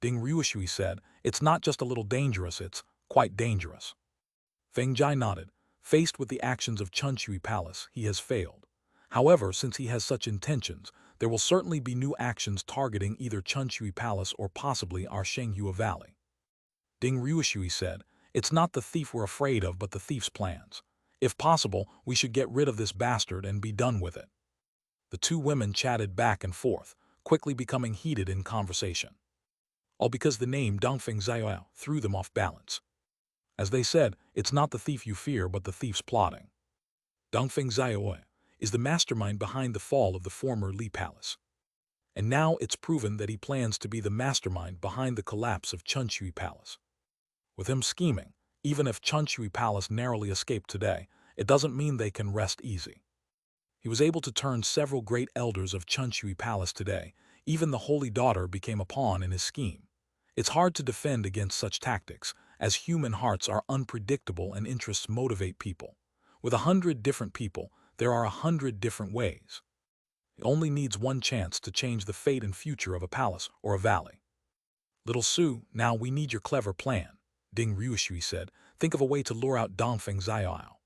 Ding Ryushui said, "It's not just a little dangerous, it's quite dangerous." Feng Jai nodded. Faced with the actions of Chunshui Palace, he has failed. However, since he has such intentions, there will certainly be new actions targeting either Chunshui Palace or possibly our Shenghua Valley. Ding Ryushui said, "It's not the thief we're afraid of but the thief's plans. If possible, we should get rid of this bastard and be done with it." The two women chatted back and forth, quickly becoming heated in conversation. All because the name Dongfeng Xiao threw them off balance. As they said, it's not the thief you fear but the thief's plotting. Dongfeng Xiao is the mastermind behind the fall of the former Li Palace. And now it's proven that he plans to be the mastermind behind the collapse of Chunshui Palace. With him scheming, even if Chunshui Palace narrowly escaped today, it doesn't mean they can rest easy. He was able to turn several great elders of Chunshui Palace today. Even the Holy Daughter became a pawn in his scheme. It's hard to defend against such tactics, as human hearts are unpredictable and interests motivate people. With 100 different people, there are 100 different ways. It only needs one chance to change the fate and future of a palace or a valley. "Little Su, now we need your clever plan," Ding Ryushui said. "Think of a way to lure out Dongfeng Xiao."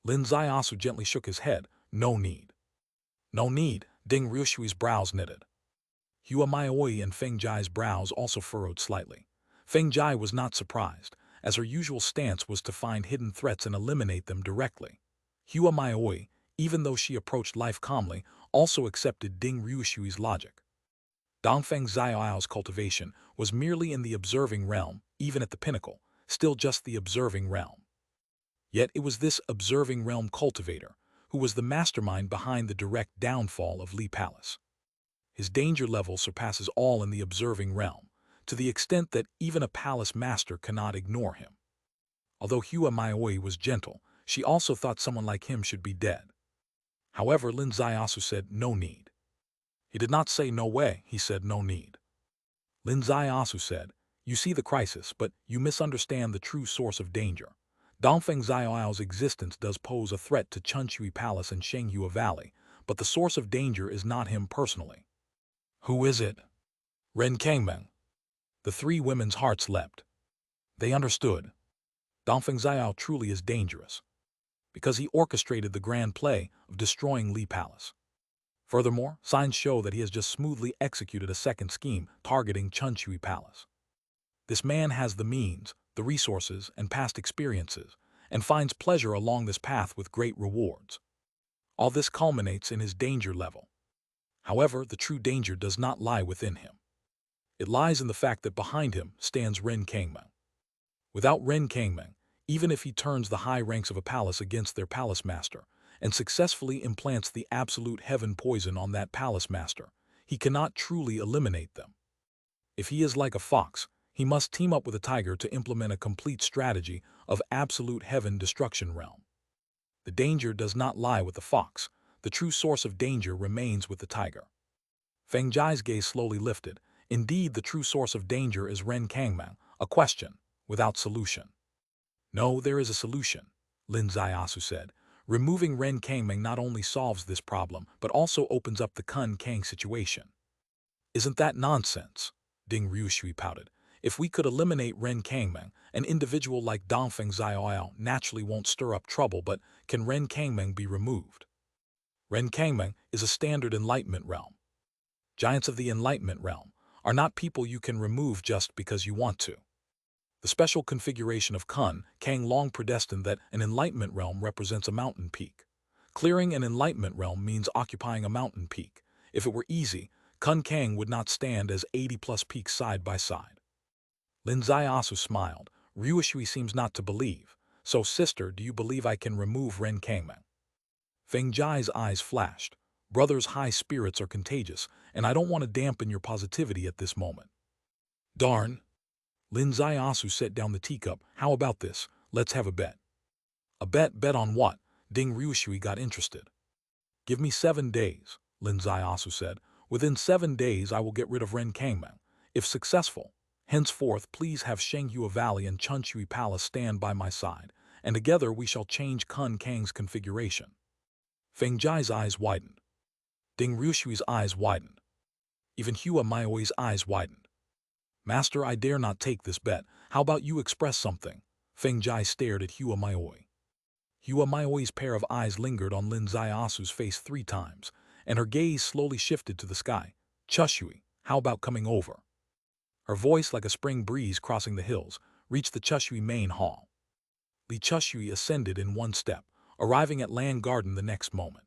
Lin Ziasu gently shook his head. "No need." "No need," Ding Ryushui's brows knitted. Hua Maioi and Feng Jai's brows also furrowed slightly. Feng Jai was not surprised, as her usual stance was to find hidden threats and eliminate them directly. Hua Maioi, even though she approached life calmly, also accepted Ding Ryushui's logic. Dongfeng Xiao's cultivation was merely in the observing realm, even at the pinnacle, still just the observing realm. Yet it was this observing realm cultivator who was the mastermind behind the direct downfall of Li Palace. His danger level surpasses all in the observing realm, to the extent that even a palace master cannot ignore him. Although Hua Maioi was gentle, she also thought someone like him should be dead. However, Lin Ziasu said no need. He did not say no way, he said no need. Lin Ziasu said, "You see the crisis, but you misunderstand the true source of danger. Dongfeng Xiao's existence does pose a threat to Chunshui Palace and Shenghua Valley, but the source of danger is not him personally." "Who is it?" "Ren Kangmeng." The three women's hearts leapt. They understood. Dongfeng Xiao truly is dangerous, because he orchestrated the grand play of destroying Li Palace. Furthermore, signs show that he has just smoothly executed a second scheme targeting Chunshui Palace. This man has the means, the resources, and past experiences, and finds pleasure along this path with great rewards. All this culminates in his danger level. However, the true danger does not lie within him. It lies in the fact that behind him stands Ren Kangmeng. Without Ren Kangmeng, even if he turns the high ranks of a palace against their palace master and successfully implants the absolute heaven poison on that palace master, he cannot truly eliminate them. If he is like a fox, he must team up with a tiger to implement a complete strategy of absolute heaven destruction realm. The danger does not lie with the fox. The true source of danger remains with the tiger. Feng Jai's gaze slowly lifted. Indeed, the true source of danger is Ren Kangmeng, a question, without solution. "No, there is a solution," Lin Ziasu said. "Removing Ren Kangmeng not only solves this problem, but also opens up the Kun Kang situation." "Isn't that nonsense?" Ding Ryushui pouted. "If we could eliminate Ren Kangmeng, an individual like Dongfeng Xiao naturally won't stir up trouble, but can Ren Kangmeng be removed?" Ren Kangmeng is a standard enlightenment realm. Giants of the enlightenment realm are not people you can remove just because you want to. The special configuration of Kun Kang long predestined that an enlightenment realm represents a mountain peak. Clearing an enlightenment realm means occupying a mountain peak. If it were easy, Kun Kang would not stand as 80+ peaks side by side. Lin Ziasu smiled. "Ryushui seems not to believe. So, sister, do you believe I can remove Ren Kangmeng?" Feng Jai's eyes flashed. "Brother's high spirits are contagious, and I don't want to dampen your positivity at this moment." "Darn." Lin Ziasu set down the teacup. "How about this? Let's have a bet." "A bet? Bet on what?" Ding Ryushui got interested. "Give me 7 days," Lin Ziasu said. "Within 7 days I will get rid of Ren Kangmeng. If successful, henceforth please have Shenghua Valley and Chunshui Palace stand by my side, and together we shall change Kun Kang's configuration." Feng Jai's eyes widened. Ding Ryushui's eyes widened. Even Hua Maioi's eyes widened. Master, I dare not take this bet. How about you express something? Feng Jai stared at Hua Maioi. Hua Maioi's pair of eyes lingered on Lin Zaiasu's face 3 times, and her gaze slowly shifted to the sky. Chushui, how about coming over? Her voice, like a spring breeze crossing the hills, reached the Chushui main hall. Li Chushui ascended in 1 step, arriving at Land Garden the next moment.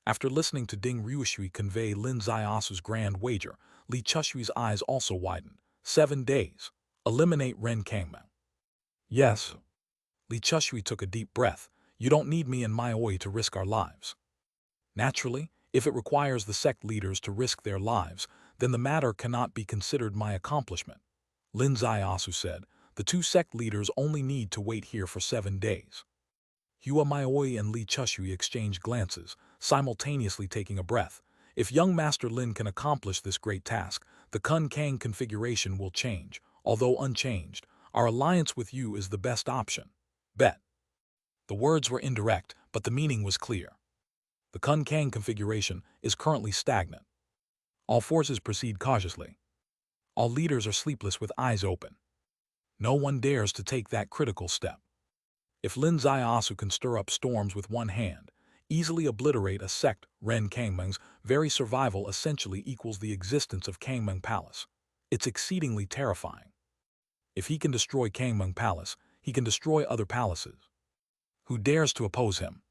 After listening to Ding Ryushui convey Lin Zaiasu's grand wager, Li Chushui's eyes also widened. 7 days. Eliminate Ren Kangmeng. Yes. Li Chushui took a deep breath. You don't need me and Maioi to risk our lives. Naturally, if it requires the sect leaders to risk their lives, then the matter cannot be considered my accomplishment. Lin Zaiasu said, the 2 sect leaders only need to wait here for 7 days. Hua Maioi and Li Chushui exchanged glances, simultaneously taking a breath. If young Master Lin can accomplish this great task, the Kun Kang configuration will change. Although unchanged, our alliance with you is the best option. Bet. The words were indirect, but the meaning was clear. The Kun Kang configuration is currently stagnant. All forces proceed cautiously. All leaders are sleepless with eyes open. No one dares to take that critical step. If Lin Zaiasu can stir up storms with one hand, easily obliterate a sect, Ren Kangmeng's very survival essentially equals the existence of Kangmeng Palace. It's exceedingly terrifying. If he can destroy Kangmeng Palace, he can destroy other palaces. Who dares to oppose him?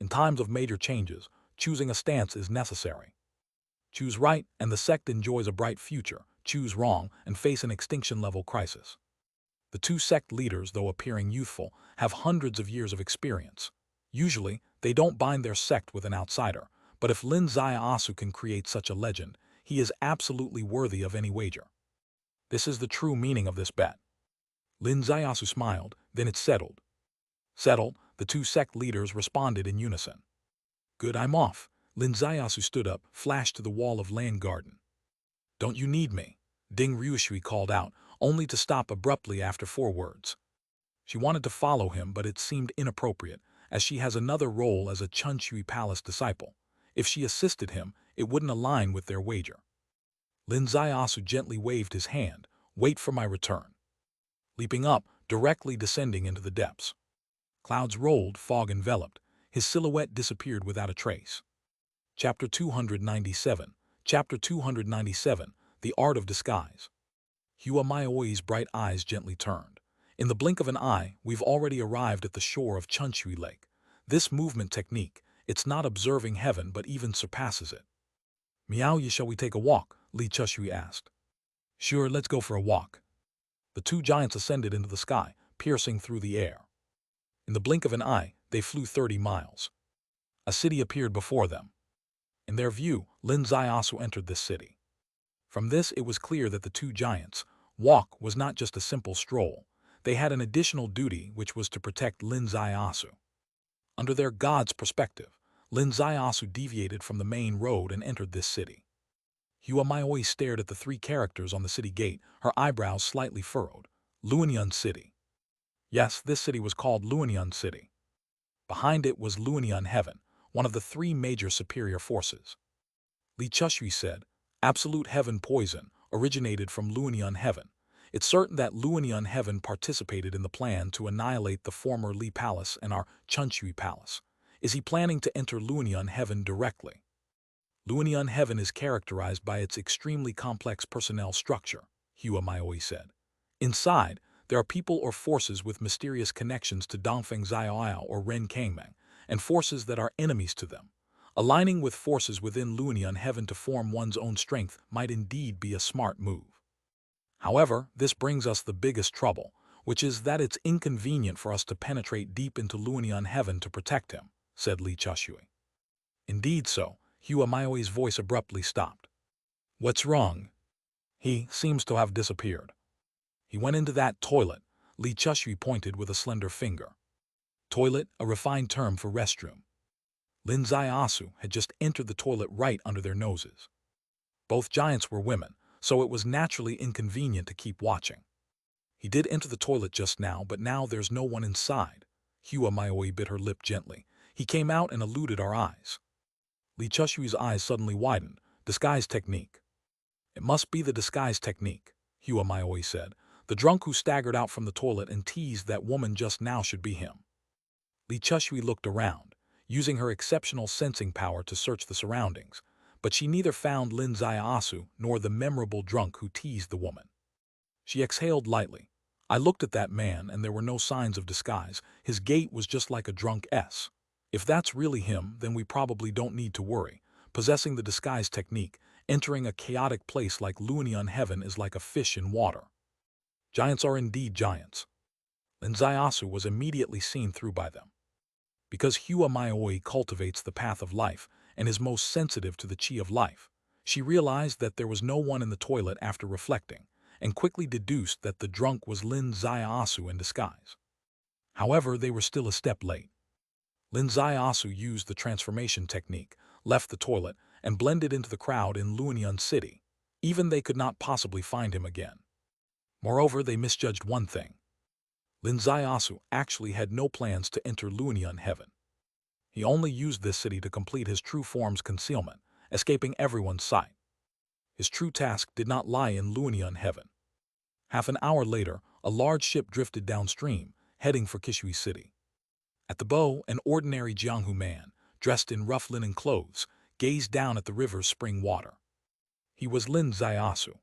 In times of major changes, choosing a stance is necessary. Choose right, and the sect enjoys a bright future. Choose wrong, and face an extinction-level crisis. The 2 sect leaders, though appearing youthful, have hundreds of years of experience. Usually, they don't bind their sect with an outsider, but if Lin Zaiasu can create such a legend, he is absolutely worthy of any wager. This is the true meaning of this bet. Lin Zaiasu smiled, then it settled. Settled, the 2 sect leaders responded in unison. Good, I'm off. Lin Zaiasu stood up, flashed to the wall of Land Garden. Don't you need me? Ding Ryushui called out, only to stop abruptly after 4 words. She wanted to follow him, but it seemed inappropriate, as she has another role as a Chunshui Palace disciple. If she assisted him, it wouldn't align with their wager. Lin Zaiasu gently waved his hand. Wait for my return. Leaping up, directly descending into the depths. Clouds rolled, fog enveloped. His silhouette disappeared without a trace. Chapter 297. Chapter 297. The Art of Disguise. Hua Maioi's bright eyes gently turned. In the blink of an eye, we've already arrived at the shore of Chunshui Lake. This movement technique, it's not observing heaven but even surpasses it. Miao, shall we take a walk? Li Chushui asked. Sure, let's go for a walk. The 2 giants ascended into the sky, piercing through the air. In the blink of an eye, they flew 30 miles. A city appeared before them. In their view, Lin Zaiasu entered this city. From this, it was clear that the 2 giants' walk was not just a simple stroll. They had an additional duty, which was to protect Lin Zaiasu. Under their god's perspective, Lin Zaiasu deviated from the main road and entered this city. Hua Maioi stared at the 3 characters on the city gate, her eyebrows slightly furrowed. Luoyang City. Yes, this city was called Luoyang City. Behind it was Luoyang Heaven, one of the 3 major superior forces. Li Chushui said, Absolute Heaven poison originated from Luoyang Heaven. It's certain that Luoyang Heaven participated in the plan to annihilate the former Li Palace and our Chunshui Palace. Is he planning to enter Luoyang Heaven directly? Luoyang Heaven is characterized by its extremely complex personnel structure, Hua Maioi said. Inside, there are people or forces with mysterious connections to Dongfeng Xiaoyao or Ren Kangmeng, and forces that are enemies to them. Aligning with forces within Luoyang Heaven to form one's own strength might indeed be a smart move. However, this brings us the biggest trouble, which is that it's inconvenient for us to penetrate deep into Luoyang Heaven to protect him, said Li Chushui. Indeed so, Hua Maioi's voice abruptly stopped. What's wrong? He seems to have disappeared. He went into that toilet, Li Chushui pointed with a slender finger. Toilet, a refined term for restroom. Lin Zaiasu had just entered the toilet right under their noses. Both giants were women, so it was naturally inconvenient to keep watching. He did enter the toilet just now, but now there's no one inside. Hua Maioi bit her lip gently. He came out and eluded our eyes. Li Chushui's eyes suddenly widened. Disguise technique. It must be the disguise technique. Hua Maioi said. The drunk who staggered out from the toilet and teased that woman just now should be him. Li Chushui looked around, using her exceptional sensing power to search the surroundings, but she neither found Lin Zaiasu nor the memorable drunk who teased the woman. She exhaled lightly. I looked at that man and there were no signs of disguise. His gait was just like a drunk S. If that's really him, then we probably don't need to worry. Possessing the disguise technique, entering a chaotic place like Luonian heaven is like a fish in water. Giants are indeed giants. Lin Zaiasu was immediately seen through by them. Because Hua Maioi cultivates the path of life and is most sensitive to the chi of life, she realized that there was no one in the toilet after reflecting, and quickly deduced that the drunk was Lin Zaiasu in disguise. However, they were still a step late. Lin Zaiasu used the transformation technique, left the toilet, and blended into the crowd in Luonian City. Even they could not possibly find him again. Moreover, they misjudged one thing. Lin Zaiasu actually had no plans to enter Luonian heaven. He only used this city to complete his true form's concealment, escaping everyone's sight. His true task did not lie in Luonian heaven. Half an hour later, a large ship drifted downstream, heading for Kishui City. At the bow, an ordinary Jianghu man, dressed in rough linen clothes, gazed down at the river's spring water. He was Lin Zaiasu.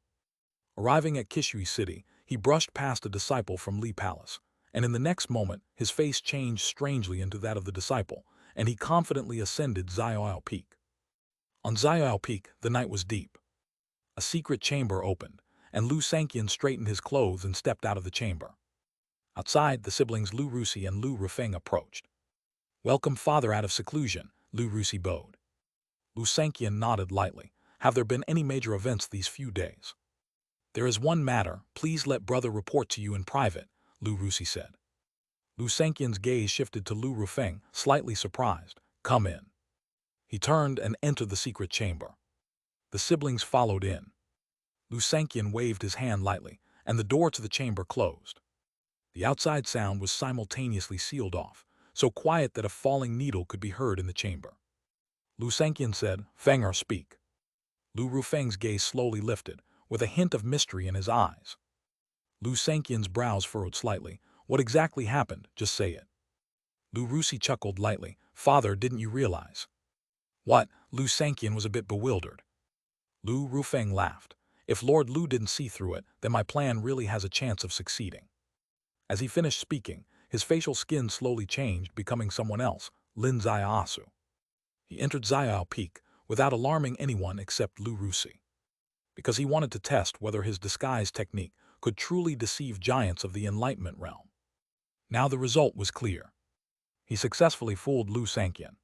Arriving at Kishui City, he brushed past a disciple from Li Palace, and in the next moment, his face changed strangely into that of the disciple, and he confidently ascended Zaiao Peak. On Zaiao Peak, the night was deep. A secret chamber opened, and Lu Sanqian straightened his clothes and stepped out of the chamber. Outside, the siblings Lu Rusi and Lu Rufeng approached. "Welcome, father, out of seclusion," Lu Rusi bowed. Lu Sanqian nodded lightly. "Have there been any major events these few days?" "There is one matter. Please let brother report to you in private," Lu Rusi said. Lu Sanqian's gaze shifted to Lu Rufeng, slightly surprised. "Come in." He turned and entered the secret chamber. The siblings followed in. Lu Sanqian waved his hand lightly, and the door to the chamber closed. The outside sound was simultaneously sealed off, so quiet that a falling needle could be heard in the chamber. Lu Sanqian said, "Fenger, speak." Lu Rufeng's gaze slowly lifted, with a hint of mystery in his eyes. Lu Sanqian's brows furrowed slightly. "What exactly happened? Just say it." Lu Rusi chuckled lightly. "Father, didn't you realize?" "What?" Lu Sanqian was a bit bewildered. Lu Rufeng laughed. "If Lord Lu didn't see through it, then my plan really has a chance of succeeding." As he finished speaking, his facial skin slowly changed, becoming someone else, Lin Zaiasu. He entered Zaiao Peak without alarming anyone except Lu Rusi, because he wanted to test whether his disguise technique could truly deceive giants of the Enlightenment realm. Now the result was clear. He successfully fooled Lu Sanqian.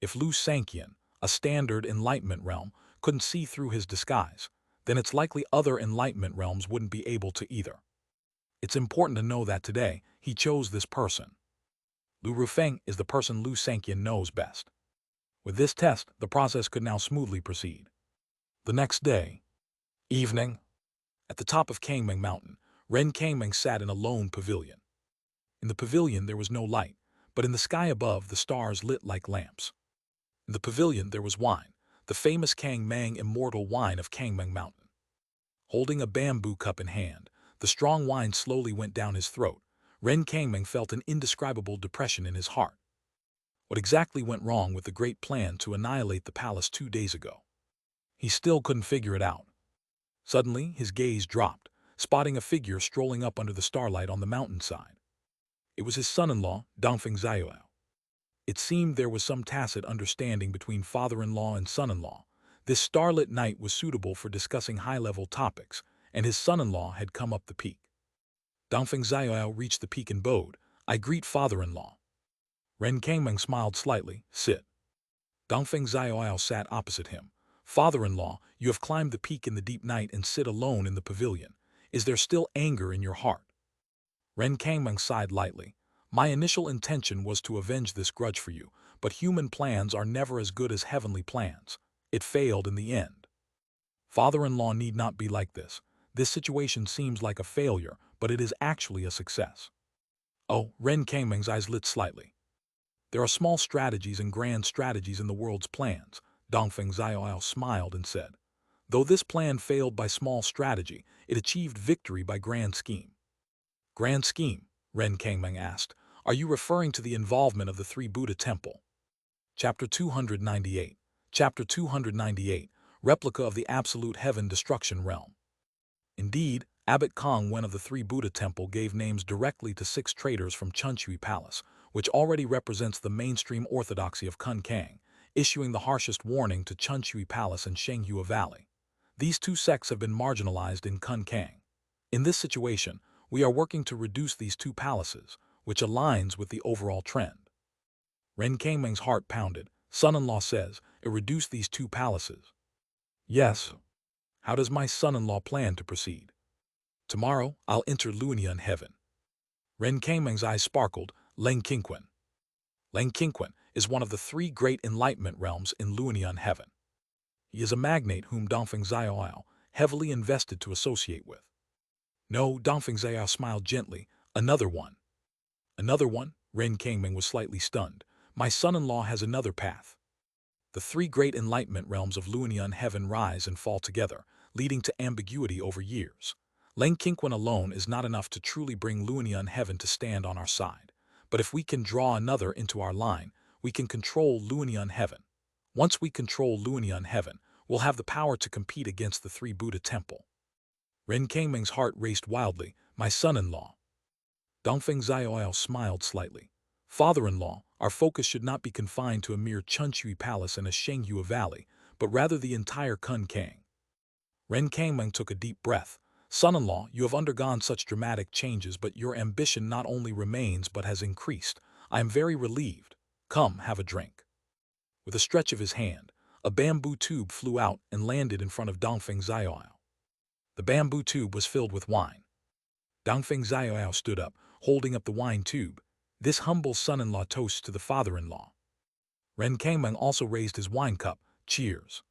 If Lu Sanqian, a standard Enlightenment realm, couldn't see through his disguise, then it's likely other Enlightenment realms wouldn't be able to either. It's important to know that today, he chose this person. Lu Rufeng is the person Lu Sanqian knows best. With this test, the process could now smoothly proceed. The next day, evening, at the top of Kangming Mountain, Ren Kangming sat in a lone pavilion. In the pavilion there was no light, but in the sky above the stars lit like lamps. In the pavilion there was wine, the famous Kang Mang immortal wine of Kangming Mountain. Holding a bamboo cup in hand, the strong wine slowly went down his throat. Ren Kangming felt an indescribable depression in his heart. What exactly went wrong with the great plan to annihilate the palace 2 days ago? He still couldn't figure it out. Suddenly, his gaze dropped, spotting a figure strolling up under the starlight on the mountainside. It was his son-in-law, Dongfeng Ziyao. It seemed there was some tacit understanding between father-in-law and son-in-law. This starlit night was suitable for discussing high-level topics, and his son-in-law had come up the peak. Dongfeng Ziyao reached the peak and bowed. "I greet father-in-law." Ren Kangming smiled slightly. "Sit." Dongfeng Ziyao sat opposite him. "Father-in-law, you have climbed the peak in the deep night and sit alone in the pavilion. Is there still anger in your heart?" Ren Kangming sighed lightly. "My initial intention was to avenge this grudge for you, but human plans are never as good as heavenly plans. It failed in the end. Father-in-law need not be like this. This situation seems like a failure, but it is actually a success." "Oh," Ren Kangming's eyes lit slightly. "There are small strategies and grand strategies in the world's plans." Dongfeng Ziyao smiled and said. Though this plan failed by small strategy, it achieved victory by grand scheme. Grand scheme? Ren Kangmeng asked. Are you referring to the involvement of the three Buddha temple? Chapter 298. Chapter 298. Replica of the Absolute Heaven Destruction Realm. Indeed, Abbot Kong Wen of the Three Buddha Temple gave names directly to 6 traders from Chunchui Palace, which already represents the mainstream orthodoxy of Kun Kang, issuing the harshest warning to Chunchui Palace and Shenghua Valley. These 2 sects have been marginalized in Kun Kang. In this situation, we are working to reduce these 2 palaces, which aligns with the overall trend. Ren Kangmeng's heart pounded. Son-in-law says, it reduced these 2 palaces. Yes. How does my son-in-law plan to proceed? Tomorrow, I'll enter Luonian heaven. Ren Kangmeng's eyes sparkled. Leng Qingquan. Leng Qingquan is one of the 3 great enlightenment realms in Luonian heaven. He is a magnate whom Dongfeng Xiaoyao heavily invested to associate with. No, Dongfeng Xiaoyao smiled gently. Another one. Another one? Ren Kangmeng was slightly stunned. My son-in-law has another path. The 3 great enlightenment realms of Luonian heaven rise and fall together, leading to ambiguity over years. Leng Qingquan alone is not enough to truly bring Luonian heaven to stand on our side. But if we can draw another into our line, we can control Luonian heaven. Once we control Luonian heaven, we'll have the power to compete against the 3 Buddha temple. Ren Kangmeng's heart raced wildly. My son-in-law. Dongfeng Xiaoyao smiled slightly. Father-in-law, our focus should not be confined to a mere Chunchui Palace and a Shenghua Valley, but rather the entire Kun Kang. Ren Kangmeng took a deep breath. Son-in-law, you have undergone such dramatic changes, but your ambition not only remains but has increased. I am very relieved. Come, have a drink. With a stretch of his hand, a bamboo tube flew out and landed in front of Dongfeng Xiaoyao. The bamboo tube was filled with wine. Dongfeng Xiaoyao stood up, holding up the wine tube. This humble son-in-law toasts to the father-in-law. Ren Kangmeng also raised his wine cup. Cheers.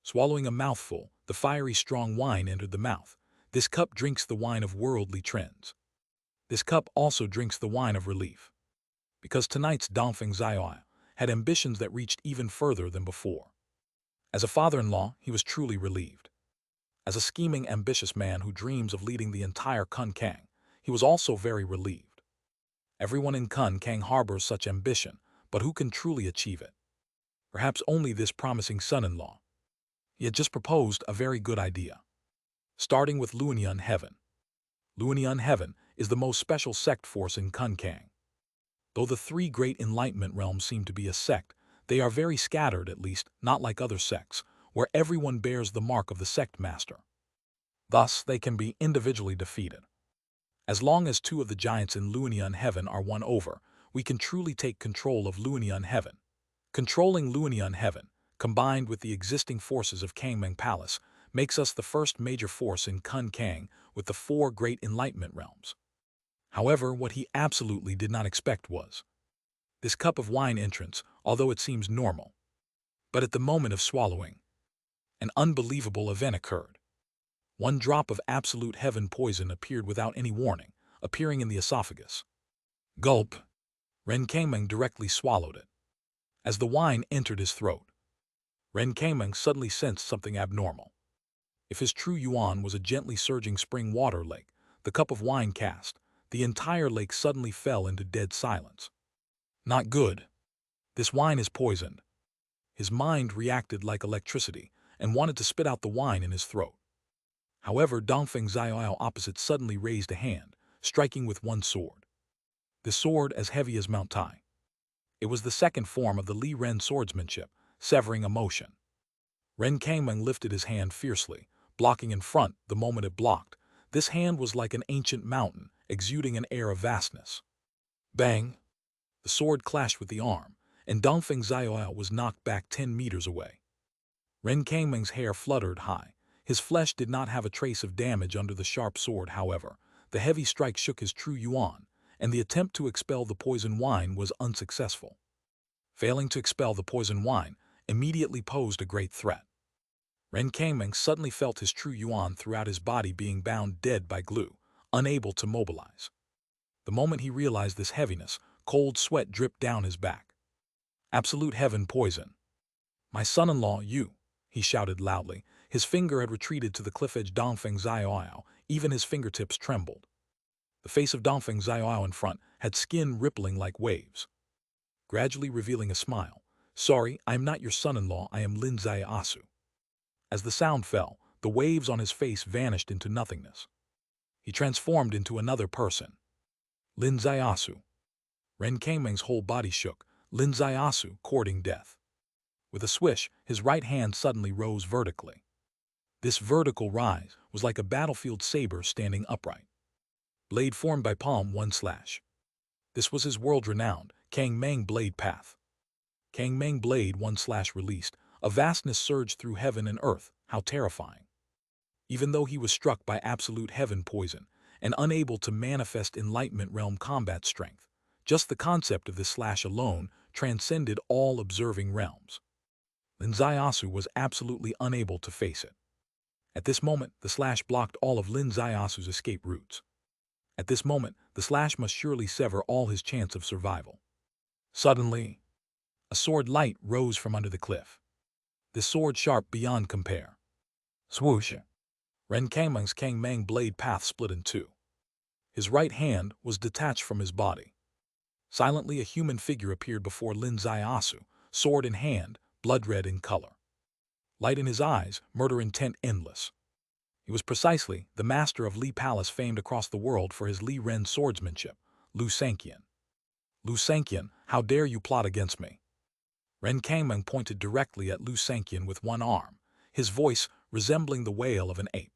Swallowing a mouthful, the fiery strong wine entered the mouth. This cup drinks the wine of worldly trends. This cup also drinks the wine of relief. Because tonight's Dongfeng Xiaoyao had ambitions that reached even further than before. As a father-in-law, he was truly relieved. As a scheming, ambitious man who dreams of leading the entire Kun Kang, he was also very relieved. Everyone in Kun Kang harbors such ambition, but who can truly achieve it? Perhaps only this promising son-in-law. He had just proposed a very good idea. Starting with Luonian heaven. Luonian heaven is the most special sect force in Kun Kang. Though the 3 great enlightenment realms seem to be a sect, they are very scattered, at least not like other sects, where everyone bears the mark of the sect master. Thus, they can be individually defeated. As long as 2 of the giants in Luonian heaven are won over, we can truly take control of Luonian heaven. Controlling Luonian heaven, combined with the existing forces of Kangmeng Palace, makes us the first major force in Kun Kang with the 4 great enlightenment realms. However, what he absolutely did not expect was this cup of wine entrance, although it seems normal. But at the moment of swallowing, an unbelievable event occurred. 1 drop of absolute heaven poison appeared without any warning, appearing in the esophagus. Gulp! Ren Kangmeng directly swallowed it. As the wine entered his throat, Ren Kangmeng suddenly sensed something abnormal. If his true yuan was a gently surging spring water lake, the cup of wine cast, the entire lake suddenly fell into dead silence. Not good. This wine is poisoned. His mind reacted like electricity and wanted to spit out the wine in his throat. However, Dongfeng Xiaoyao opposite suddenly raised a hand, striking with 1 sword. The sword as heavy as Mount Tai. It was the second form of the Li Ren swordsmanship, severing emotion. Ren Kangmeng lifted his hand fiercely, blocking in front the moment it blocked. This hand was like an ancient mountain, exuding an air of vastness. Bang! The sword clashed with the arm, and Dongfeng Xiaoyao was knocked back 10 meters away. Ren Kangmeng's hair fluttered high. His flesh did not have a trace of damage under the sharp sword, however. The heavy strike shook his true yuan, and the attempt to expel the poison wine was unsuccessful. Failing to expel the poison wine immediately posed a great threat. Ren Kangmeng suddenly felt his true yuan throughout his body being bound dead by glue, unable to mobilize. The moment he realized this heaviness, cold sweat dripped down his back. Absolute heaven poison. My son-in-law, you, he shouted loudly, His finger had retreated to the cliff edge. Dongfeng Xiaoyao, even his fingertips trembled. The face of Dongfeng Xiaoyao in front had skin rippling like waves, gradually revealing a smile. "Sorry, I am not your son-in-law, I am Lin Xiaosu." As the sound fell, the waves on his face vanished into nothingness. He transformed into another person. Lin Xiaosu. Ren Kangmeng's whole body shook. Lin Xiaosu, courting death. With a swish, his right hand suddenly rose vertically. This vertical rise was like a battlefield saber standing upright. Blade formed by palm 1/. This was his world-renowned Kangmeng blade path. Kangmeng blade 1/ released. A vastness surged through heaven and earth. How terrifying. Even though he was struck by absolute heaven poison and unable to manifest enlightenment realm combat strength, just the concept of this slash alone transcended all observing realms. Lin Xiaosu was absolutely unable to face it. At this moment, the slash blocked all of Lin Xiaosu's escape routes. At this moment, the slash must surely sever all his chance of survival. Suddenly, a sword light rose from under the cliff. This sword sharp beyond compare. Swoosh! Ren Kangmeng's Kangmeng blade path split in two. His right hand was detached from his body. Silently, a human figure appeared before Lin Xiaosu, sword in hand, blood-red in color. Light in his eyes, murder intent endless. He was precisely the master of Li Palace, famed across the world for his Li Ren swordsmanship, Lu Sanqian. Lu Sanqian, how dare you plot against me? Ren Kangmeng pointed directly at Lu Sanqian with one arm, his voice resembling the wail of an ape.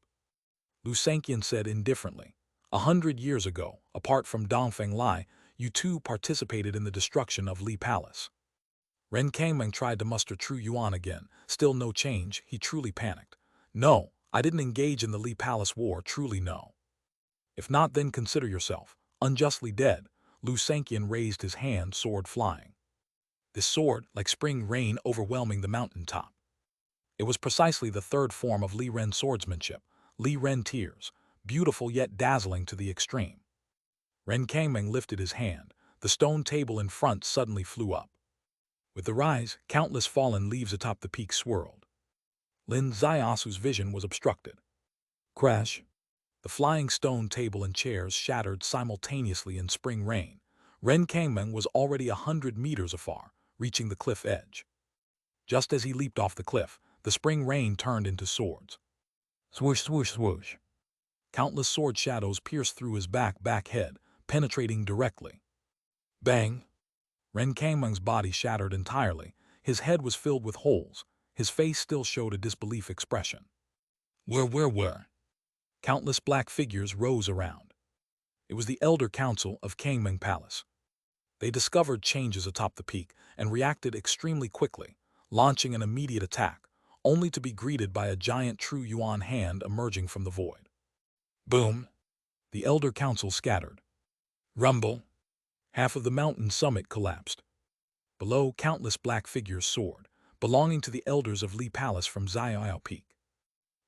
Lu Sanqian said indifferently, 100 years ago, apart from Dongfeng Lai, you two participated in the destruction of Li Palace. Ren Kangmeng tried to muster true yuan again. Still no change. He truly panicked. No, I didn't engage in the Li Palace war, truly no. If not, then consider yourself unjustly dead. Lu Sanqian raised his hand, sword flying. This sword, like spring rain overwhelming the mountaintop. It was precisely the third form of Li Ren swordsmanship, Li Ren tears, beautiful yet dazzling to the extreme. Ren Kangmeng lifted his hand. The stone table in front suddenly flew up. With the rise, countless fallen leaves atop the peak swirled. Lin Xiaosu's vision was obstructed. Crash! The flying stone table and chairs shattered simultaneously in spring rain. Ren Kangmeng was already 100 meters afar, reaching the cliff edge. Just as he leaped off the cliff, the spring rain turned into swords. Swoosh, swoosh, swoosh. Countless sword shadows pierced through his back head, penetrating directly. Bang! Ren Kangmeng's body shattered entirely. His head was filled with holes. His face still showed a disbelief expression. Where? Countless black figures rose around. It was the Elder Council of Kangmeng Palace. They discovered changes atop the peak and reacted extremely quickly, launching an immediate attack, only to be greeted by a giant true yuan hand emerging from the void. Boom! The Elder Council scattered. Rumble! Half of the mountain summit collapsed. Below, countless black figures soared, belonging to the elders of Li Palace from Xiaoyao Peak.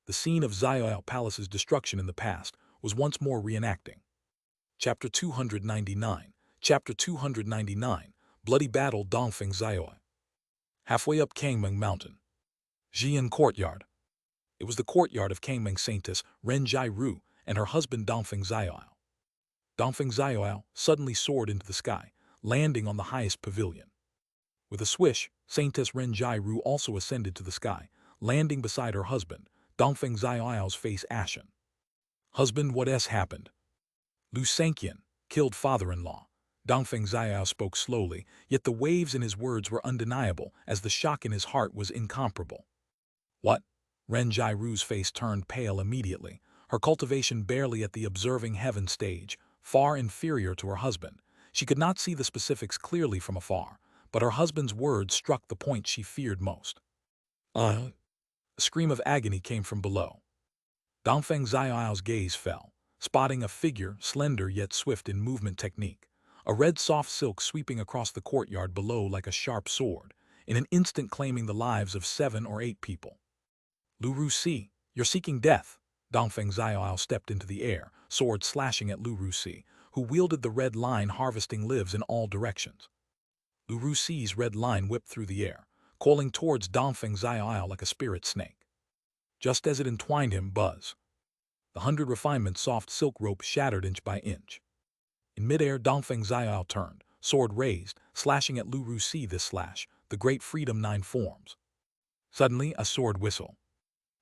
The scene of Xiaoyao Palace's destruction in the past was once more reenacting. Chapter 299. Chapter 299. Bloody Battle Dongfeng Xiaoyao. Halfway up Kangmeng Mountain. Jian Courtyard. It was the courtyard of Kangmeng Saintess Ren Jairu and her husband Dongfeng Xiaoyao. Dongfeng Xiaoyao suddenly soared into the sky, landing on the highest pavilion. With a swish, Saintess Ren Jairu also ascended to the sky, landing beside her husband, Dongfeng Xiaoyao's face ashen. Husband, what has happened? Lu Sanqian, killed father-in-law. Dongfeng Xiaoyao spoke slowly, yet the waves in his words were undeniable as the shock in his heart was incomparable. What? Ren Jairu's face turned pale immediately, her cultivation barely at the observing heaven stage, far inferior to her husband. She could not see the specifics clearly from afar, but her husband's words struck the point she feared most. A scream of agony came from below. Dongfeng Xiaoyao's gaze fell, spotting a figure slender yet swift in movement technique, a red soft silk sweeping across the courtyard below like a sharp sword, in an instant claiming the lives of 7 or 8 people. Lu Rusi, you're seeking death. Dongfeng Xiaoyao stepped into the air, sword slashing at Lu Rusi, who wielded the red line harvesting lives in all directions. Lu Rusi's red line whipped through the air, coiling towards Dongfeng Xiaoyao like a spirit snake. Just as it entwined him, buzz. The 100 refinement soft silk rope shattered inch by inch. In midair, Dongfeng Xiao turned, sword raised, slashing at Lu Rusi. This slash, the great freedom 9 forms. Suddenly, a sword whistle.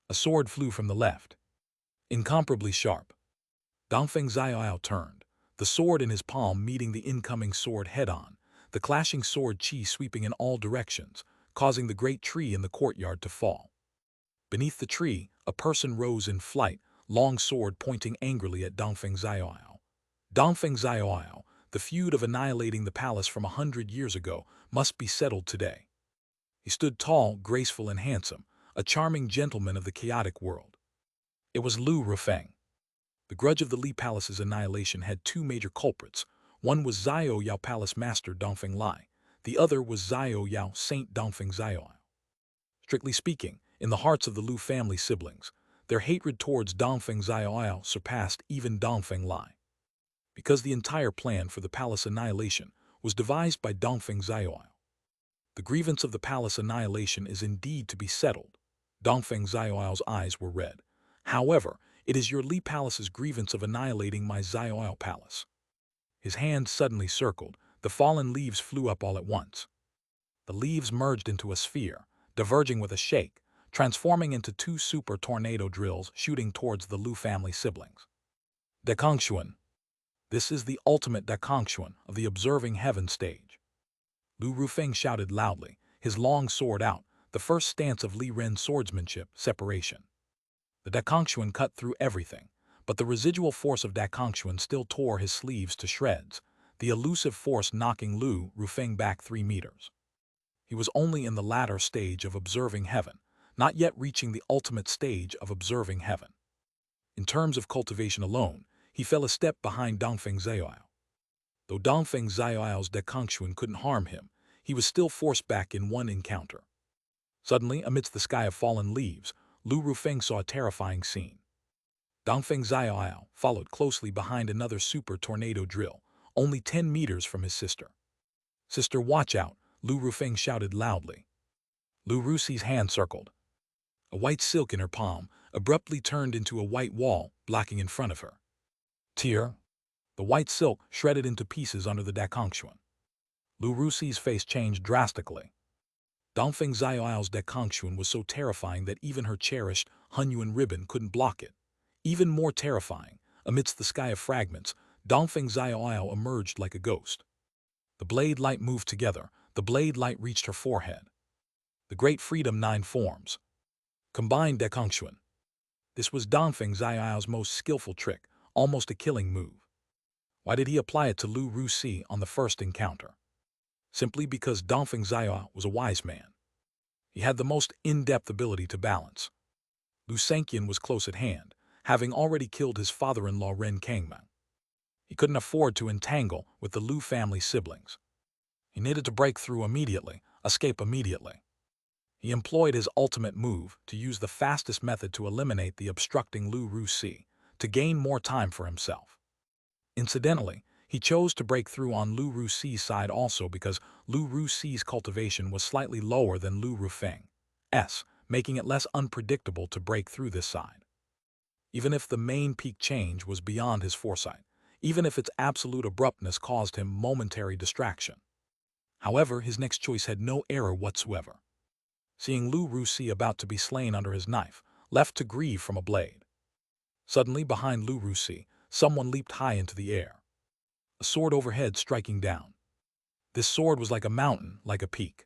A sword flew from the left. Incomparably sharp. Dongfeng Xiao turned, the sword in his palm meeting the incoming sword head-on, the clashing sword chi sweeping in all directions, causing the great tree in the courtyard to fall. Beneath the tree, a person rose in flight, long sword pointing angrily at Dongfeng Xiao. Dongfeng Xiao, the feud of annihilating the palace from 100 years ago, must be settled today. He stood tall, graceful, and handsome, a charming gentleman of the chaotic world. It was Lu Rufeng. The grudge of the Li Palace's annihilation had two major culprits. One was Xiao Yao Palace Master Dongfeng Lai. The other was Xiao Yao Saint Dongfeng Xiao. Strictly speaking, in the hearts of the Lu family siblings, their hatred towards Dongfeng Xiao surpassed even Dongfeng Lai. Because the entire plan for the palace annihilation was devised by Dongfeng Xiao. The grievance of the palace annihilation is indeed to be settled. Dongfeng Xiao's eyes were red. However, it is your Li Palace's grievance of annihilating my Xiao Palace. His hand suddenly circled, the fallen leaves flew up all at once. The leaves merged into a sphere, diverging with a shake, transforming into two super tornado drills shooting towards the Lu family siblings. Dekongxuan. This is the ultimate Dekongxuan of the observing heaven stage. Lu Rufeng shouted loudly, his long sword out, the first stance of Li Ren's swordsmanship, separation. The Dekongxuan cut through everything, but the residual force of Dekongxuan still tore his sleeves to shreds, the elusive force knocking Lu Rufeng back 3 meters. He was only in the latter stage of observing heaven, not yet reaching the ultimate stage of observing heaven. In terms of cultivation alone, he fell a step behind Dongfeng Xiao. Though Dongfeng Xiao's Dekongxuan couldn't harm him, he was still forced back in one encounter. Suddenly, amidst the sky of fallen leaves, Lu Rufeng saw a terrifying scene. Dongfeng Xiao followed closely behind another super tornado drill, only 10 meters from his sister. "Sister, watch out," Lu Rufeng shouted loudly. Lu Rusi's hand circled. A white silk in her palm abruptly turned into a white wall, blocking in front of her. Tear. The white silk shredded into pieces under the Dekongxuan. Lu Rusi's face changed drastically. Dongfeng Xiao's Dekongxuan was so terrifying that even her cherished Hunyuan ribbon couldn't block it. Even more terrifying, amidst the sky of fragments, Dongfeng Xiao emerged like a ghost. The blade light moved together, the blade light reached her forehead. The great freedom 9 forms. Combined Dekongxuan. This was Dongfeng Xiao's most skillful trick, almost a killing move. Why did he apply it to Lu Rusi on the first encounter? Simply because Dongfeng Xiao was a wise man. He had the most in-depth ability to balance. Lu Sanqian was close at hand, having already killed his father-in-law Ren Kangmeng. He couldn't afford to entangle with the Lu family siblings. He needed to break through immediately, escape immediately. He employed his ultimate move to use the fastest method to eliminate the obstructing Lu Rusi, to gain more time for himself. Incidentally, he chose to break through on Lu Rusi's side also because Lu Rusi's cultivation was slightly lower than Lu Rufeng's, making it less unpredictable to break through this side. Even if the main peak change was beyond his foresight, even if its absolute abruptness caused him momentary distraction. However, his next choice had no error whatsoever. Seeing Lu Rusi about to be slain under his knife, left to grieve from a blade. Suddenly, behind Lu Rusi, someone leaped high into the air. A sword overhead striking down. This sword was like a mountain, like a peak.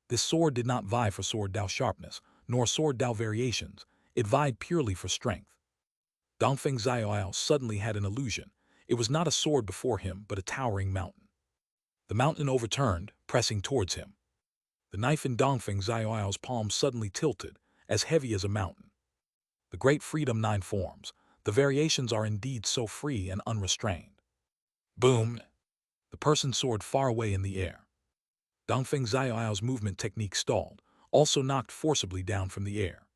This sword did not vie for sword Dao sharpness, nor sword Dao variations, it vied purely for strength. Dongfeng Xiao suddenly had an illusion. It was not a sword before him, but a towering mountain. The mountain overturned, pressing towards him. The knife in Dongfeng Xiao's palm suddenly tilted, as heavy as a mountain. The great freedom 9 forms, the variations are indeed so free and unrestrained. Boom! The person soared far away in the air. Dongfeng Xiao's movement technique stalled, also knocked forcibly down from the air.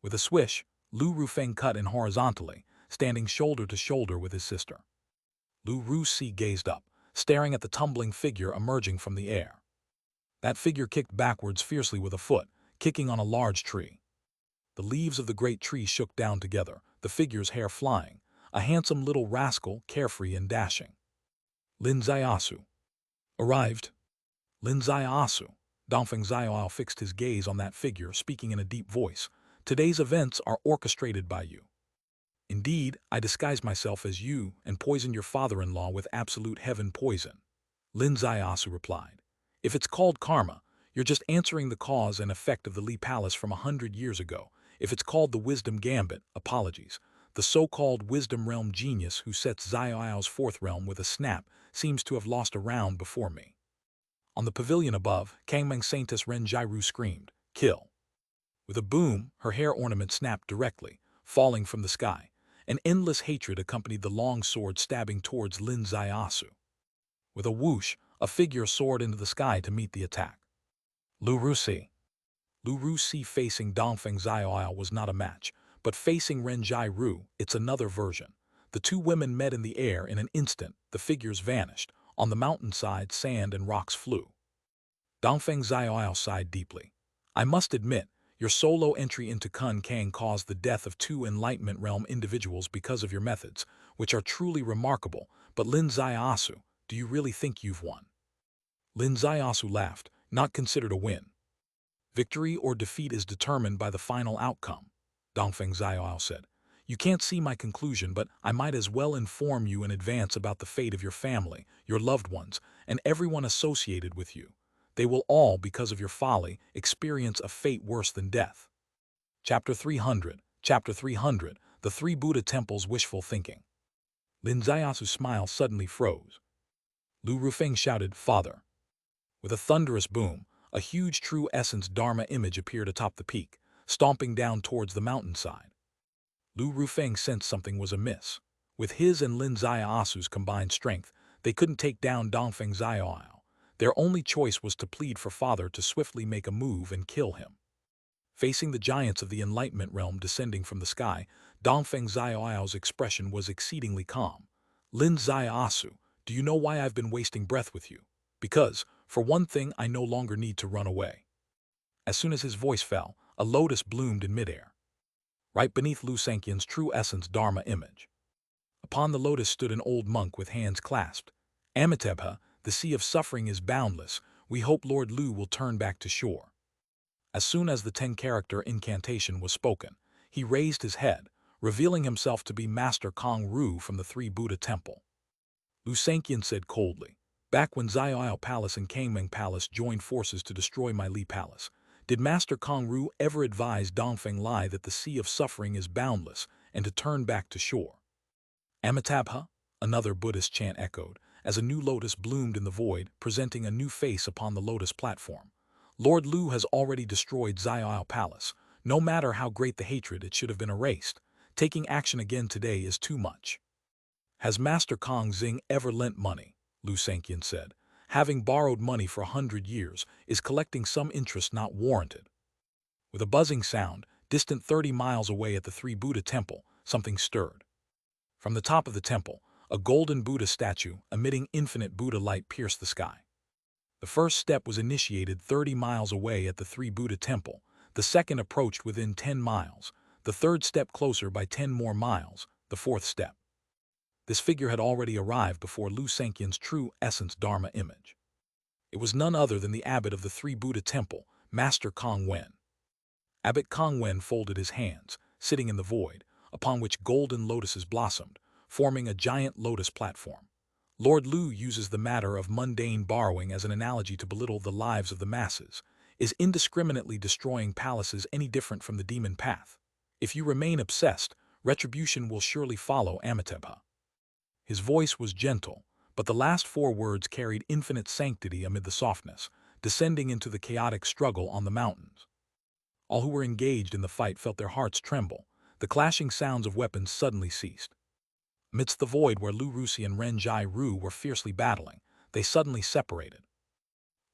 With a swish, Lu Rufeng cut in horizontally, standing shoulder to shoulder with his sister. Lu Rusi gazed up, staring at the tumbling figure emerging from the air. That figure kicked backwards fiercely with a foot, kicking on a large tree. The leaves of the great tree shook down together, the figure's hair flying, a handsome little rascal, carefree and dashing. Lin Zaiasu arrived. Lin Zaiasu. Dongfeng Zaiao fixed his gaze on that figure, speaking in a deep voice. Today's events are orchestrated by you. Indeed, I disguised myself as you and poisoned your father-in-law with absolute heaven poison. Lin Zaiasu replied. If it's called karma, you're just answering the cause and effect of the Li Palace from 100 years ago. If it's called the wisdom gambit, apologies. The so-called wisdom realm genius who sets Zaiao's fourth realm with a snap seems to have lost a round before me. On the pavilion above, Kangmeng Saintess Ren Jiru screamed, "Kill!" With a boom, her hair ornament snapped directly, falling from the sky. An endless hatred accompanied the long sword stabbing towards Lin Zaiasu. With a whoosh, a figure soared into the sky to meet the attack. Lu Rusi. Lu Rusi facing Dongfeng Zaiao was not a match, but facing Ren Jiru, it's another version. The two women met in the air in an instant, the figures vanished. On the mountainside, sand and rocks flew. Dongfeng Zaiao sighed deeply. I must admit, your solo entry into Kun Kang caused the death of two Enlightenment Realm individuals because of your methods, which are truly remarkable, but Lin Zaiasu, do you really think you've won? Lin Zaiasu laughed, not considered a win. Victory or defeat is determined by the final outcome, Dongfeng Zaiao said. You can't see my conclusion, but I might as well inform you in advance about the fate of your family, your loved ones, and everyone associated with you. They will all, because of your folly, experience a fate worse than death. Chapter 300, The Three Buddha Temples Wishful Thinking. Lin Zaiasu's smile suddenly froze. Lu Rufeng shouted, Father. With a thunderous boom, a huge true essence Dharma image appeared atop the peak, stomping down towards the mountainside. Lu Rufeng sensed something was amiss. With his and Lin Zaiasu's combined strength, they couldn't take down Dongfeng Zaiao. Their only choice was to plead for Father to swiftly make a move and kill him. Facing the giants of the Enlightenment Realm descending from the sky, Dongfeng Zaiao's expression was exceedingly calm. Lin Zaiasu, do you know why I've been wasting breath with you? Because, for one thing, I no longer need to run away. As soon as his voice fell, a lotus bloomed in midair, right beneath Lu Sanqian's true essence Dharma image. Upon the lotus stood an old monk with hands clasped. Amitabha, the sea of suffering is boundless. We hope Lord Lu will turn back to shore. As soon as the 10-character incantation was spoken, he raised his head, revealing himself to be Master Kong Ru from the Three Buddha Temple. Lu Sanqian said coldly, back when Zaiao Palace and Kangmeng Palace joined forces to destroy my Li Palace, did Master Kong Ru ever advise Dongfeng Lai that the sea of suffering is boundless and to turn back to shore? Amitabha, another Buddhist chant echoed, as a new lotus bloomed in the void, presenting a new face upon the lotus platform. Lord Lu has already destroyed Zaiao Palace. No matter how great the hatred, it should have been erased. Taking action again today is too much. Has Master Kong Xing ever lent money? Lu Sanqian said. Having borrowed money for 100 years, is collecting some interest not warranted. With a buzzing sound, distant 30 miles away at the Three Buddha Temple, something stirred. From the top of the temple, a golden Buddha statue, emitting infinite Buddha light, pierced the sky. The first step was initiated 30 miles away at the Three Buddha Temple, the second approached within 10 miles, the third step closer by 10 more miles, the fourth step. This figure had already arrived before Lu Sanqian's true essence Dharma image. It was none other than the abbot of the Three Buddha Temple, Master Kong Wen. Abbot Kong Wen folded his hands, sitting in the void, upon which golden lotuses blossomed, forming a giant lotus platform. Lord Lu uses the matter of mundane borrowing as an analogy to belittle the lives of the masses. Is indiscriminately destroying palaces any different from the demon path? If you remain obsessed, retribution will surely follow, Amitabha. His voice was gentle, but the last 4 words carried infinite sanctity amid the softness, descending into the chaotic struggle on the mountains. All who were engaged in the fight felt their hearts tremble. The clashing sounds of weapons suddenly ceased. Amidst the void where Lu Rusi and Ren Jiru were fiercely battling, they suddenly separated.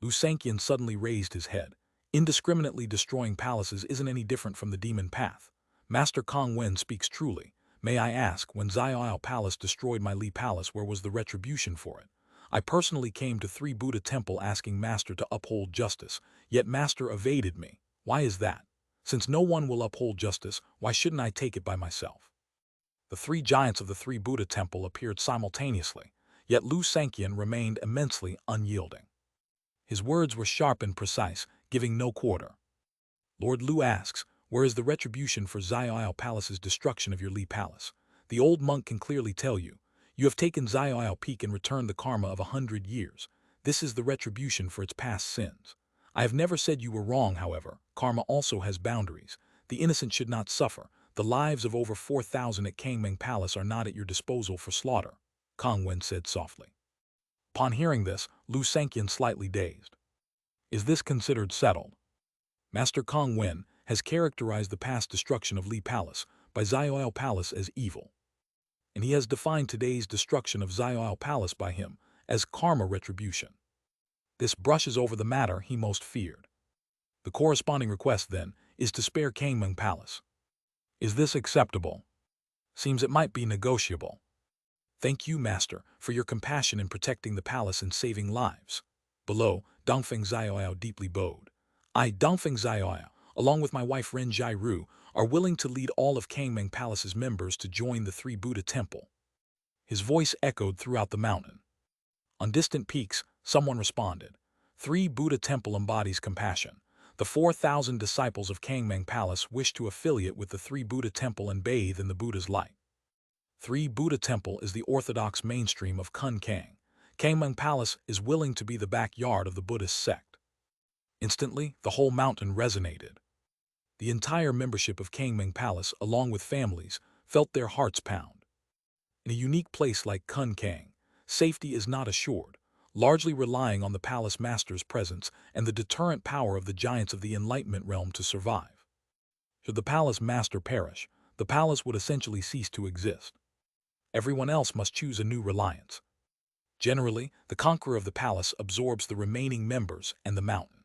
Lu Sanqian suddenly raised his head. Indiscriminately destroying palaces isn't any different from the demon path. Master Kong Wen speaks truly. May I ask, when Zaiao Palace destroyed my Li Palace, where was the retribution for it? I personally came to Three Buddha Temple asking Master to uphold justice, yet Master evaded me. Why is that? Since no one will uphold justice, why shouldn't I take it by myself? The three giants of the three Buddha temple appeared simultaneously, yet Lu Sanqian remained immensely unyielding. His words were sharp and precise, giving no quarter. Lord Lu asks, where is the retribution for Xiaoyao Palace's destruction of your Li Palace? The old monk can clearly tell you. You have taken Xiaoyao Peak and returned the karma of 100 years. This is the retribution for its past sins. I have never said you were wrong, however. Karma also has boundaries. The innocent should not suffer. The lives of over 4,000 at Kangming Palace are not at your disposal for slaughter, Kang Wen said softly. Upon hearing this, Lu Sanqian slightly dazed. Is this considered settled? Master Kang Wen has characterized the past destruction of Li Palace by Xiaoyao Palace as evil. And he has defined today's destruction of Xiaoyao Palace by him as karma retribution. This brushes over the matter he most feared. The corresponding request, then, is to spare Kangming Palace. Is this acceptable? Seems it might be negotiable. Thank you, Master, for your compassion in protecting the palace and saving lives. Below, Dongfeng Xiaoyao deeply bowed. I, Dongfeng Xiaoyao, along with my wife Ren Jairu, are willing to lead all of Kangming Palace's members to join the three Buddha temple. His voice echoed throughout the mountain. On distant peaks, someone responded. Three Buddha temple embodies compassion. The 4,000 disciples of Kangming Palace wish to affiliate with the three Buddha temple and bathe in the Buddha's light. Three Buddha temple is the orthodox mainstream of Kun Kang. Kangming Palace is willing to be the backyard of the Buddhist sect. Instantly, the whole mountain resonated. The entire membership of Kangming Palace, along with families, felt their hearts pound. In a unique place like Kun Kang, safety is not assured, largely relying on the palace master's presence and the deterrent power of the giants of the Enlightenment realm to survive. Should the palace master perish, the palace would essentially cease to exist. Everyone else must choose a new reliance. Generally, the conqueror of the palace absorbs the remaining members and the mountain.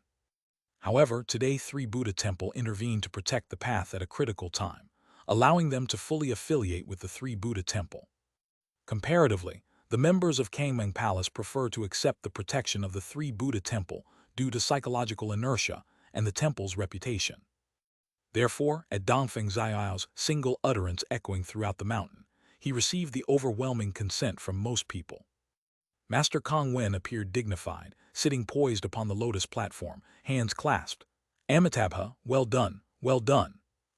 However, today three Buddha temple intervened to protect the path at a critical time, allowing them to fully affiliate with the three Buddha temple. Comparatively, the members of Kangming Palace prefer to accept the protection of the three Buddha temple due to psychological inertia and the temple's reputation. Therefore, at Dongfeng Xiaoyao's single utterance echoing throughout the mountain, he received the overwhelming consent from most people. Master Kang Wen appeared dignified, sitting poised upon the lotus platform, hands clasped. Amitabha, well done,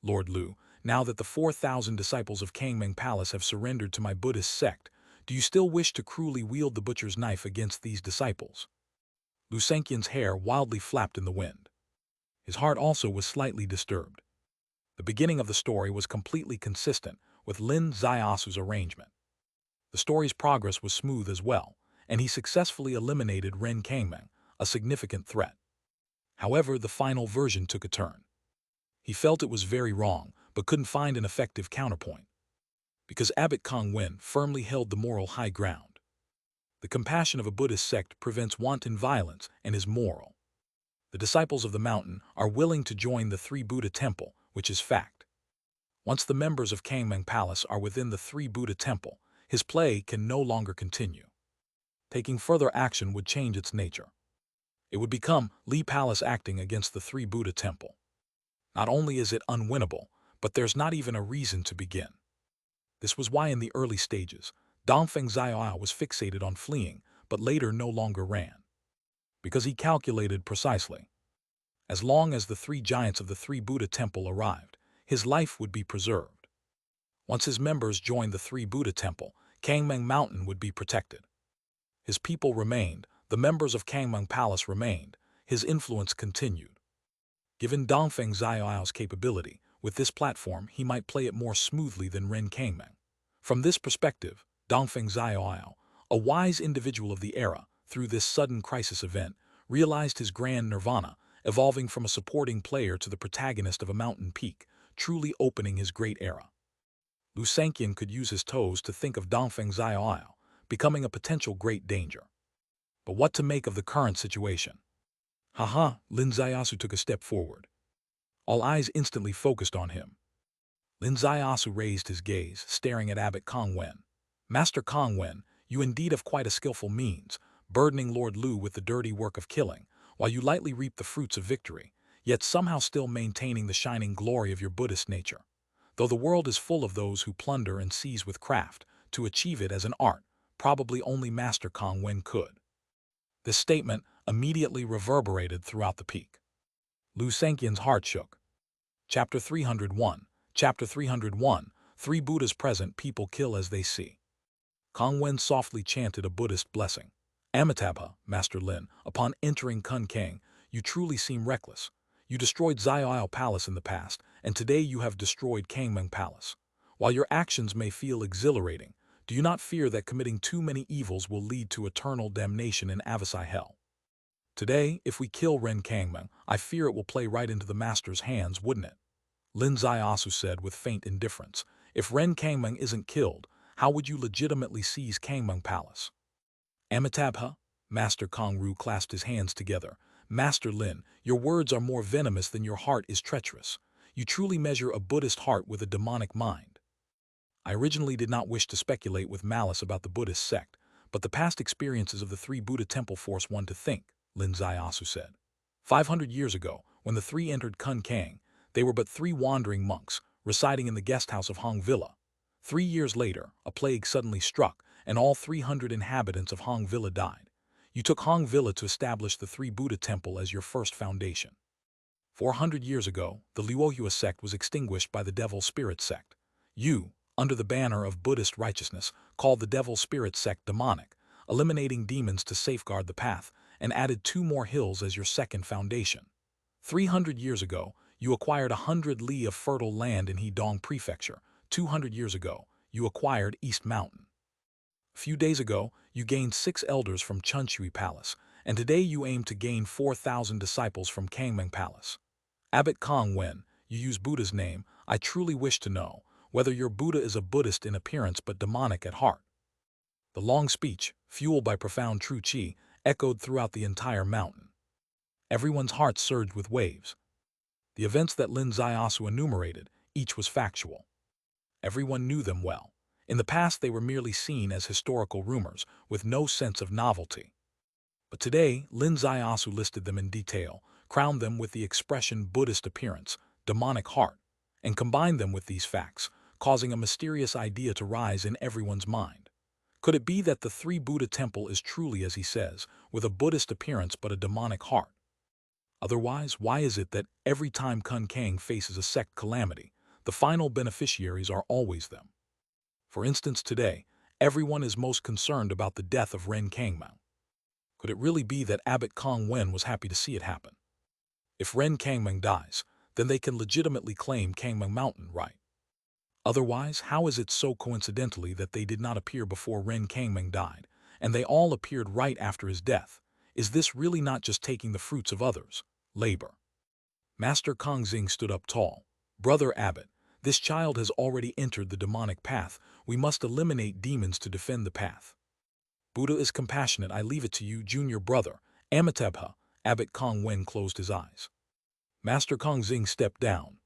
Lord Lu. Now that the 4,000 disciples of Kangming Palace have surrendered to my Buddhist sect, do you still wish to cruelly wield the butcher's knife against these disciples? Lu Sanqian's hair wildly flapped in the wind. His heart also was slightly disturbed. The beginning of the story was completely consistent with Lin Xiaosu's arrangement. The story's progress was smooth as well, and he successfully eliminated Ren Kangming, a significant threat. However, the final version took a turn. He felt it was very wrong, but couldn't find an effective counterpoint. Because Abbot Kang Wen firmly held the moral high ground. The compassion of a Buddhist sect prevents wanton violence and is moral. The disciples of the mountain are willing to join the three Buddha temple, which is fact. Once the members of Kangming Palace are within the three Buddha temple, his play can no longer continue. Taking further action would change its nature. It would become Li Palace acting against the three Buddha temple. Not only is it unwinnable, but there's not even a reason to begin. This was why in the early stages, Dongfeng Xiaoyao was fixated on fleeing, but later no longer ran. Because he calculated precisely. As long as the three giants of the three Buddha temple arrived, his life would be preserved. Once his members joined the three Buddha temple, Kangming Mountain would be protected. His people remained, the members of Kangming Palace remained, his influence continued. Given Dongfeng Xiaoyao's capability, with this platform he might play it more smoothly than Ren Kangming. From this perspective, Dongfeng Xiaoyao, a wise individual of the era, through this sudden crisis event, realized his grand nirvana, evolving from a supporting player to the protagonist of a mountain peak, truly opening his great era. Lu Sanqian could use his toes to think of Dongfeng Xiaoyao, becoming a potential great danger. But what to make of the current situation? Lin Xiaosu took a step forward. All eyes instantly focused on him. Lin Xiaosu raised his gaze, staring at Abbot Kang Wen. Master Kang Wen, you indeed have quite a skillful means, burdening Lord Lu with the dirty work of killing, while you lightly reap the fruits of victory. yet somehow still maintaining the shining glory of your Buddhist nature. Though the world is full of those who plunder and seize with craft to achieve it as an art, probably only Master Kong Wen could. This statement immediately reverberated throughout the peak. Lu Sanqian's heart shook. Chapter 301. Chapter 301. Three Buddhas present, people kill as they see. Kong Wen softly chanted a Buddhist blessing. Amitabha, Master Lin, upon entering Kun Kang, you truly seem reckless. You destroyed Xiao Palace in the past, and today you have destroyed Kangmeng Palace. While your actions may feel exhilarating, do you not fear that committing too many evils will lead to eternal damnation in Avasai Hell? Today, if we kill Ren Kangmeng, I fear it will play right into the Master's hands, wouldn't it? Lin Xiaosu said with faint indifference. If Ren Kangmeng isn't killed, how would you legitimately seize Kangmeng Palace? Amitabha, Master Kong Ru clasped his hands together. Master Lin, your words are more venomous than your heart is treacherous. You truly measure a Buddhist heart with a demonic mind. I originally did not wish to speculate with malice about the Buddhist sect, but the past experiences of the three Buddha temple force one to think, Lin Xiaosu said. 500 years ago, when the three entered Kun Kang, they were but three wandering monks, residing in the guest house of Hong Villa. 3 years later, a plague suddenly struck, and all 300 inhabitants of Hong Villa died. You took Hong Villa to establish the three Buddha temple as your first foundation. 400 years ago, the Luohua sect was extinguished by the Devil Spirit sect. You, under the banner of Buddhist righteousness, called the Devil Spirit sect demonic, eliminating demons to safeguard the path, and added 2 more hills as your second foundation. 300 years ago, you acquired 100 li of fertile land in Hedong Prefecture. 200 years ago, you acquired East Mountain. A few days ago, you gained 6 elders from Chunshui Palace, and today you aim to gain 4,000 disciples from Kangmeng Palace. Abbot Kong Wen, you use Buddha's name. I truly wish to know whether your Buddha is a Buddhist in appearance but demonic at heart. The long speech, fueled by profound true qi, echoed throughout the entire mountain. Everyone's heart surged with waves. The events that Lin Xiaosu enumerated, each was factual. Everyone knew them well. In the past they were merely seen as historical rumors, with no sense of novelty. But today, Lin Xiaosu listed them in detail, crowned them with the expression Buddhist appearance, demonic heart, and combined them with these facts, causing a mysterious idea to rise in everyone's mind. Could it be that the three Buddha temple is truly as he says, with a Buddhist appearance but a demonic heart? Otherwise, why is it that every time Kun Kang faces a sect calamity, the final beneficiaries are always them? For instance, today, everyone is most concerned about the death of Ren Kangmeng. Could it really be that Abbot Kong Wen was happy to see it happen? If Ren Kangmeng dies, then they can legitimately claim Kangmeng Mountain, right? Otherwise, how is it so coincidentally that they did not appear before Ren Kangmeng died, and they all appeared right after his death? Is this really not just taking the fruits of others' labor? Master Kongxing stood up tall. Brother Abbot, this child has already entered the demonic path. We must eliminate demons to defend the path. Buddha is compassionate. I leave it to you, junior brother. Amitabha. Abbot Kong Wen closed his eyes. Master Kongxing stepped down.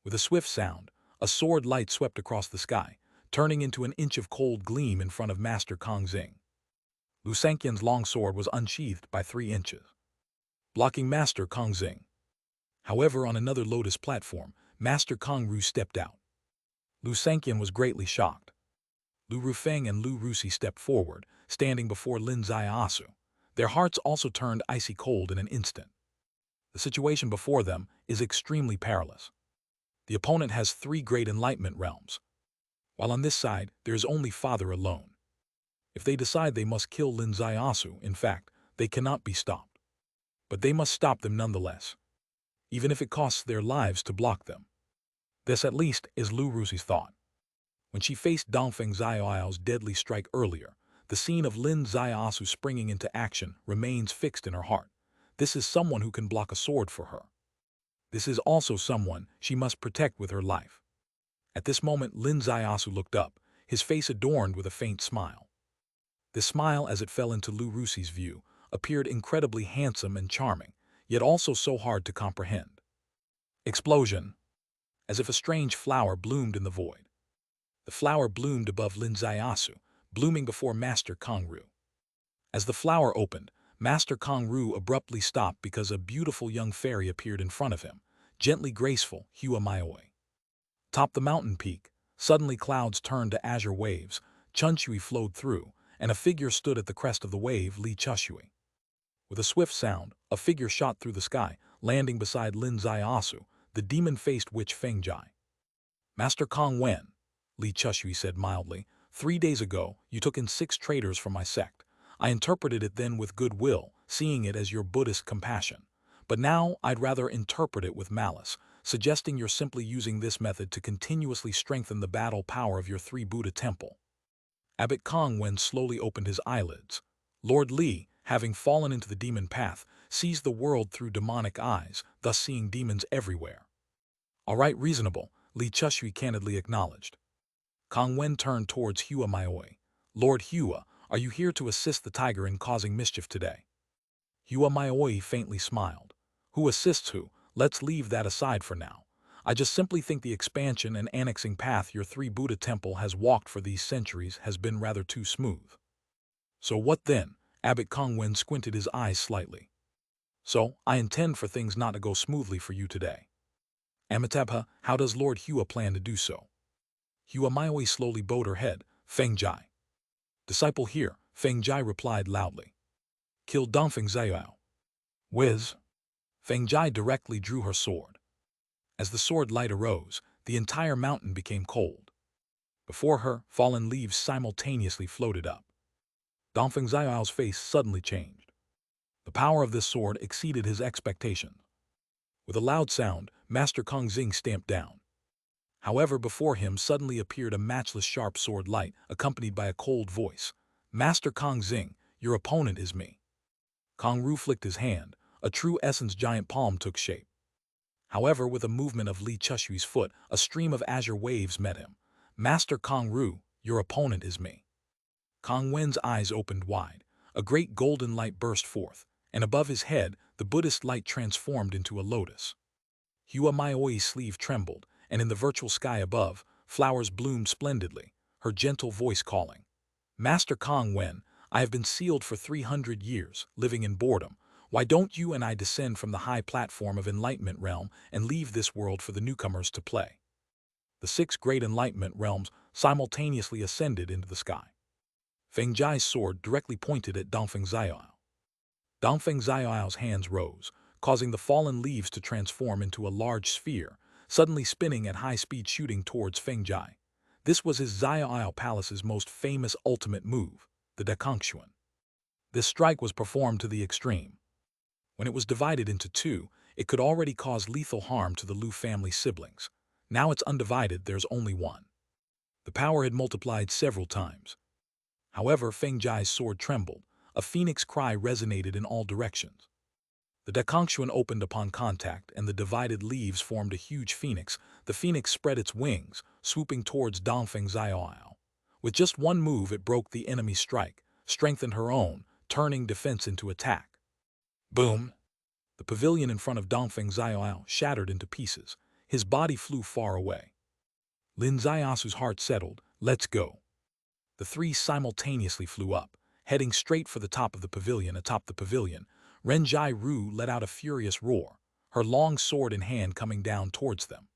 With a swift sound, a sword light swept across the sky, turning into an inch of cold gleam in front of Master Kongxing. Lu Sanqian's long sword was unsheathed by 3 inches, blocking Master Kongxing. However, on another lotus platform, Master Kongru stepped out. Lu Sanqian was greatly shocked. Lu Rufeng and Lu Rusi stepped forward, standing before Lin Xiaosu. Their hearts also turned icy cold in an instant. The situation before them is extremely perilous. The opponent has 3 great enlightenment realms, while on this side there is only Father alone. If they decide they must kill Lin Xiaosu, in fact, they cannot be stopped. But they must stop them nonetheless, even if it costs their lives to block them. This at least is Lu Rusi's thought. When she faced Dongfeng Xiao's deadly strike earlier, the scene of Lin Xiaosu springing into action remains fixed in her heart. This is someone who can block a sword for her. This is also someone she must protect with her life. At this moment, Lin Xiaosu looked up, his face adorned with a faint smile. This smile, as it fell into Lu Rusi's view, appeared incredibly handsome and charming, yet also so hard to comprehend. Explosion! As if a strange flower bloomed in the void. The flower bloomed above Lin Xiaosu, blooming before Master Kongru. As the flower opened, Master Kong Ru abruptly stopped because a beautiful young fairy appeared in front of him, gently graceful, Hua Maioi. Top the mountain peak, suddenly clouds turned to azure waves, Chunshui flowed through, and a figure stood at the crest of the wave, Li Chushui. With a swift sound, a figure shot through the sky, landing beside Lin Zaiasu, the demon-faced witch Feng Jai. Master Kong Wen, Li Chushui said mildly, 3 days ago, you took in 6 traitors from my sect. I interpreted it then with goodwill, seeing it as your Buddhist compassion. But now I'd rather interpret it with malice, suggesting you're simply using this method to continuously strengthen the battle power of your 3 Buddha temple. Abbot Kong Wen slowly opened his eyelids. Lord Li, having fallen into the demon path, sees the world through demonic eyes, thus seeing demons everywhere. All right, reasonable, Li Chushui candidly acknowledged. Kong Wen turned towards Hua Maioi. Lord Hua, are you here to assist the tiger in causing mischief today? Hua Maioi faintly smiled. Who assists who? Let's leave that aside for now. I just simply think the expansion and annexing path your 3 Buddha temple has walked for these centuries has been rather too smooth. So what then? Abbot Kong Wen squinted his eyes slightly. So, I intend for things not to go smoothly for you today. Amitabha, how does Lord Hua plan to do so? Hua Maioi slowly bowed her head. Feng Jai. Disciple here, Feng Jai replied loudly. Kill Dongfeng Zaiao. Whiz. Feng Jai directly drew her sword. As the sword light arose, the entire mountain became cold. Before her, fallen leaves simultaneously floated up. Dongfeng Zaiao's face suddenly changed. The power of this sword exceeded his expectations. With a loud sound, Master Kong Xing stamped down. However, before him suddenly appeared a matchless sharp sword light, accompanied by a cold voice. Master Kong Xing, your opponent is me. Kong Ru flicked his hand. A true essence giant palm took shape. However, with a movement of Li Chushui's foot, a stream of azure waves met him. Master Kong Ru, your opponent is me. Kong Wen's eyes opened wide. A great golden light burst forth, and above his head, the Buddhist light transformed into a lotus. Hua Maioi's sleeve trembled, and in the virtual sky above, flowers bloomed splendidly, her gentle voice calling. Master Kong Wen, I have been sealed for 300 years, living in boredom. Why don't you and I descend from the high platform of Enlightenment Realm and leave this world for the newcomers to play? The 6 great Enlightenment realms simultaneously ascended into the sky. Feng Jai's sword directly pointed at Dongfeng Zaiao. Dongfeng Zaiao's hands rose, causing the fallen leaves to transform into a large sphere, suddenly spinning at high speed shooting towards Feng Jai. This was his Zaiao Palace's most famous ultimate move, the Dakongxuan. This strike was performed to the extreme. When it was divided into 2, it could already cause lethal harm to the Lu family siblings. Now it's undivided, there's only 1. The power had multiplied several times. However, Feng Jai's sword trembled. A phoenix cry resonated in all directions. The Dakongxuan opened upon contact, and the divided leaves formed a huge phoenix. The phoenix spread its wings, swooping towards Dongfeng Zaiao. With just one move, it broke the enemy's strike, strengthened her own, turning defense into attack. Boom! The pavilion in front of Dongfeng Zaiao shattered into pieces. His body flew far away. Lin Zaiasu's heart settled. Let's go. The 3 simultaneously flew up, heading straight for the top of the pavilion. Atop the pavilion, Ren Jai Ru let out a furious roar, her long sword in hand coming down towards them.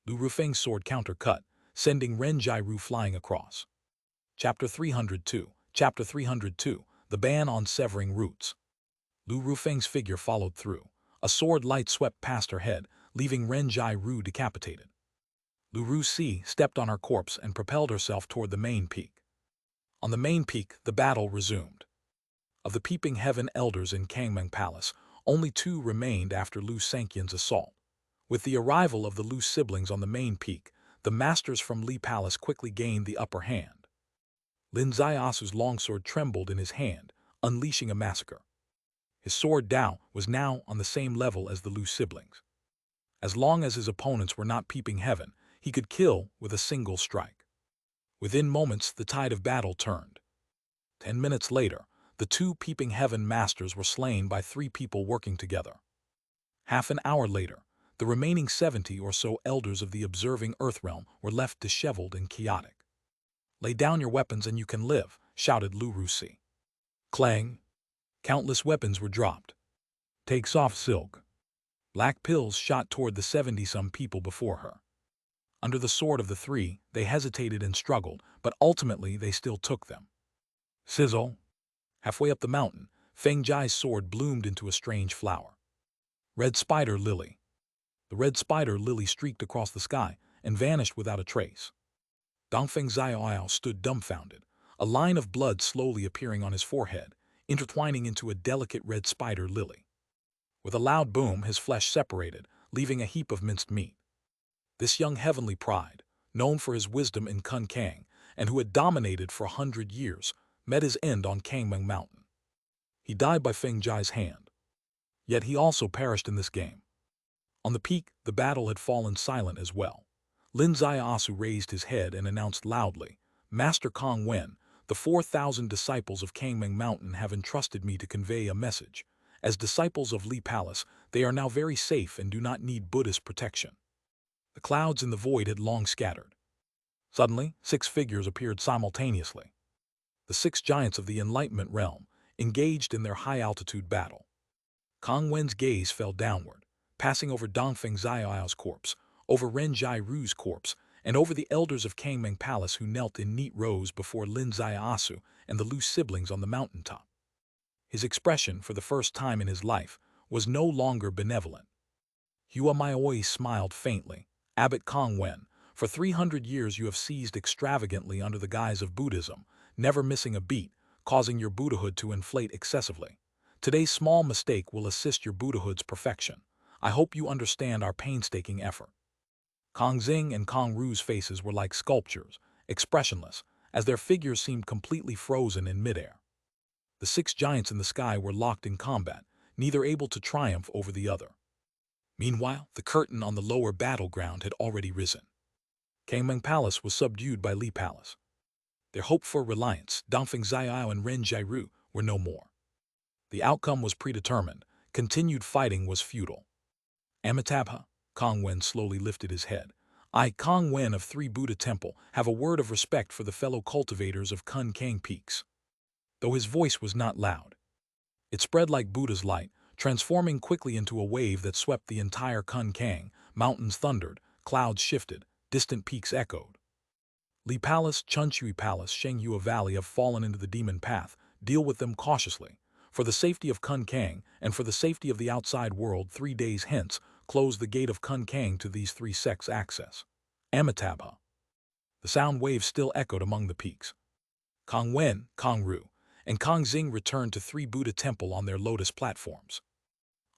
Lu Rufeng's sword counter-cut, sending Ren Jai Ru flying across. Chapter 302. Chapter 302. The Ban on Severing Roots. Lu Rufeng's figure followed through. A sword light swept past her head, leaving Ren Jai Ru decapitated. Lu Rusi stepped on her corpse and propelled herself toward the main peak. On the main peak, the battle resumed. Of the Peeping Heaven elders in Kangmeng Palace, only 2 remained after Lu Sanqian's assault. With the arrival of the Lu siblings on the main peak, the masters from Li Palace quickly gained the upper hand. Lin Zaiasu's longsword trembled in his hand, unleashing a massacre. His sword Dao was now on the same level as the Lu siblings. As long as his opponents were not Peeping Heaven, he could kill with a single strike. Within moments, the tide of battle turned. 10 minutes later, the 2 Peeping Heaven masters were slain by 3 people working together. Half an hour later, the remaining 70 or so elders of the observing Earth realm were left disheveled and chaotic. Lay down your weapons and you can live, shouted Lu Rusi. Clang! Countless weapons were dropped. Take soft silk. Black pills shot toward the 70-some people before her. Under the sword of the three, they hesitated and struggled, but ultimately they still took them. Sizzle. Halfway up the mountain, Feng Jai's sword bloomed into a strange flower. Red spider lily. The red spider lily streaked across the sky and vanished without a trace. Dongfeng Xiaoyao stood dumbfounded, a line of blood slowly appearing on his forehead, intertwining into a delicate red spider lily. With a loud boom, his flesh separated, leaving a heap of minced meat. This young heavenly pride, known for his wisdom in Kun Kang, and who had dominated for 100 years, met his end on Kangmeng Mountain. He died by Feng Jai's hand. Yet he also perished in this game. On the peak, the battle had fallen silent as well. Lin Xiaosu raised his head and announced loudly, "Master Kong Wen, the 4,000 disciples of Kangmeng Mountain have entrusted me to convey a message. As disciples of Li Palace, they are now very safe and do not need Buddhist protection." The clouds in the void had long scattered. Suddenly, 6 figures appeared simultaneously. The 6 giants of the Enlightenment realm, engaged in their high-altitude battle. Kong Wen's gaze fell downward, passing over Dongfeng Xiaoyao's corpse, over Ren Jiru's corpse, and over the elders of Kangmeng Palace who knelt in neat rows before Lin Xiaosu and the Lu siblings on the mountaintop. His expression, for the first time in his life, was no longer benevolent. Hua Maioi smiled faintly. "Abbot Kong Wen, for 300 years you have seized extravagantly under the guise of Buddhism, never missing a beat, causing your Buddhahood to inflate excessively. Today's small mistake will assist your Buddhahood's perfection. I hope you understand our painstaking effort." Kong Xing and Kong Ru's faces were like sculptures, expressionless, as their figures seemed completely frozen in midair. The 6 giants in the sky were locked in combat, neither able to triumph over the other. Meanwhile, the curtain on the lower battleground had already risen. Kangmeng Palace was subdued by Li Palace. Their hoped for reliance, Dongfeng Xiaoyao and Ren Jiru, were no more. The outcome was predetermined. Continued fighting was futile. Amitabha, Kong Wen slowly lifted his head. "I, Kong Wen of 3 Buddha Temple, have a word of respect for the fellow cultivators of Kun Kang Peaks." Though his voice was not loud, it spread like Buddha's light, transforming quickly into a wave that swept the entire Kun Kang. Mountains thundered, clouds shifted, distant peaks echoed. Li Palace, Chunchui Palace, Shenghua Valley have fallen into the demon path. Deal with them cautiously. For the safety of Kun Kang, and for the safety of the outside world, 3 days hence, close the gate of Kun Kang to these 3 sects' access. Amitabha. The sound waves still echoed among the peaks. Kong Wen, Kong Ru, and Kong Xing returned to 3 Buddha Temple on their lotus platforms.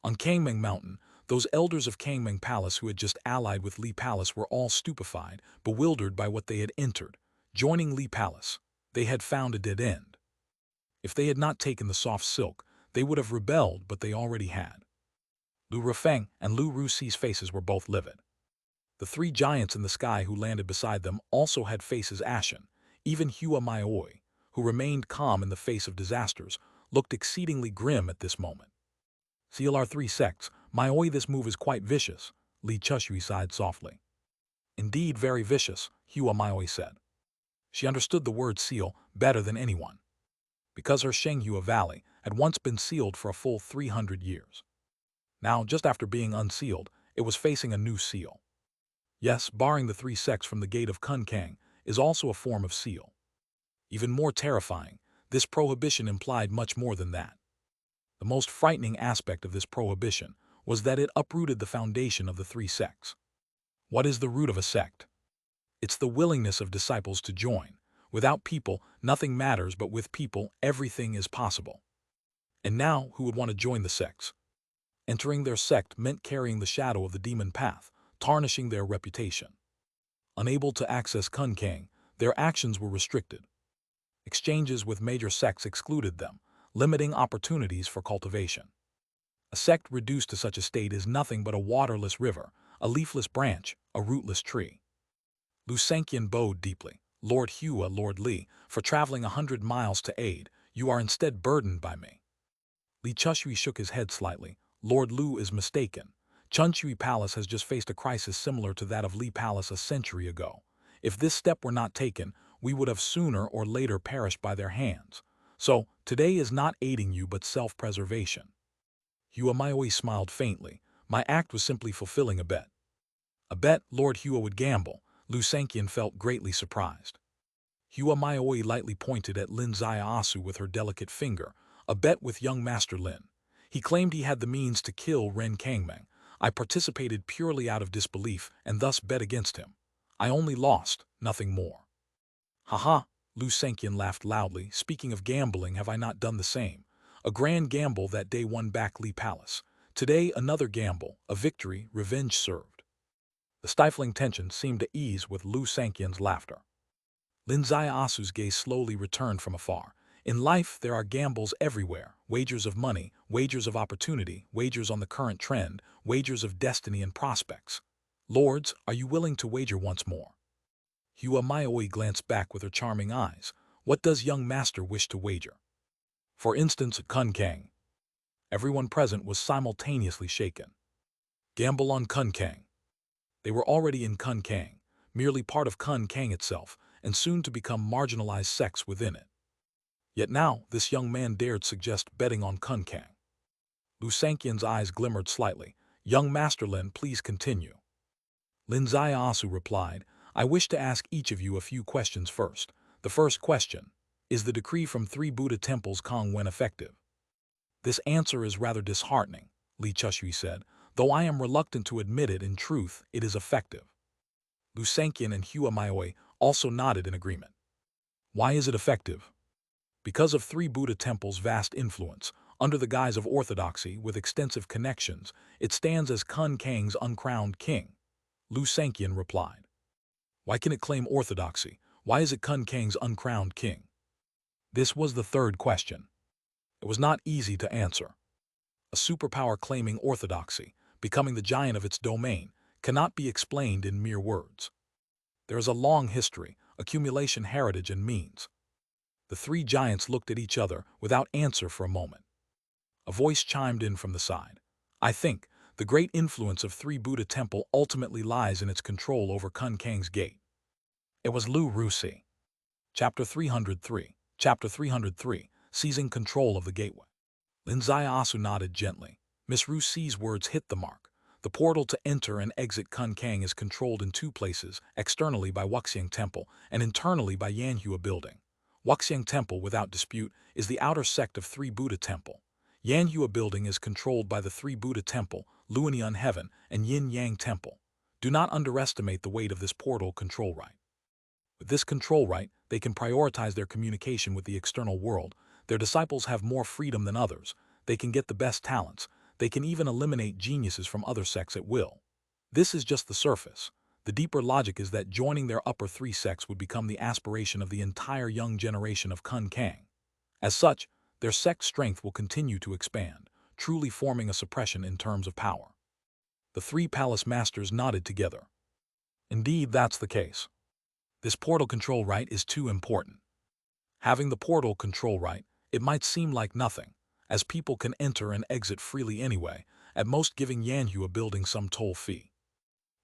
On Kangmeng Mountain, those elders of Kangmeng Palace who had just allied with Li Palace were all stupefied, bewildered by what they had entered. Joining Li Palace, they had found a dead end. If they had not taken the soft silk, they would have rebelled, but they already had. Lu Rufeng and Lu Ruxi's faces were both livid. The 3 giants in the sky who landed beside them also had faces ashen. Even Hua Maioi, who remained calm in the face of disasters, looked exceedingly grim at this moment. "Seal our 3 sects. Maioi, this move is quite vicious," Li Chushui sighed softly. "Indeed very vicious," Hua Maioi said. She understood the word seal better than anyone, because her Shenghua Valley had once been sealed for a full 300 years. Now, just after being unsealed, it was facing a new seal. Yes, barring the 3 sects from the gate of Kun Kang is also a form of seal. Even more terrifying, this prohibition implied much more than that. The most frightening aspect of this prohibition was that it uprooted the foundation of the 3 sects. What is the root of a sect? It's the willingness of disciples to join. Without people, nothing matters, but with people, everything is possible. And now, who would want to join the sects? Entering their sect meant carrying the shadow of the demon path, tarnishing their reputation. Unable to access Kun Kang, their actions were restricted. Exchanges with major sects excluded them, limiting opportunities for cultivation. A sect reduced to such a state is nothing but a waterless river, a leafless branch, a rootless tree. Lu Sanqian bowed deeply. "Lord Hua, Lord Li, for traveling 100 miles to aid, you are instead burdened by me." Li Chushui shook his head slightly. "Lord Lu is mistaken. Chunchui Palace has just faced a crisis similar to that of Li Palace a century ago. If this step were not taken, we would have sooner or later perished by their hands. So, Today is not aiding you but self-preservation. Hua smiled faintly. My act was simply fulfilling a bet. A bet Lord Hua would gamble. Lu Sanqian felt greatly surprised. Hua lightly pointed at Lin Zaiasu with her delicate finger. A bet with young Master Lin. He claimed he had the means to kill Ren Kangmeng. I participated purely out of disbelief and thus bet against him. I only lost, nothing more. Haha, Lu Sanqian laughed loudly. Speaking of gambling, have I not done the same? A grand gamble that day won back Li Palace. Today another gamble, a victory, revenge served. The stifling tension seemed to ease with Lu Sanqian's laughter. Lin Zaiasu's gaze slowly returned from afar. In life, there are gambles everywhere, wagers of money, wagers of opportunity, wagers on the current trend, wagers of destiny and prospects. Lords, are you willing to wager once more? Hua glanced back with her charming eyes. What does young master wish to wager? For instance, Kun Kang. Everyone present was simultaneously shaken. Gamble on Kun Kang. They were already in Kun Kang, merely part of Kun Kang itself, and soon to become marginalized sects within it. Yet now, this young man dared suggest betting on Kun Kang. Lu Sanqian's eyes glimmered slightly. Young Master Lin, please continue. Lin Zaiasu replied, I wish to ask each of you a few questions first. The first question, is the decree from 3 Buddha temples Kong Wen effective? This answer is rather disheartening, Li Chushui said, though I am reluctant to admit it. In truth, it is effective. Lu Sanqian and Hua also nodded in agreement. Why is it effective? Because of 3 Buddha temples' vast influence, under the guise of orthodoxy with extensive connections, it stands as Kun Kang's uncrowned king. Lu Sanqian replied. Why can it claim orthodoxy? Why is it Kun Kang's uncrowned king? This was the third question. It was not easy to answer. A superpower claiming orthodoxy, becoming the giant of its domain, cannot be explained in mere words. There is a long history, accumulation, heritage, and means. The 3 giants looked at each other without answer for a moment. A voice chimed in from the side. I think the great influence of 3 Buddha temple ultimately lies in its control over Kun Kang's gate. It was Lu Rusi. Chapter 303. Chapter 303, Seizing Control of the Gateway. Lin Zaiasu nodded gently. Miss Rusi's words hit the mark. The portal to enter and exit Kun Kang is controlled in 2 places, externally by Wuxiang Temple and internally by Yanhua Building. Wuxiang Temple, without dispute, is the outer sect of 3 Buddha Temple. Yanhua Building is controlled by the 3 Buddha Temple, Luanian Heaven, and Yin Yang Temple. Do not underestimate the weight of this portal control right. With this control right, they can prioritize their communication with the external world. Their disciples have more freedom than others. They can get the best talents. They can even eliminate geniuses from other sects at will. This is just the surface. The deeper logic is that joining their upper 3 sects would become the aspiration of the entire young generation of Kun Kang. As such, their sect strength will continue to expand, truly forming a suppression in terms of power. The 3 palace masters nodded together. Indeed, that's the case. This portal control right is too important. Having the portal control right, it might seem like nothing, as people can enter and exit freely anyway, at most giving Yanhua Building some toll fee.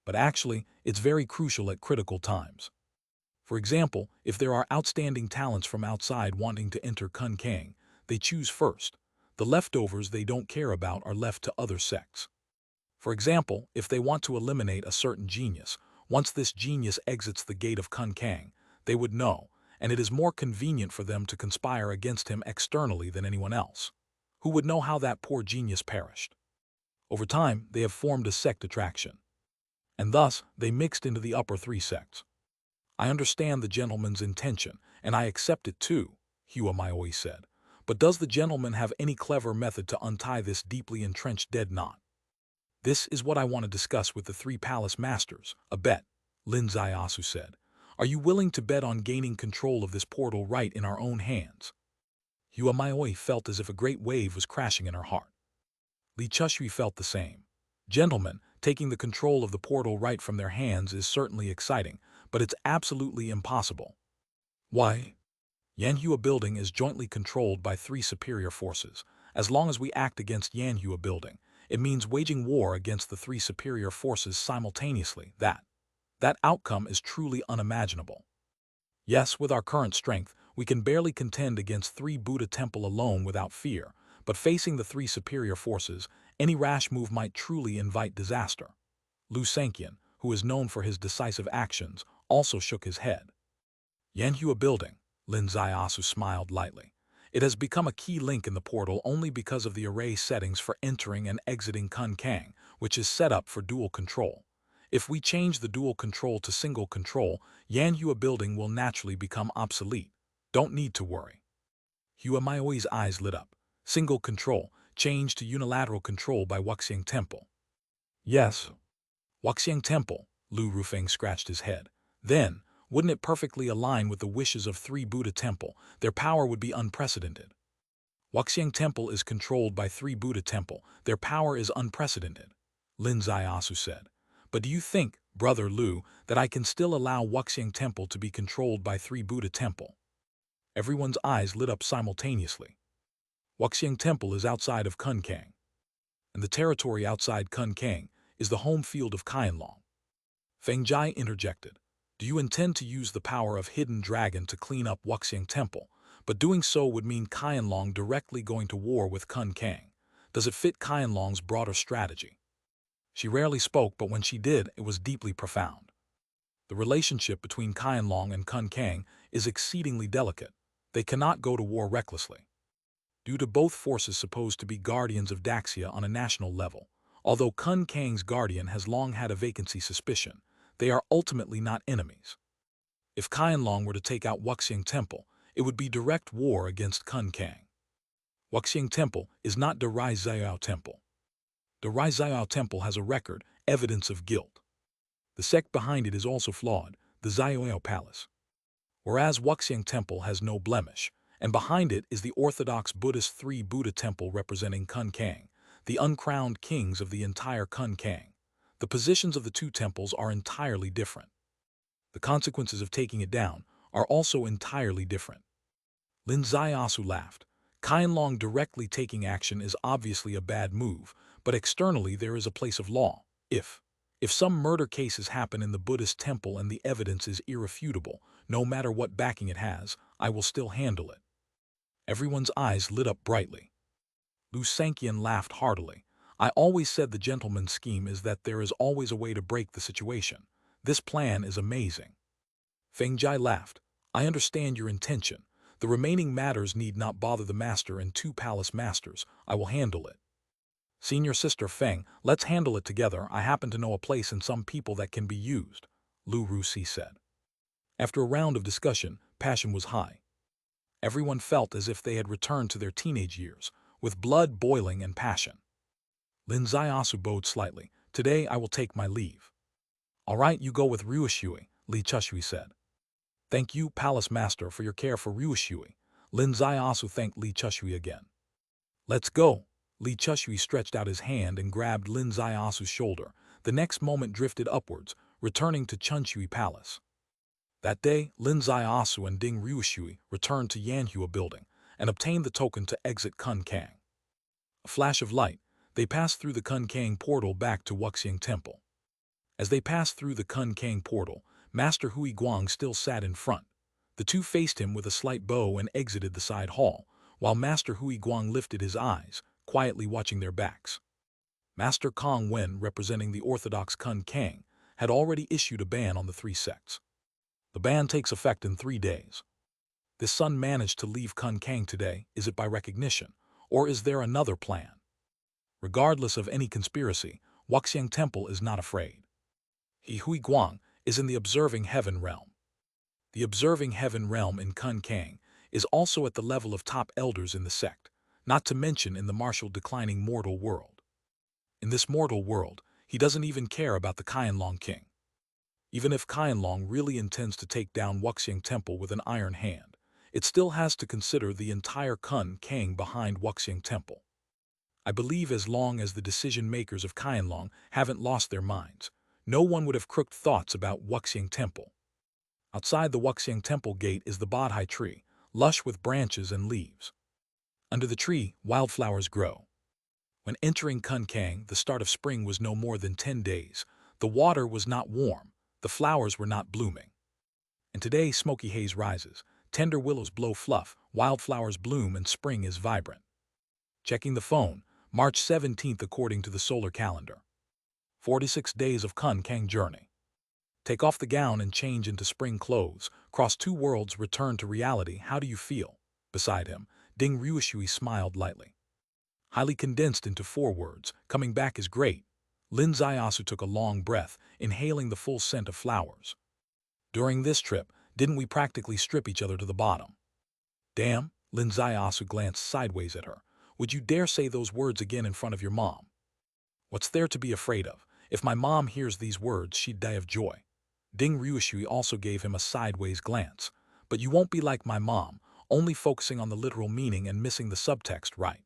But actually, it's very crucial at critical times. For example, if there are outstanding talents from outside wanting to enter Kun Kang, they choose first. The leftovers they don't care about are left to other sects. For example, if they want to eliminate a certain genius, once this genius exits the gate of Kun Kang, they would know, and it is more convenient for them to conspire against him externally than anyone else. Who would know how that poor genius perished? Over time, they have formed a sect attraction. And thus, they mixed into the upper 3 sects. I understand the gentleman's intention, and I accept it too, Hua said. But does the gentleman have any clever method to untie this deeply entrenched dead knot? This is what I want to discuss with the 3 palace masters. A bet, Lin Zaiasu said. Are you willing to bet on gaining control of this portal right in our own hands? Hua felt as if a great wave was crashing in her heart. Li Chushui felt the same. Gentlemen, taking the control of the portal right from their hands is certainly exciting, but it's absolutely impossible. Why? Yanhua Building is jointly controlled by 3 superior forces. As long as we act against Yanhua Building, it means waging war against the 3 superior forces simultaneously. That outcome is truly unimaginable. Yes, with our current strength, we can barely contend against 3 Buddha temple alone without fear, but facing the 3 superior forces, any rash move might truly invite disaster. Lu Sanqian, who is known for his decisive actions, also shook his head. Yanhua Building, Lin Zaiasu smiled lightly. It has become a key link in the portal only because of the array settings for entering and exiting Kun Kang, which is set up for dual control. If we change the dual control to single control, Yanhua Building will naturally become obsolete. Don't need to worry. Hua Maoi's eyes lit up. Single control, change to unilateral control by Wuxiang Temple. Yes. Wuxiang Temple, Lu Rufeng scratched his head. Then, wouldn't it perfectly align with the wishes of 3 Buddha Temple? Their power would be unprecedented. Wuxiang Temple is controlled by 3 Buddha Temple. Their power is unprecedented, Lin Zaiasu said. But do you think, Brother Lu, that I can still allow Wuxiang Temple to be controlled by 3 Buddha Temple? Everyone's eyes lit up simultaneously. Wuxiang Temple is outside of Kun Kang, and the territory outside Kun Kang is the home field of Qianlong. Feng Jai interjected. Do you intend to use the power of Hidden Dragon to clean up Wuxiang Temple? But doing so would mean Qianlong directly going to war with Kun Kang. Does it fit Qianlong's broader strategy? She rarely spoke, but when she did, it was deeply profound. The relationship between Qianlong and Kun Kang is exceedingly delicate. They cannot go to war recklessly. Due to both forces supposed to be guardians of Daxia on a national level, although Kun Kang's guardian has long had a vacancy suspicion, they are ultimately not enemies. If Qianlong were to take out Wuxiang Temple, it would be direct war against Kun Kang. Wuxiang Temple is not the Rai Zayao Temple. The Rai Zayao Temple has a record, evidence of guilt. The sect behind it is also flawed, the Zayao Palace. Whereas Wuxiang Temple has no blemish, and behind it is the orthodox Buddhist 3 Buddha Temple representing Kun Kang, the uncrowned kings of the entire Kun Kang. The positions of the 2 temples are entirely different. The consequences of taking it down are also entirely different. Lin Zaiasu laughed. Qianlong directly taking action is obviously a bad move, but externally there is a place of law. If some murder cases happen in the Buddhist temple and the evidence is irrefutable, no matter what backing it has, I will still handle it. Everyone's eyes lit up brightly. Lu Sanqian laughed heartily. I always said the gentleman's scheme is that there is always a way to break the situation. This plan is amazing. Feng Jai laughed. I understand your intention. The remaining matters need not bother the master and 2 palace masters. I will handle it. Senior Sister Feng, let's handle it together. I happen to know a place and some people that can be used, Lu Rusi said. After a round of discussion, passion was high. Everyone felt as if they had returned to their teenage years, with blood boiling and passion. Lin Zaiasu bowed slightly. Today I will take my leave. All right, you go with Ryushui, Li Chushui said. Thank you, Palace Master, for your care for Ryushui. Lin Zaiasu thanked Li Chushui again. Let's go. Li Chushui stretched out his hand and grabbed Lin Zaiasu's shoulder. The next moment drifted upwards, returning to Chunshui Palace. That day, Lin Zaiasu and Ding Ryushui returned to Yanhua Building and obtained the token to exit Kun Kang. A flash of light, they passed through the Kun Kang portal back to Wuxiang Temple. As they passed through the Kun Kang portal, Master Hui Guang still sat in front. The 2 faced him with a slight bow and exited the side hall, while Master Hui Guang lifted his eyes, quietly watching their backs. Master Kong Wen, representing the orthodox Kun Kang, had already issued a ban on the 3 sects. The ban takes effect in 3 days. This son managed to leave Kun Kang today. Is it by recognition, or is there another plan? Regardless of any conspiracy, Wuxiang Temple is not afraid. Hui Guang is in the Observing Heaven realm. The Observing Heaven realm in Kun Kang is also at the level of top elders in the sect, not to mention in the martial declining mortal world. In this mortal world, he doesn't even care about the Qianlong king. Even if Qianlong really intends to take down Wuxiang Temple with an iron hand, it still has to consider the entire Kun Kang behind Wuxiang Temple. I believe as long as the decision-makers of Qianlong haven't lost their minds, no one would have crooked thoughts about Wuxiang Temple. Outside the Wuxiang Temple gate is the Bodhi tree, lush with branches and leaves. Under the tree, wildflowers grow. When entering Kun Kang, the start of spring was no more than 10 days. The water was not warm, the flowers were not blooming. And today smoky haze rises, tender willows blow fluff, wildflowers bloom, and spring is vibrant. Checking the phone, March 17th according to the solar calendar. 46 days of Kun Kang journey. Take off the gown and change into spring clothes, cross two worlds, return to reality. How do you feel? Beside him, Ding Ryushui smiled lightly. Highly condensed into 4 words, coming back is great. Lin Zaiyasu took a long breath, inhaling the full scent of flowers. During this trip, didn't we practically strip each other to the bottom? Damn, Lin Zaiyasu glanced sideways at her. Would you dare say those words again in front of your mom? What's there to be afraid of? If my mom hears these words, she'd die of joy. Ding Ryushui also gave him a sideways glance. But you won't be like my mom, only focusing on the literal meaning and missing the subtext, right?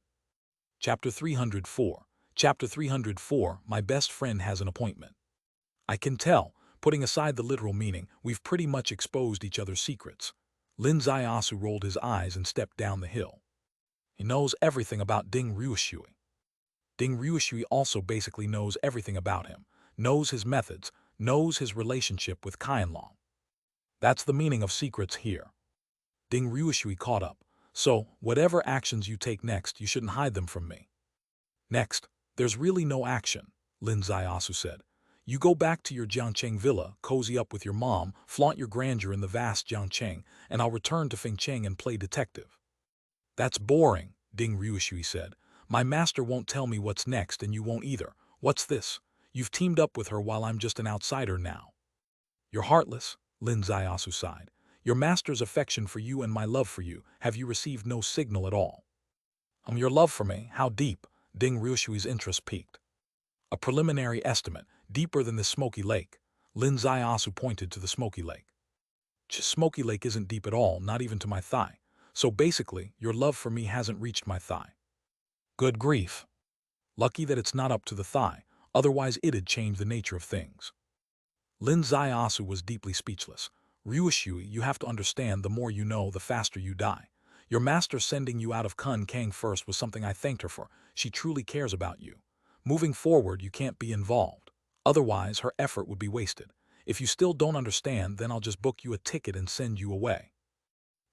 Chapter 304. Chapter 304, My best friend has an appointment. I can tell, putting aside the literal meaning, we've pretty much exposed each other's secrets. Lin Zaiyasu rolled his eyes and stepped down the hill. He knows everything about Ding Ryushui. Ding Ryushui also basically knows everything about him, knows his methods, knows his relationship with Qianlong. That's the meaning of secrets here. Ding Ryushui caught up. So, whatever actions you take next, you shouldn't hide them from me. Next, there's really no action, Lin Zaiyasu said. You go back to your Jiangcheng villa, cozy up with your mom, flaunt your grandeur in the vast Jiangcheng, and I'll return to Fengcheng and play detective. That's boring, Ding Ryushui said. My master won't tell me what's next and you won't either. What's this? You've teamed up with her while I'm just an outsider now. You're heartless, Lin Zaiyasu sighed. Your master's affection for you and my love for you, have you received no signal at all? Your love for me, how deep? Ding Ryushui's interest peaked. A preliminary estimate, deeper than this smoky lake. Lin Zaiyasu pointed to the smoky lake. Smoky lake isn't deep at all, not even to my thigh. So basically, your love for me hasn't reached my thigh. Good grief. Lucky that it's not up to the thigh, otherwise it'd change the nature of things. Lin Zaiyasu was deeply speechless. Ryushui, you have to understand, the more you know, the faster you die. Your master sending you out of Kun Kang first was something I thanked her for. She truly cares about you. Moving forward, you can't be involved. Otherwise, her effort would be wasted. If you still don't understand, then I'll just book you a ticket and send you away.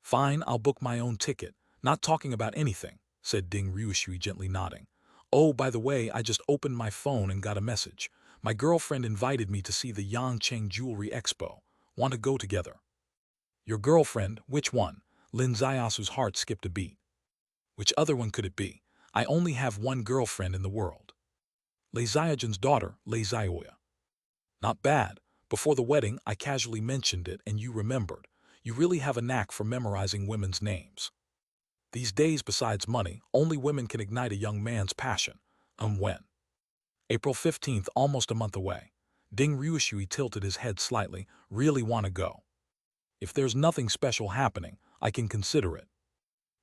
Fine, I'll book my own ticket. Not talking about anything, said Ding Ryushui, gently nodding. Oh, by the way, I just opened my phone and got a message. My girlfriend invited me to see the Yangcheng Jewelry Expo. Want to go together? Your girlfriend? Which one? Lin Zaiasu's heart skipped a beat. Which other one could it be? I only have one girlfriend in the world. Lei Ziajan's daughter, Lei Zioya. Not bad. Before the wedding, I casually mentioned it and you remembered. You really have a knack for memorizing women's names. These days, besides money, only women can ignite a young man's passion. When? April 15th, almost a month away. Ding Ryushui tilted his head slightly. Really want to go. If there's nothing special happening, I can consider it.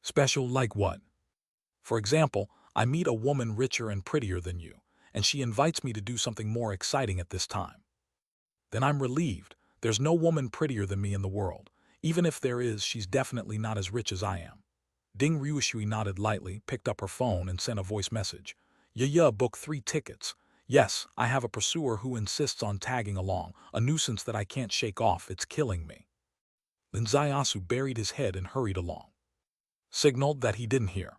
Special like what? For example, I meet a woman richer and prettier than you, and she invites me to do something more exciting at this time. Then I'm relieved. There's no woman prettier than me in the world. Even if there is, she's definitely not as rich as I am. Ding Ryushui nodded lightly, picked up her phone, and sent a voice message. Yeah, book 3 tickets. Yes, I have a pursuer who insists on tagging along, a nuisance that I can't shake off, it's killing me. Lin Zaiyasu buried his head and hurried along. Signaled that he didn't hear.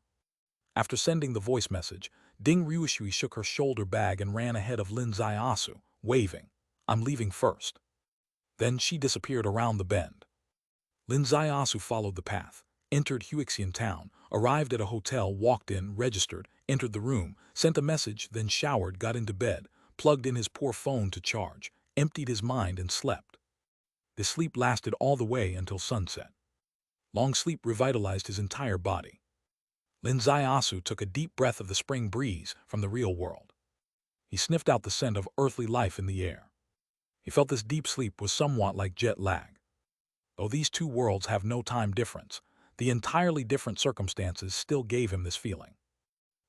After sending the voice message, Ding Ryushui shook her shoulder bag and ran ahead of Lin Zaiyasu, waving. I'm leaving first. Then she disappeared around the bend. Lin Zaiyasu followed the path, entered Huixian town, arrived at a hotel, walked in, registered, entered the room, sent a message, then showered, got into bed, plugged in his poor phone to charge, emptied his mind and slept. This sleep lasted all the way until sunset. Long sleep revitalized his entire body. Lin Zaiyasu took a deep breath of the spring breeze from the real world. He sniffed out the scent of earthly life in the air. He felt this deep sleep was somewhat like jet lag. Though these two worlds have no time difference, the entirely different circumstances still gave him this feeling.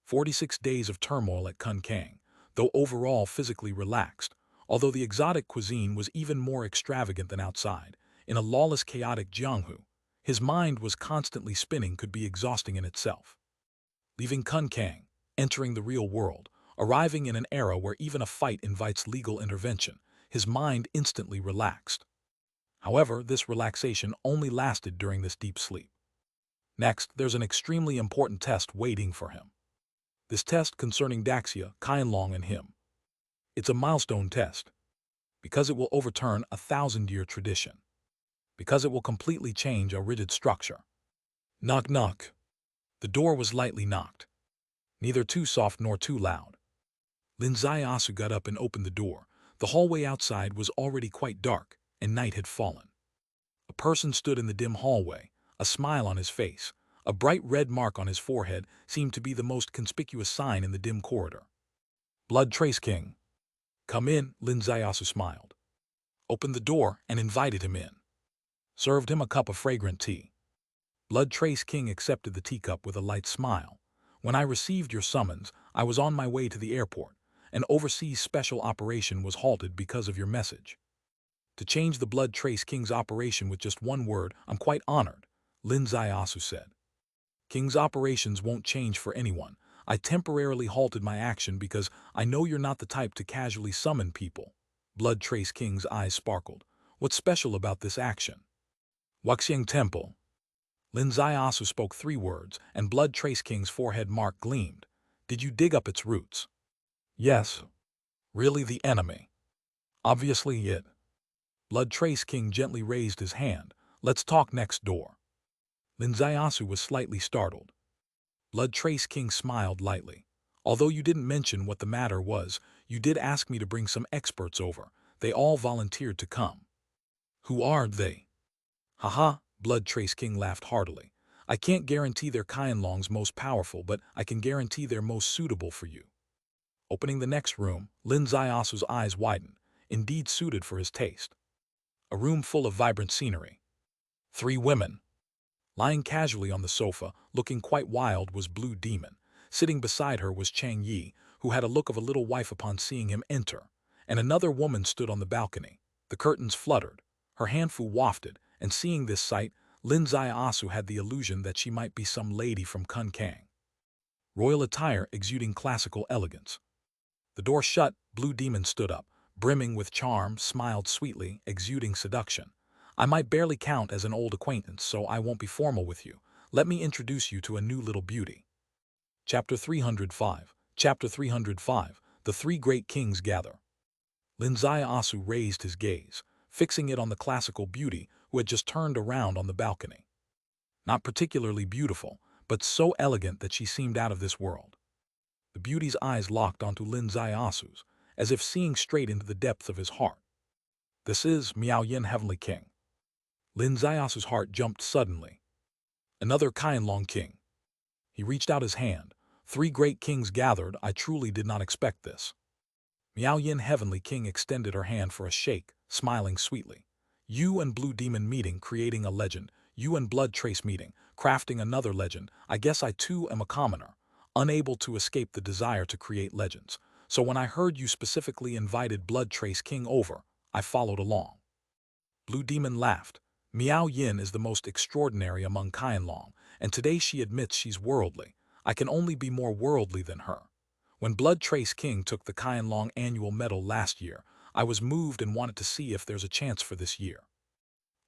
46 days of turmoil at Kun Kang, though overall physically relaxed, although the exotic cuisine was even more extravagant than outside, in a lawless, chaotic Jianghu, his mind was constantly spinning, could be exhausting in itself. Leaving Kun Kang, entering the real world, arriving in an era where even a fight invites legal intervention, his mind instantly relaxed. However, this relaxation only lasted during this deep sleep. Next, there's an extremely important test waiting for him. This test concerning Daxia, Qianlong and him. It's a milestone test, because it will overturn a 1,000-year tradition, because it will completely change a rigid structure. Knock knock. The door was lightly knocked, neither too soft nor too loud. Lin Zaiasu got up and opened the door. The hallway outside was already quite dark, and night had fallen. A person stood in the dim hallway, a smile on his face. A bright red mark on his forehead seemed to be the most conspicuous sign in the dim corridor. Blood Trace King. Come in, Lin Zaiasu smiled. Opened the door and invited him in. Served him a cup of fragrant tea. Blood Trace King accepted the teacup with a light smile. When I received your summons, I was on my way to the airport. An overseas special operation was halted because of your message. To change the Blood Trace King's operation with just one word, I'm quite honored, Lin Zaiasu said. King's operations won't change for anyone. I temporarily halted my action because I know you're not the type to casually summon people. Blood Trace King's eyes sparkled. What's special about this action? Wuxiang Temple. Lin Zaiasu spoke 3 words, and Blood Trace King's forehead mark gleamed. Did you dig up its roots? Yes. Really the enemy? Obviously it. Blood Trace King gently raised his hand. Let's talk next door. Lin Zaiasu was slightly startled. Blood Trace King smiled lightly. Although you didn't mention what the matter was, you did ask me to bring some experts over. They all volunteered to come. Who are they? Haha, Blood Trace King laughed heartily. I can't guarantee they're Qianlong's most powerful, but I can guarantee they're most suitable for you. Opening the next room, Lin Zaiasu's eyes widened, indeed suited for his taste. A room full of vibrant scenery. 3 women. Lying casually on the sofa, looking quite wild, was Blue Demon. Sitting beside her was Chang Yi, who had a look of a little wife upon seeing him enter, and another woman stood on the balcony. The curtains fluttered, her hanfu wafted, and seeing this sight, Lin Zaiasu had the illusion that she might be some lady from Kun Kang. Royal attire exuding classical elegance. The door shut, Blue Demon stood up, brimming with charm, smiled sweetly, exuding seduction. I might barely count as an old acquaintance, so I won't be formal with you. Let me introduce you to a new little beauty. Chapter 305. Chapter 305. The 3 Great Kings Gather. Lin Zaiasu raised his gaze, fixing it on the classical beauty who had just turned around on the balcony. Not particularly beautiful, but so elegant that she seemed out of this world. The beauty's eyes locked onto Lin Zaiasu's, as if seeing straight into the depths of his heart. This is Miao Yin Heavenly King. Lin Zaiasu's heart jumped suddenly. Another Qianlong king. He reached out his hand. 3 great kings gathered. I truly did not expect this. Miao Yin Heavenly King extended her hand for a shake, smiling sweetly. You and Blue Demon meeting, creating a legend. You and Blood Trace meeting, crafting another legend. I guess I too am a commoner, unable to escape the desire to create legends. So when I heard you specifically invited Blood Trace King over, I followed along. Blue Demon laughed. Miao Yin is the most extraordinary among Qianlong, and today she admits she's worldly. I can only be more worldly than her. When Blood Trace King took the Qianlong annual medal last year, I was moved and wanted to see if there's a chance for this year.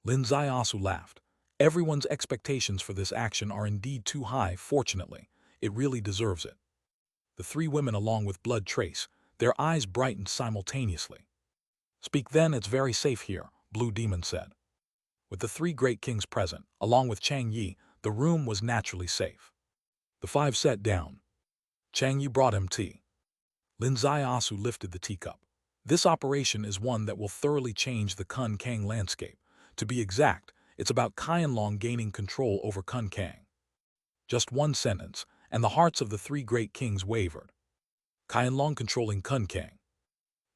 Lin Zaiasu laughed. Everyone's expectations for this action are indeed too high, fortunately. It really deserves it. The 3 women along with Blood Trace, their eyes brightened simultaneously. Speak then, it's very safe here, Blue Demon said. With the 3 great kings present, along with Chang Yi, the room was naturally safe. The 5 sat down. Chang Yi brought him tea. Lin Zaiasu lifted the teacup. This operation is one that will thoroughly change the Kun Kang landscape. To be exact, it's about Qianlong gaining control over Kun Kang. Just one sentence, and the hearts of the 3 great kings wavered. Qianlong controlling Kun Kang.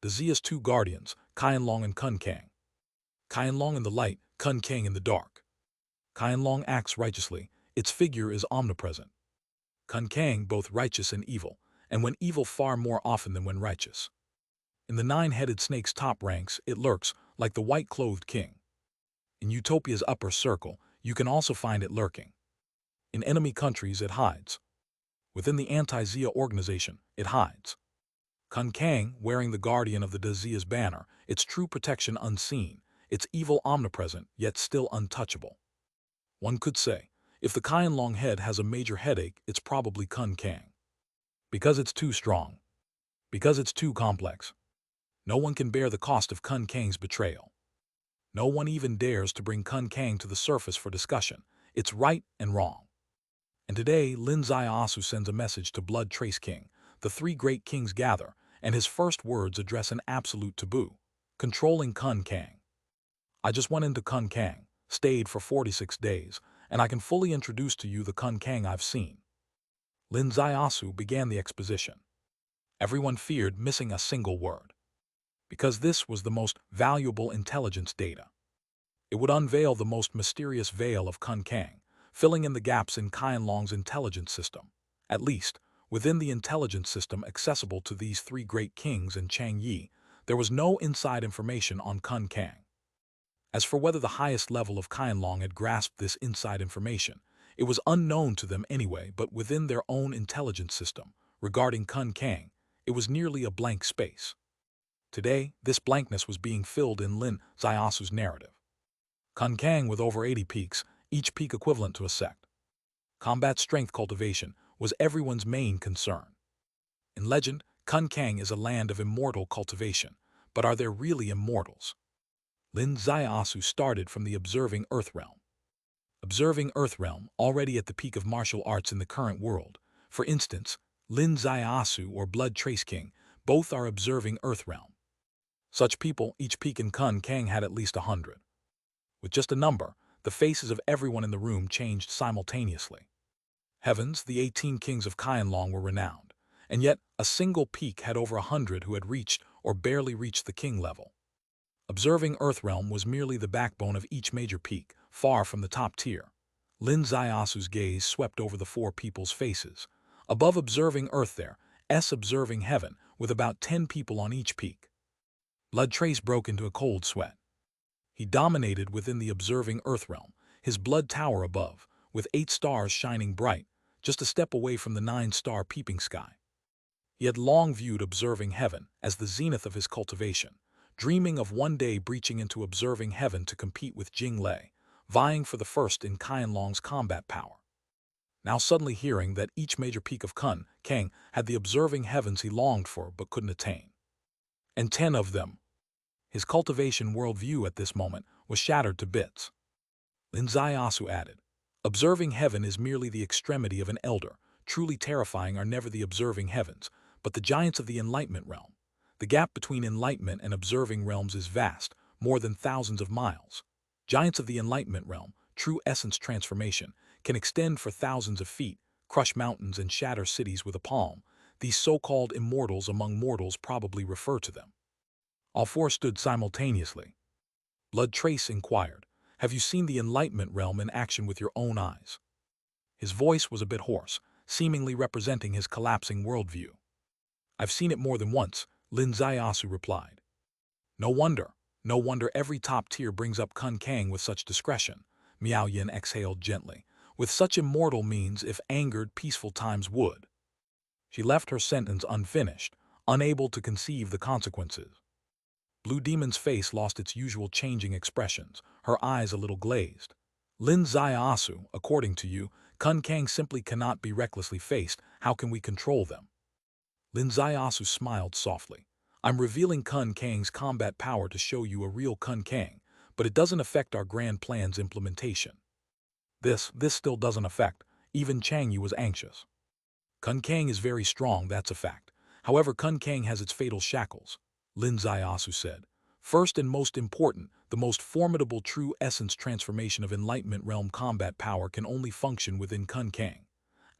Dazia's 2 guardians, Qianlong and Kun Kang. Qianlong in the light, Kun Kang in the dark. Qianlong acts righteously, its figure is omnipresent. Kun Kang both righteous and evil, and when evil far more often than when righteous. In the 9-headed snake's top ranks, it lurks, like the white-clothed king. In Utopia's upper circle, you can also find it lurking. In enemy countries, it hides. Within the anti-Xia organization, it hides. Kun Kang, wearing the guardian of the Dazia's banner, its true protection unseen, its evil omnipresent, yet still untouchable. One could say, if the Qianlong head has a major headache, it's probably Kun Kang. Because it's too strong. Because it's too complex. No one can bear the cost of Kun Kang's betrayal. No one even dares to bring Kun Kang to the surface for discussion. It's right and wrong. And today, Lin Zaiasu sends a message to Blood Trace King. The three great kings gather, and his first words address an absolute taboo: controlling Kun Kang. I just went into Kun Kang, stayed for 46 days, and I can fully introduce to you the Kun Kang I've seen. Lin Zaiasu began the exposition. Everyone feared missing a single word, because this was the most valuable intelligence data. It would unveil the most mysterious veil of Kun Kang, filling in the gaps in Qianlong's intelligence system. At least, within the intelligence system accessible to these three great kings and Chang Yi, there was no inside information on Kun Kang. As for whether the highest level of Qianlong had grasped this inside information, it was unknown to them anyway, but within their own intelligence system, regarding Kun Kang, it was nearly a blank space. Today, this blankness was being filled in Lin Zaiasu's narrative. Kun Kang with over 80 peaks, each peak equivalent to a sect. Combat strength cultivation was everyone's main concern. In legend, Kun Kang is a land of immortal cultivation, but are there really immortals? Lin Zaiasu started from the observing Earth realm. Observing Earth realm, already at the peak of martial arts in the current world. For instance, Lin Zaiasu or Blood Trace King, both are observing Earth realm. Such people, each peak in Kun Kang had at least 100. With just a number, the faces of everyone in the room changed simultaneously. Heavens, the 18 kings of Qianlong were renowned, and yet a single peak had over 100 who had reached or barely reached the king level. Observing Earthrealm was merely the backbone of each major peak, far from the top tier. Lin Zaiasu's gaze swept over the four people's faces. Above observing Earth there, observing heaven, with about 10 people on each peak. Blood Trace broke into a cold sweat. He dominated within the observing Earth realm, his blood tower above, with 8 stars shining bright, just a step away from the 9-star peeping sky. He had long viewed observing heaven as the zenith of his cultivation, dreaming of one day breaching into observing heaven to compete with Jing Lei, vying for the first in Qianlong's combat power. Now suddenly hearing that each major peak of Kun Kang had the observing heavens he longed for but couldn't attain. And 10 of them. His cultivation worldview at this moment was shattered to bits. Lin Zaiasu added, observing heaven is merely the extremity of an elder. Truly terrifying are never the observing heavens, but the giants of the enlightenment realm. The gap between enlightenment and observing realms is vast, more than thousands of miles. Giants of the enlightenment realm, true essence transformation, can extend for thousands of feet, crush mountains and shatter cities with a palm. These so-called immortals among mortals probably refer to them. All four stood simultaneously. Blood Trace inquired, have you seen the enlightenment realm in action with your own eyes? His voice was a bit hoarse, seemingly representing his collapsing worldview. I've seen it more than once, Lin Zaiasu replied. No wonder every top tier brings up Kun Kang with such discretion, Miao Yin exhaled gently. With such immortal means, if angered, peaceful times would. She left her sentence unfinished, unable to conceive the consequences. Blue Demon's face lost its usual changing expressions, her eyes a little glazed. Lin Zaiasu, according to you, Kun Kang simply cannot be recklessly faced. How can we control them? Lin Zaiasu smiled softly. I'm revealing Kun Kang's combat power to show you a real Kun Kang, but it doesn't affect our grand plan's implementation. This still doesn't affect. Even Chang Yu was anxious. Kun Kang is very strong, that's a fact. However, Kun Kang has its fatal shackles. Lin Zaiasu said, first and most important, the most formidable true essence transformation of enlightenment realm combat power can only function within Kun Kang.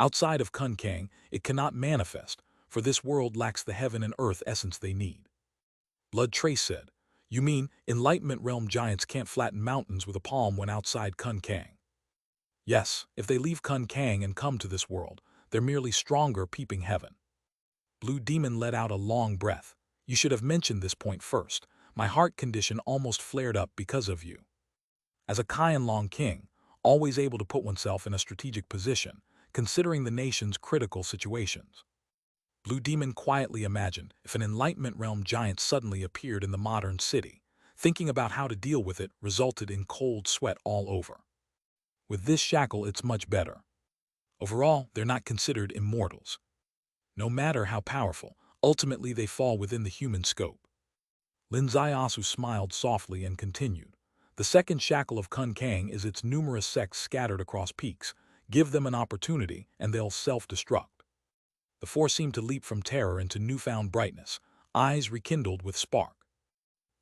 Outside of Kun Kang, it cannot manifest, for this world lacks the heaven and earth essence they need. Blood Trace said, you mean enlightenment realm giants can't flatten mountains with a palm when outside Kun Kang? Yes, if they leave Kun Kang and come to this world, they're merely stronger peeping heaven. Blue Demon let out a long breath. You should have mentioned this point first. My heart condition almost flared up because of you. As a Qianlong king, always able to put oneself in a strategic position, considering the nation's critical situations. Blue Demon quietly imagined if an enlightenment realm giant suddenly appeared in the modern city, Thinking about how to deal with it resulted in cold sweat all over. With this shackle, it's much better. Overall, they're not considered immortals. No matter how powerful, ultimately they fall within the human scope. Lin Zaiasu smiled softly and continued. The second shackle of Kun Kang is its numerous sects scattered across peaks. Give them an opportunity, and they'll self-destruct. The four seemed to leap from terror into newfound brightness, eyes rekindled with spark.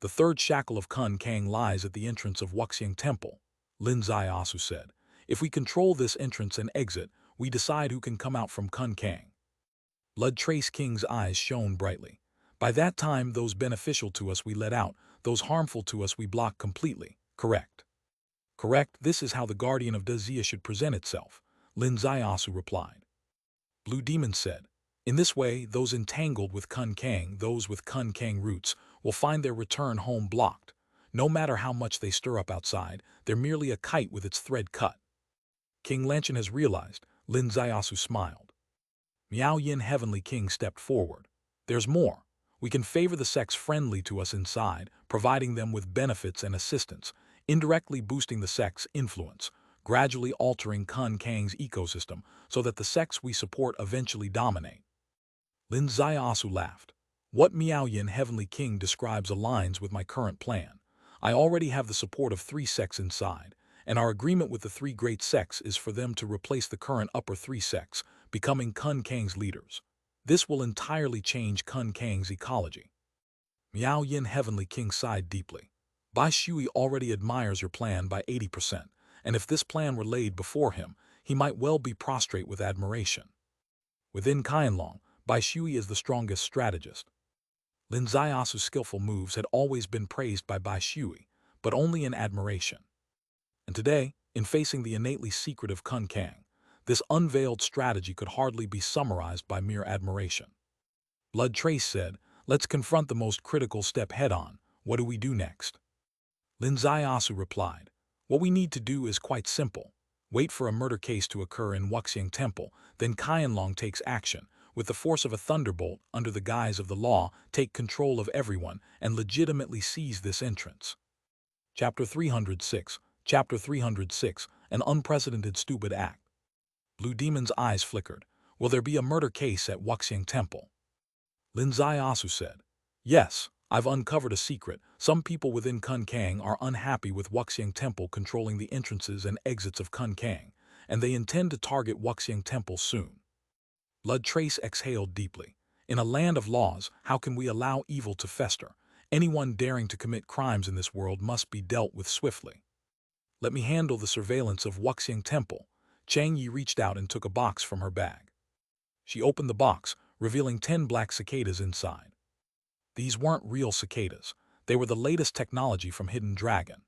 The third shackle of Kun Kang lies at the entrance of Wuxiang Temple, Lin Zaiasu said. If we control this entrance and exit, we decide who can come out from Kun Kang. Blood Trace King's eyes shone brightly. By that time, those beneficial to us we let out, those harmful to us we block completely. Correct. Correct, this is how the Guardian of Dazia should present itself, Lin Zaiasu replied. Blue Demon said, in this way, those entangled with Kun Kang, those with Kun Kang roots, will find their return home blocked. No matter how much they stir up outside, they're merely a kite with its thread cut. King Lanchen has realized, Lin Zaiasu smiled. Miao Yin Heavenly King stepped forward. There's more. We can favor the sects friendly to us inside, providing them with benefits and assistance, indirectly boosting the sect's influence, gradually altering Kun Kang's ecosystem so that the sects we support eventually dominate. Lin Zaiasu laughed. What Miao Yin Heavenly King describes aligns with my current plan. I already have the support of 3 sects inside, and our agreement with the 3 great sects is for them to replace the current upper 3 sects, becoming Kun Kang's leaders. This will entirely change Kun Kang's ecology. Miao Yin Heavenly King sighed deeply. Bai Shui already admires your plan by 80%, and if this plan were laid before him, he might well be prostrate with admiration. Within Qianlong, Bai Shui is the strongest strategist. Lin Zaiasu's skillful moves had always been praised by Bai Shui, but only in admiration. And today, in facing the innately secretive Kun Kang, this unveiled strategy could hardly be summarized by mere admiration. Blood Trace said, let's confront the most critical step head-on. What do we do next? Lin Zaiasu replied, what we need to do is quite simple. Wait for a murder case to occur in Wuxiang Temple, then Qianlong takes action. With the force of a thunderbolt, under the guise of the law, take control of everyone and legitimately seize this entrance. Chapter 306. Chapter 306. An unprecedented stupid act. Blue Demon's eyes flickered. Will there be a murder case at Wuxiang Temple? Lin Zaiasu said, yes, I've uncovered a secret. Some people within Kun Kang are unhappy with Wuxiang Temple controlling the entrances and exits of Kun Kang, and they intend to target Wuxiang Temple soon. Blood Trace exhaled deeply. In a land of laws, how can we allow evil to fester? Anyone daring to commit crimes in this world must be dealt with swiftly. Let me handle the surveillance of Wuxiang Temple. Chang Yi reached out and took a box from her bag. She opened the box, revealing 10 black cicadas inside. These weren't real cicadas. They were the latest technology from Hidden Dragon.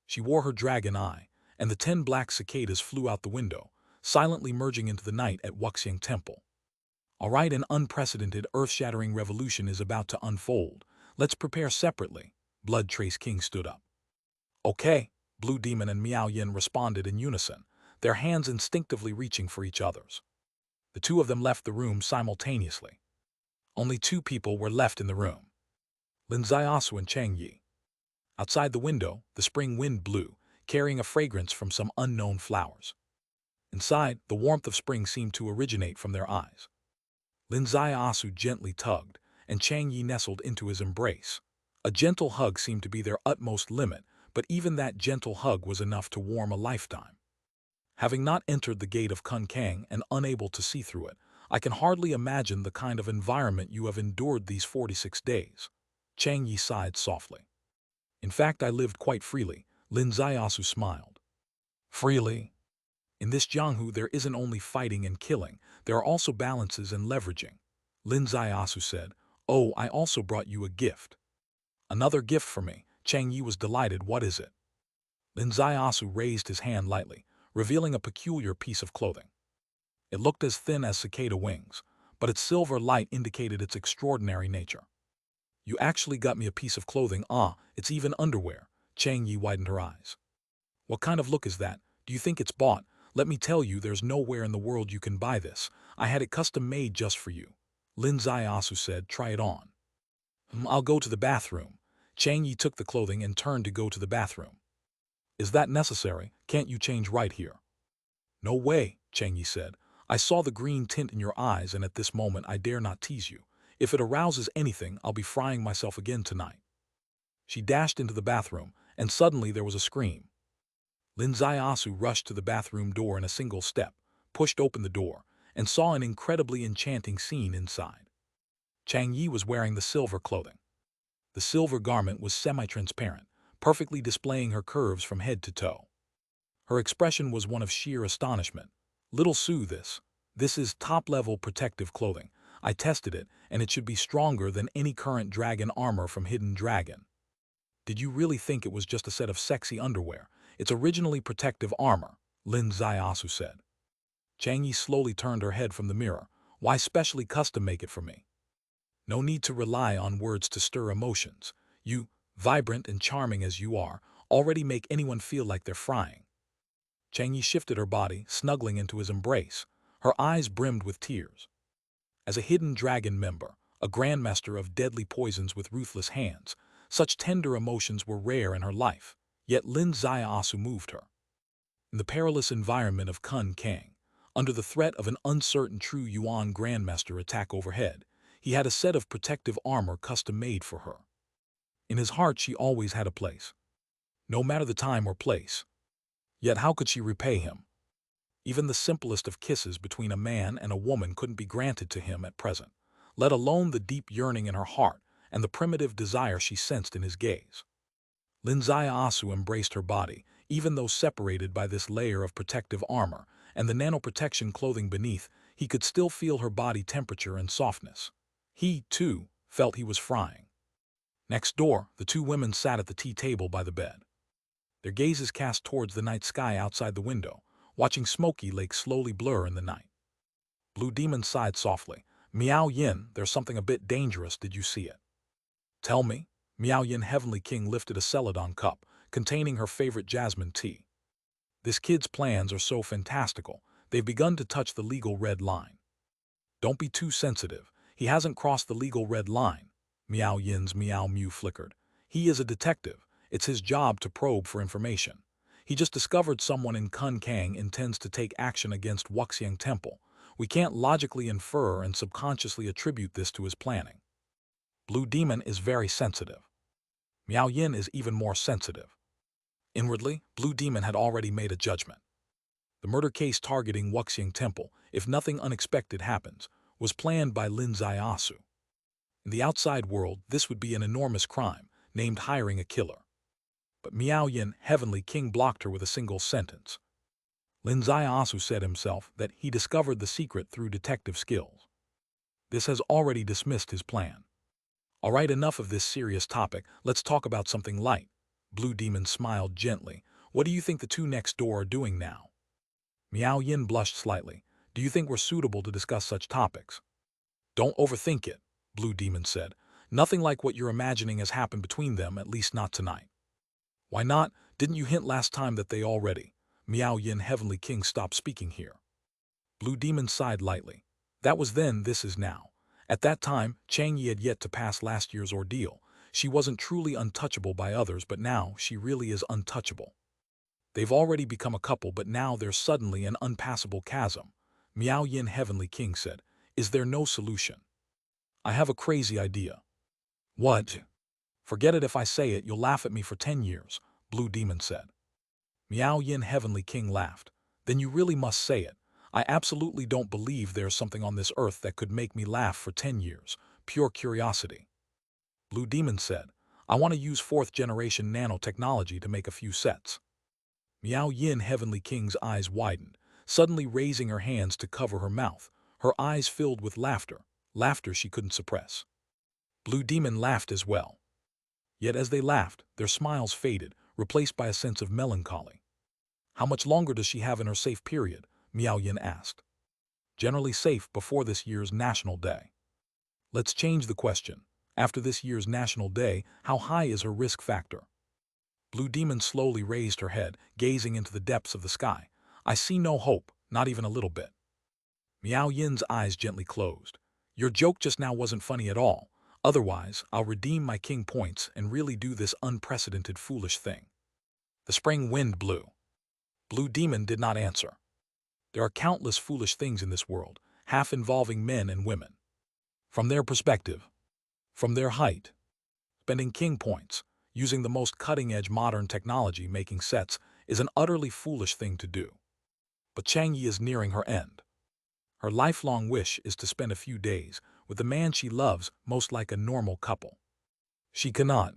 She wore her dragon eye, and the 10 black cicadas flew out the window, silently merging into the night at Wuxiang Temple. All right, an unprecedented, earth-shattering revolution is about to unfold. Let's prepare separately. Blood Trace King stood up. Okay, Blue Demon and Miao Yin responded in unison, their hands instinctively reaching for each other's. The 2 of them left the room simultaneously. Only 2 people were left in the room. Lin Zaiasu and Chang Yi. Outside the window, the spring wind blew, carrying a fragrance from some unknown flowers. Inside, the warmth of spring seemed to originate from their eyes. Lin Zaiasu gently tugged, and Chang Yi nestled into his embrace. A gentle hug seemed to be their utmost limit, but even that gentle hug was enough to warm a lifetime. Having not entered the gate of Kun Kang and unable to see through it, I can hardly imagine the kind of environment you have endured these 46 days. Chang Yi sighed softly. In fact, I lived quite freely. Lin Zaiasu smiled. Freely? In this Jianghu, there isn't only fighting and killing, there are also balances and leveraging. Lin Zaiasu said, oh, I also brought you a gift. Another gift for me. Chang Yi was delighted. What is it? Lin Zaiasu raised his hand lightly, revealing a peculiar piece of clothing. It looked as thin as cicada wings, but its silver light indicated its extraordinary nature. You actually got me a piece of clothing. Ah, it's even underwear. Chang Yi widened her eyes. What kind of look is that? Do you think it's bought? Let me tell you, there's nowhere in the world you can buy this. I had it custom made just for you. Lin Zaiasu said, try it on. I'll go to the bathroom. Chang Yi took the clothing and turned to go to the bathroom. Is that necessary? Can't you change right here? No way, Chang Yi said. I saw the green tint in your eyes, and at this moment I dare not tease you. If it arouses anything, I'll be frying myself again tonight. She dashed into the bathroom, and suddenly there was a scream. Lin Ziasu rushed to the bathroom door in a single step, pushed open the door, and saw an incredibly enchanting scene inside. Chang Yi was wearing the silver clothing. The silver garment was semi-transparent, perfectly displaying her curves from head to toe. Her expression was one of sheer astonishment. Little Sue, this is top-level protective clothing. I tested it, and it should be stronger than any current dragon armor from Hidden Dragon. Did you really think it was just a set of sexy underwear? It's originally protective armor, Lin Ziasu said. Chang Yi slowly turned her head from the mirror. Why specially custom make it for me? No need to rely on words to stir emotions. You, vibrant and charming as you are, already make anyone feel like they're frying. Chang Yi shifted her body, snuggling into his embrace. Her eyes brimmed with tears. As a Hidden Dragon member, a grandmaster of deadly poisons with ruthless hands, such tender emotions were rare in her life, yet Lin Ziasu moved her. In the perilous environment of Kun Kang, under the threat of an uncertain True Yuan Grandmaster attack overhead, he had a set of protective armor custom-made for her. In his heart she always had a place, no matter the time or place. Yet how could she repay him? Even the simplest of kisses between a man and a woman couldn't be granted to him at present, let alone the deep yearning in her heart and the primitive desire she sensed in his gaze. Lin Ziasu embraced her body, even though separated by this layer of protective armor and the nanoprotection clothing beneath, he could still feel her body temperature and softness. He, too, felt he was frying. Next door, the two women sat at the tea table by the bed. Their gazes cast towards the night sky outside the window, watching Smoky Lake slowly blur in the night. Blue Demon sighed softly. Miao Yin, there's something a bit dangerous, did you see it? Tell me. Miao Yin Heavenly King lifted a celadon cup, containing her favorite jasmine tea. This kid's plans are so fantastical, they've begun to touch the legal red line. Don't be too sensitive. He hasn't crossed the legal red line. Miao Yin's Miao Mew flickered. He is a detective. It's his job to probe for information. He just discovered someone in Kun Kang intends to take action against Wuxiang Temple. We can't logically infer and subconsciously attribute this to his planning. Blue Demon is very sensitive. Miao Yin is even more sensitive. Inwardly, Blue Demon had already made a judgment. The murder case targeting Wuxiang Temple, if nothing unexpected happens, was planned by Lin Ziasu. In the outside world, this would be an enormous crime, named hiring a killer. But Miao Yin, Heavenly King, blocked her with a single sentence. Lin Ziasu said himself that he discovered the secret through detective skills. This has already dismissed his plan. All right, enough of this serious topic, let's talk about something light. Blue Demon smiled gently. What do you think the two next door are doing now? Miao Yin blushed slightly. Do you think we're suitable to discuss such topics? Don't overthink it, Blue Demon said. Nothing like what you're imagining has happened between them, at least not tonight. Why not? Didn't you hint last time that they already? Miao Yin Heavenly King stopped speaking here. Blue Demon sighed lightly. That was then, this is now. At that time, Chang Yi had yet to pass last year's ordeal. She wasn't truly untouchable by others, but now she really is untouchable. They've already become a couple, but now there's suddenly an unpassable chasm. Miao Yin Heavenly King said, Is there no solution? I have a crazy idea. What? Forget it if I say it, you'll laugh at me for 10 years, Blue Demon said. Miao Yin Heavenly King laughed. Then you really must say it. I absolutely don't believe there's something on this earth that could make me laugh for 10 years. Pure curiosity. Blue Demon said, I want to use 4th generation nanotechnology to make a few sets. Miao Yin Heavenly King's eyes widened, suddenly raising her hands to cover her mouth. Her eyes filled with laughter she couldn't suppress. Blue Demon laughed as well. Yet as they laughed, their smiles faded, replaced by a sense of melancholy. How much longer does she have in her safe period? Miao Yin asked. Generally safe before this year's National Day. Let's change the question. After this year's National Day, how high is her risk factor? Blue Demon slowly raised her head, gazing into the depths of the sky. I see no hope, not even a little bit. Miao Yin's eyes gently closed. Your joke just now wasn't funny at all. Otherwise, I'll redeem my king points and really do this unprecedented foolish thing. The spring wind blew. Blue Demon did not answer. There are countless foolish things in this world, half involving men and women. From their perspective, from their height, spending king points, using the most cutting-edge modern technology making sets is an utterly foolish thing to do. But Chang Yi is nearing her end. Her lifelong wish is to spend a few days with the man she loves most like a normal couple. She cannot,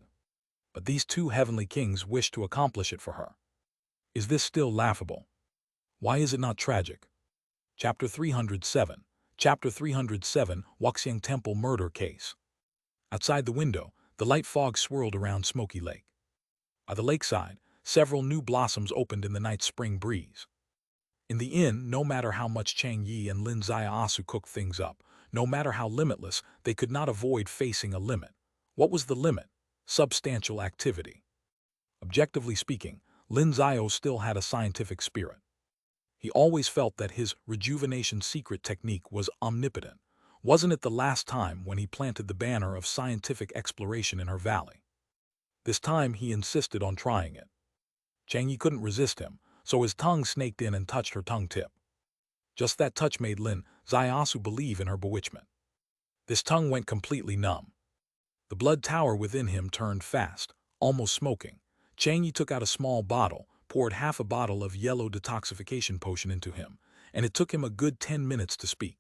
but these two heavenly kings wish to accomplish it for her. Is this still laughable? Why is it not tragic? Chapter 307. Chapter 307, Wuxiang Temple Murder Case. Outside the window, the light fog swirled around Smoky Lake. By the lakeside, several new blossoms opened in the night spring breeze. In the inn, no matter how much Chang Yi and Lin Ziaosu cooked things up, no matter how limitless, they could not avoid facing a limit. What was the limit? Substantial activity. Objectively speaking, Lin Ziao still had a scientific spirit. He always felt that his rejuvenation secret technique was omnipotent. Wasn't it the last time when he planted the banner of scientific exploration in her valley? This time he insisted on trying it. Chang Yi couldn't resist him, so his tongue snaked in and touched her tongue tip. Just that touch made Lin Ziaosu believe in her bewitchment. This tongue went completely numb. The blood tower within him turned fast, almost smoking. Chang Yi took out a small bottle, poured half a bottle of yellow detoxification potion into him, and it took him a good 10 minutes to speak.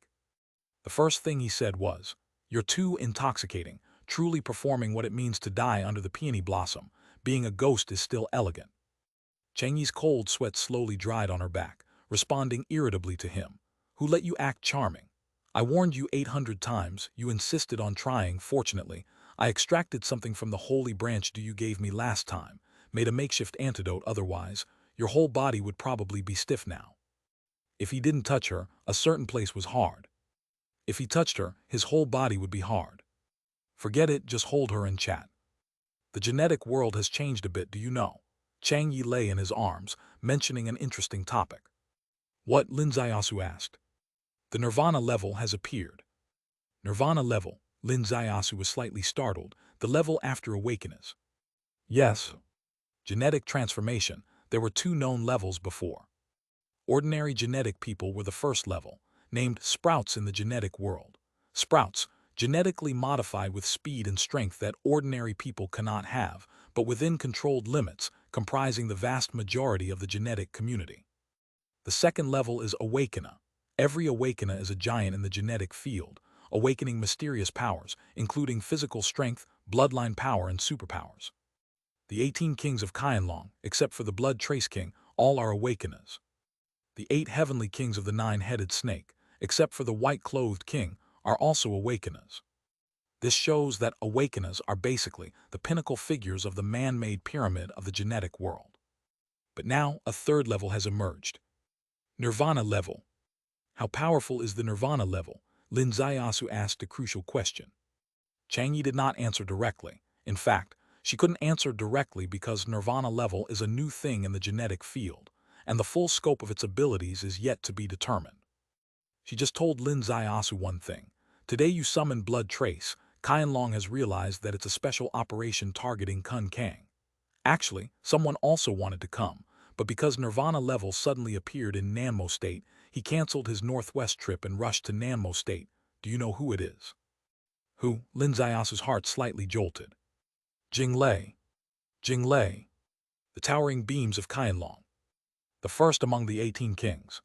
The first thing he said was, "You're too intoxicating, truly performing what it means to die under the peony blossom. Being a ghost is still elegant." Chang Yi's cold sweat slowly dried on her back, responding irritably to him. "Who let you act charming? I warned you 800 times, you insisted on trying. Fortunately, I extracted something from the holy branch you gave me last time, made a makeshift antidote. Otherwise, your whole body would probably be stiff now." If he didn't touch her, a certain place was hard. If he touched her, his whole body would be hard. Forget it, just hold her and chat. The genetic world has changed a bit, do you know? Chang Yi lay in his arms, mentioning an interesting topic. "What?" Lin Ziaosu asked. "The nirvana level has appeared." Nirvana level? Lin Ziaosu was slightly startled. The level after awakeness. Yes. Genetic transformation. There were two known levels before. Ordinary genetic people were the first level, named sprouts in the genetic world. Sprouts, genetically modified with speed and strength that ordinary people cannot have, but within controlled limits, comprising the vast majority of the genetic community. The second level is awakener. Every awakener is a giant in the genetic field, awakening mysterious powers, including physical strength, bloodline power, and superpowers. The 18 kings of Qianlong, except for the Blood Trace King, all are awakeners. The 8 heavenly kings of the 9-headed snake, except for the white-clothed king, are also awakeners. This shows that awakeners are basically the pinnacle figures of the man-made pyramid of the genetic world. But now a third level has emerged. Nirvana level. How powerful is the nirvana level? Lin Ziaosu asked a crucial question. Chang Yi did not answer directly. In fact, she couldn't answer directly because nirvana level is a new thing in the genetic field, and the full scope of its abilities is yet to be determined. She just told Lin Ziaosu one thing. Today you summoned Blood Trace. Qianlong has realized that it's a special operation targeting Kun Kang. Actually, someone also wanted to come, but because Nirvana level suddenly appeared in Nanmo State, he canceled his northwest trip and rushed to Nanmo State. Do you know who it is? Who? Lin Ziaosu's heart slightly jolted. Jing Lei. Jing Lei. The towering beams of Qianlong. The first among the 18 kings.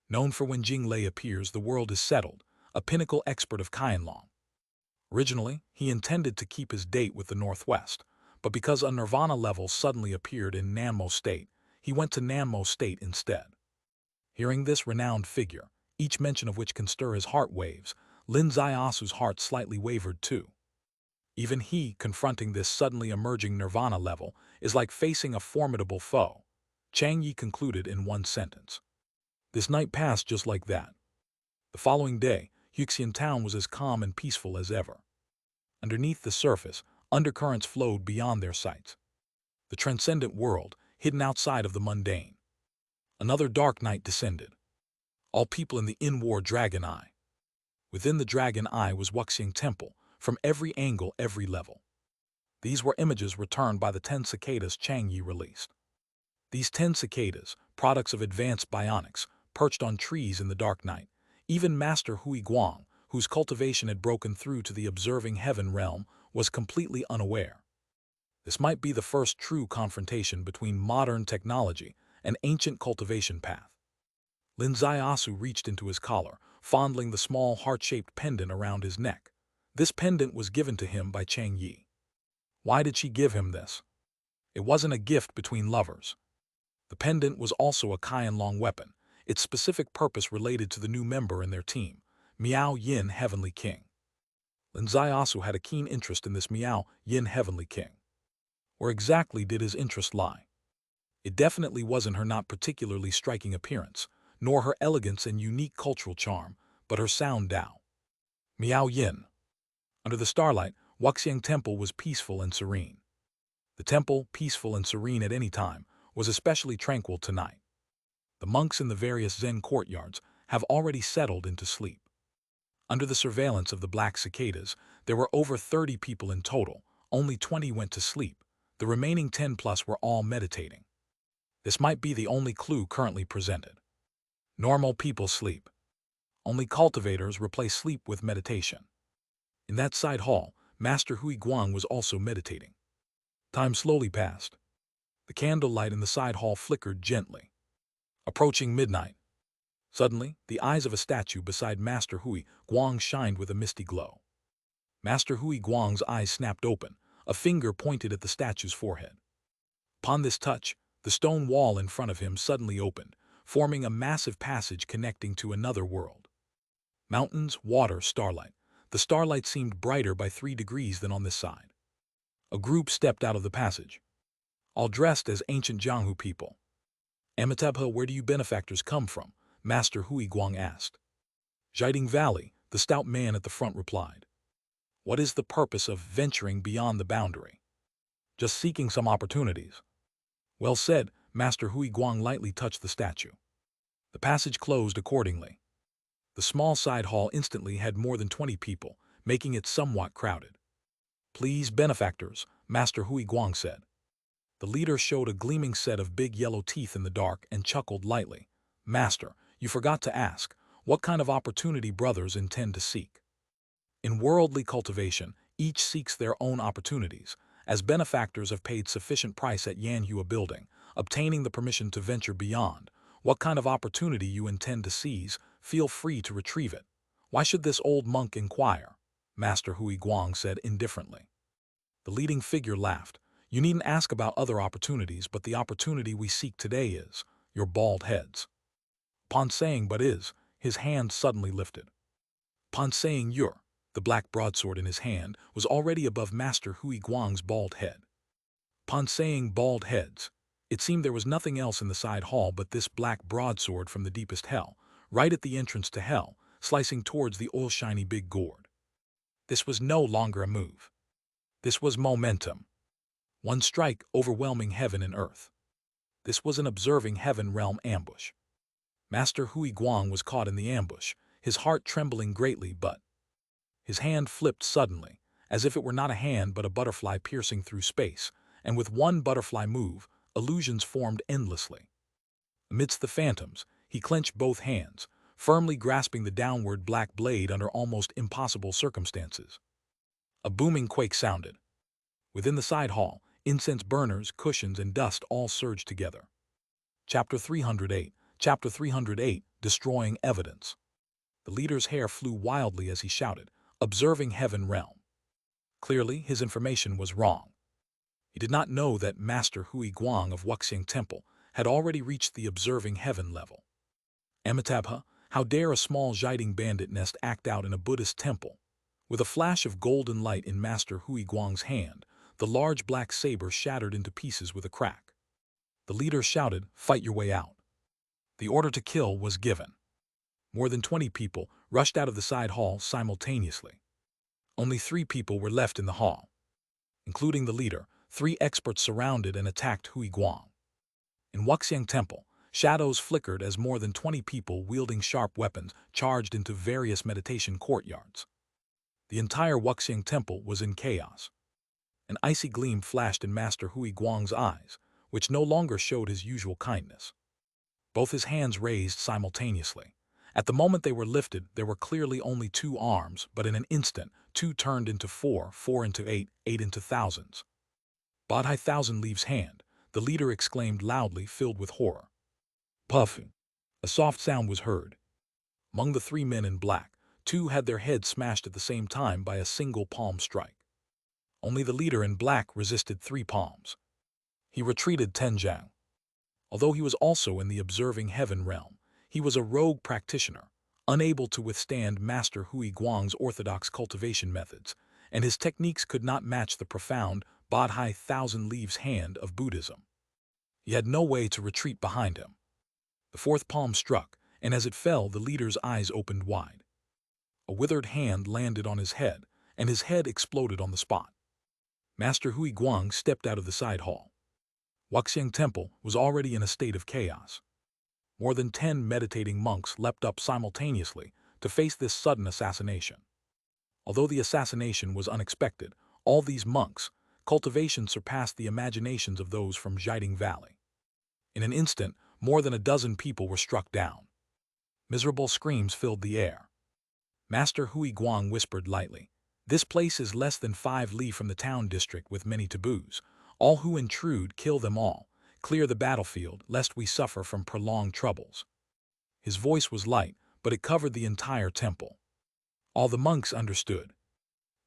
Known for when Jing Lei appears, the world is settled, a pinnacle expert of Qianlong. Originally, he intended to keep his date with the Northwest, but because a Nirvana level suddenly appeared in Nanmo State, he went to Nanmo State instead. Hearing this renowned figure, each mention of which can stir his heart waves, Lin Ziaosu's heart slightly wavered too. Even he, confronting this suddenly emerging Nirvana level, is like facing a formidable foe. Chang Yi concluded in one sentence. This night passed just like that. The following day, Huxian town was as calm and peaceful as ever. Underneath the surface, undercurrents flowed beyond their sights. The transcendent world, hidden outside of the mundane. Another dark night descended. All people in the inn wore Dragon Eye. Within the Dragon Eye was Wuxiang Temple, from every angle, every level. These were images returned by the 10 cicadas Chang Yi released. These 10 cicadas, products of advanced bionics, perched on trees in the dark night. Even Master Hui Guang, whose cultivation had broken through to the observing heaven realm, was completely unaware. This might be the first true confrontation between modern technology and ancient cultivation path. Lin Ziasu reached into his collar, fondling the small heart-shaped pendant around his neck. This pendant was given to him by Chang Yi. Why did she give him this? It wasn't a gift between lovers. The pendant was also a Qianlong weapon, its specific purpose related to the new member in their team, Miao Yin Heavenly King. Lin Ziasu had a keen interest in this Miao Yin Heavenly King. Where exactly did his interest lie? It definitely wasn't her not particularly striking appearance, nor her elegance and unique cultural charm, but her sound Dao. Miao Yin. Under the starlight, Wuxiang Temple was peaceful and serene. The temple, peaceful and serene at any time, was especially tranquil tonight. The monks in the various Zen courtyards have already settled into sleep. Under the surveillance of the black cicadas, there were over 30 people in total. Only 20 went to sleep. The remaining 10 plus were all meditating. This might be the only clue currently presented. Normal people sleep. Only cultivators replace sleep with meditation. In that side hall, Master Hui Guang was also meditating. Time slowly passed. The candlelight in the side hall flickered gently. Approaching midnight. Suddenly, the eyes of a statue beside Master Hui Guang shined with a misty glow. Master Hui Guang's eyes snapped open. A finger pointed at the statue's forehead. Upon this touch, the stone wall in front of him suddenly opened, forming a massive passage connecting to another world. Mountains, water, starlight. The starlight seemed brighter by 3 degrees than on this side. A group stepped out of the passage, all dressed as ancient Jianghu people. Amitabha, where do you benefactors come from? Master Hui Guang asked. Jiding Valley, the stout man at the front replied. What is the purpose of venturing beyond the boundary? Just seeking some opportunities. Well said, Master Hui Guang lightly touched the statue. The passage closed accordingly. The small side hall instantly had more than 20 people, making it somewhat crowded. Please, benefactors, Master Hui Guang said. The leader showed a gleaming set of big yellow teeth in the dark and chuckled lightly. Master, you forgot to ask, what kind of opportunity brothers intend to seek? In worldly cultivation, each seeks their own opportunities, as benefactors have paid sufficient price at Yanhua building, obtaining the permission to venture beyond. What kind of opportunity you intend to seize, feel free to retrieve it. Why should this old monk inquire? Master Hui Guang said indifferently. The leading figure laughed. You needn't ask about other opportunities, but the opportunity we seek today is your bald heads. Upon saying but is, his hand suddenly lifted. Upon saying your, the black broadsword in his hand was already above Master Hui Guang's bald head. Upon saying bald heads, it seemed there was nothing else in the side hall but this black broadsword from the deepest hell, right at the entrance to hell, slicing towards the oil-shiny big gourd. This was no longer a move. This was momentum. One strike overwhelming heaven and earth. This was an observing heaven realm ambush. Master Hui Guang was caught in the ambush, his heart trembling greatly, but his hand flipped suddenly, as if it were not a hand but a butterfly piercing through space, and with one butterfly move, illusions formed endlessly. Amidst the phantoms, he clenched both hands, firmly grasping the downward black blade under almost impossible circumstances. A booming quake sounded. Within the side hall, incense burners, cushions, and dust all surged together. Chapter 308, Chapter 308, Destroying Evidence. The leader's hair flew wildly as he shouted, observing heaven realm. Clearly, his information was wrong. He did not know that Master Hui Guang of Wuxiang Temple had already reached the observing heaven level. Amitabha, how dare a small Jiding bandit nest act out in a Buddhist temple? With a flash of golden light in Master Hui Guang's hand, the large black saber shattered into pieces with a crack. The leader shouted, fight your way out. The order to kill was given. More than 20 people rushed out of the side hall simultaneously. Only 3 people were left in the hall. Including the leader, 3 experts surrounded and attacked Hui Guang. In Wuxiang Temple, shadows flickered as more than 20 people wielding sharp weapons charged into various meditation courtyards. The entire Wuxing temple was in chaos. An icy gleam flashed in Master Hui Guang's eyes, which no longer showed his usual kindness. Both his hands raised simultaneously. At the moment they were lifted, there were clearly only two arms, but in an instant, two turned into four, four into eight, eight into thousands. Bodhi Thousand Leaves' hand, the leader exclaimed loudly, filled with horror. Puffing. A soft sound was heard. Among the three men in black, two had their heads smashed at the same time by a single palm strike. Only the leader in black resisted 3 palms. He retreated 10 jiang. Although he was also in the observing heaven realm, he was a rogue practitioner, unable to withstand Master Hui Guang's orthodox cultivation methods, and his techniques could not match the profound Bodhi Thousand Leaves hand of Buddhism. He had no way to retreat behind him. The 4th palm struck, and as it fell, the leader's eyes opened wide. A withered hand landed on his head, and his head exploded on the spot. Master Hui Guang stepped out of the side hall. Wuxing Temple was already in a state of chaos. More than 10 meditating monks leapt up simultaneously to face this sudden assassination. Although the assassination was unexpected, all these monks' cultivation surpassed the imaginations of those from Jade Valley. In an instant, more than a dozen people were struck down. Miserable screams filled the air. Master Hui Guang whispered lightly, "This place is less than 5 li from the town district with many taboos. All who intrude, kill them all. Clear the battlefield, lest we suffer from prolonged troubles." His voice was light, but it covered the entire temple. All the monks understood.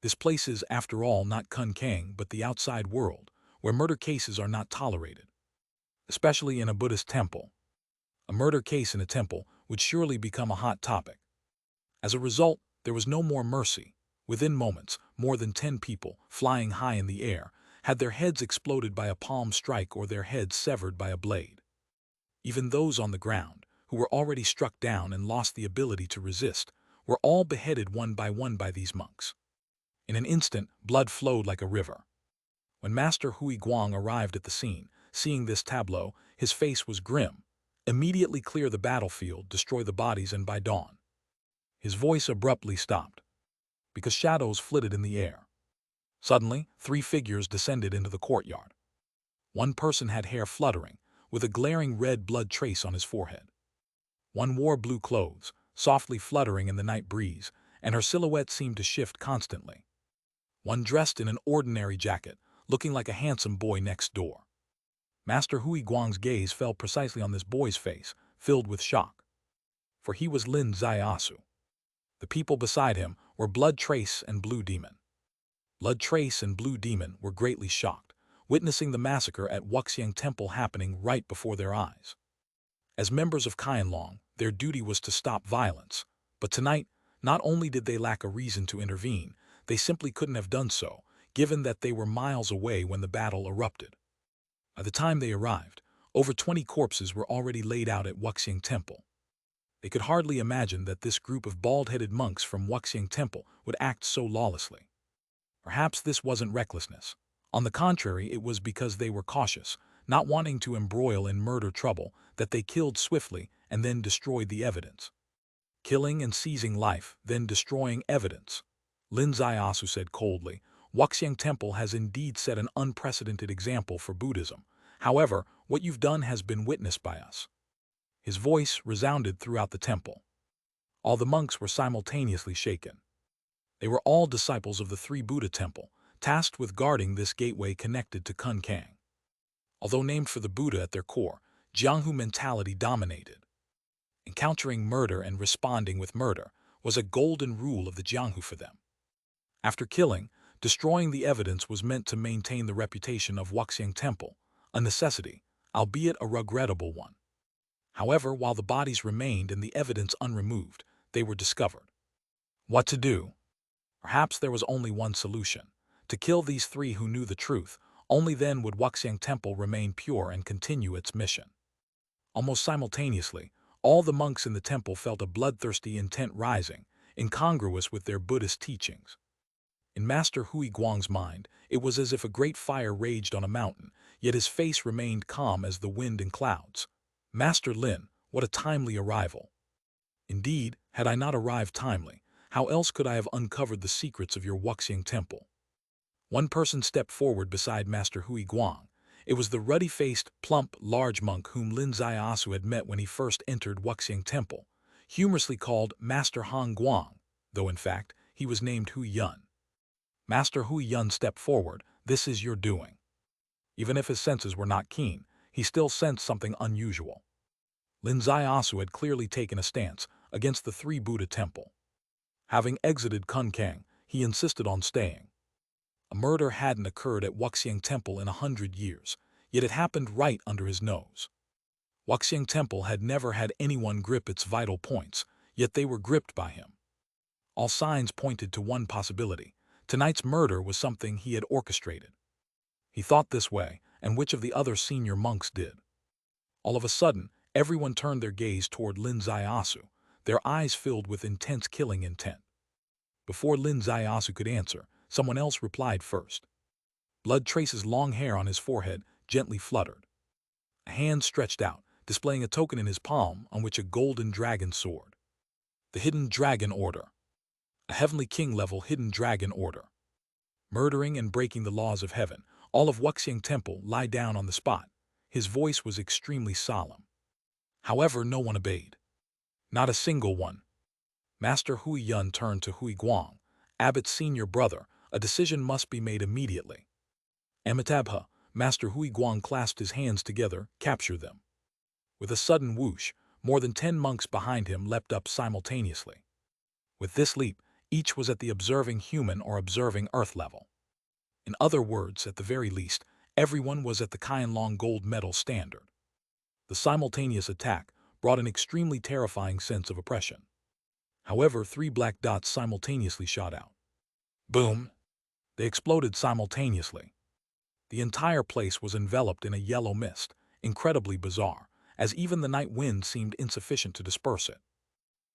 This place is, after all, not Kun Kang, but the outside world, where murder cases are not tolerated. Especially in a Buddhist temple. A murder case in a temple would surely become a hot topic. As a result, there was no more mercy. Within moments, more than 10 people, flying high in the air, had their heads exploded by a palm strike or their heads severed by a blade. Even those on the ground, who were already struck down and lost the ability to resist, were all beheaded one by these monks. In an instant, blood flowed like a river. When Master Hui Guang arrived at the scene, seeing this tableau, his face was grim. Immediately clear the battlefield, destroy the bodies, and by dawn. His voice abruptly stopped, because shadows flitted in the air. Suddenly, 3 figures descended into the courtyard. One person had hair fluttering, with a glaring red blood trace on his forehead. One wore blue clothes, softly fluttering in the night breeze, and her silhouette seemed to shift constantly. One dressed in an ordinary jacket, looking like a handsome boy next door. Master Hui Guang's gaze fell precisely on this boy's face, filled with shock. For he was Lin Ziasu. The people beside him were Blood Trace and Blue Demon. Blood Trace and Blue Demon were greatly shocked, witnessing the massacre at Wuxing Temple happening right before their eyes. As members of Qianlong, their duty was to stop violence, but tonight, not only did they lack a reason to intervene, they simply couldn't have done so, given that they were miles away when the battle erupted. By the time they arrived, over 20 corpses were already laid out at Wuxing Temple. They could hardly imagine that this group of bald-headed monks from Wuxing Temple would act so lawlessly. Perhaps this wasn't recklessness. On the contrary, it was because they were cautious, not wanting to embroil in murder trouble, that they killed swiftly and then destroyed the evidence. Killing and seizing life, then destroying evidence. Lin Ziasu said coldly, "Wuxing Temple has indeed set an unprecedented example for Buddhism. However, what you've done has been witnessed by us." His voice resounded throughout the temple. All the monks were simultaneously shaken. They were all disciples of the 3 Buddha temple, tasked with guarding this gateway connected to Kun Kang. Although named for the Buddha at their core, Jianghu mentality dominated. Encountering murder and responding with murder was a golden rule of the Jianghu for them. After killing, destroying the evidence was meant to maintain the reputation of Wuxing Temple, a necessity, albeit a regrettable one. However, while the bodies remained and the evidence unremoved, they were discovered. What to do? Perhaps there was only one solution: to kill these 3 who knew the truth. Only then would Wuxing Temple remain pure and continue its mission. Almost simultaneously, all the monks in the temple felt a bloodthirsty intent rising, incongruous with their Buddhist teachings. In Master Hui Guang's mind, it was as if a great fire raged on a mountain, yet his face remained calm as the wind and clouds. "Master Lin, what a timely arrival." Indeed, had I not arrived timely, How else could I have uncovered the secrets of your Wuxiang temple? One person stepped forward beside Master Hui Guang. It was the ruddy-faced, plump, large monk whom Lin Ziasu had met when he first entered Wuxiang temple, humorously called Master Han Guang, though in fact he was named Hui Yun. Master Hui Yun stepped forward. This is your doing. Even if his senses were not keen, he still sensed something unusual. Lin Ziasu had clearly taken a stance against the three Buddha temple. Having exited Kunkang, he insisted on staying. A murder hadn't occurred at Wuxiang Temple in 100 years, yet it happened right under his nose. Wuxiang Temple had never had anyone grip its vital points, yet they were gripped by him. All signs pointed to one possibility. Tonight's murder was something he had orchestrated. He thought this way, and which of the other senior monks did? All of a sudden, everyone turned their gaze toward Lin Ziasu, their eyes filled with intense killing intent. Before Lin Ziasu could answer, someone else replied first. Blood Trace's long hair on his forehead gently fluttered. A hand stretched out, displaying a token in his palm on which a golden dragon soared. The Hidden Dragon Order. A Heavenly King-level Hidden Dragon Order. Murdering and breaking the laws of heaven, all of Wuxiang Temple lie down on the spot. His voice was extremely solemn. However, no one obeyed. Not a single one. Master Hui Yun turned to Hui Guang, Abbot's senior brother. A decision must be made immediately. Amitabha, Master Hui Guang clasped his hands together. Capture them. With a sudden whoosh, more than 10 monks behind him leapt up simultaneously. With this leap, each was at the observing human or observing earth level. In other words, at the very least, everyone was at the Qianlong gold medal standard. The simultaneous attack brought an extremely terrifying sense of oppression. However, 3 black dots simultaneously shot out. Boom! They exploded simultaneously. The entire place was enveloped in a yellow mist, incredibly bizarre, as even the night wind seemed insufficient to disperse it.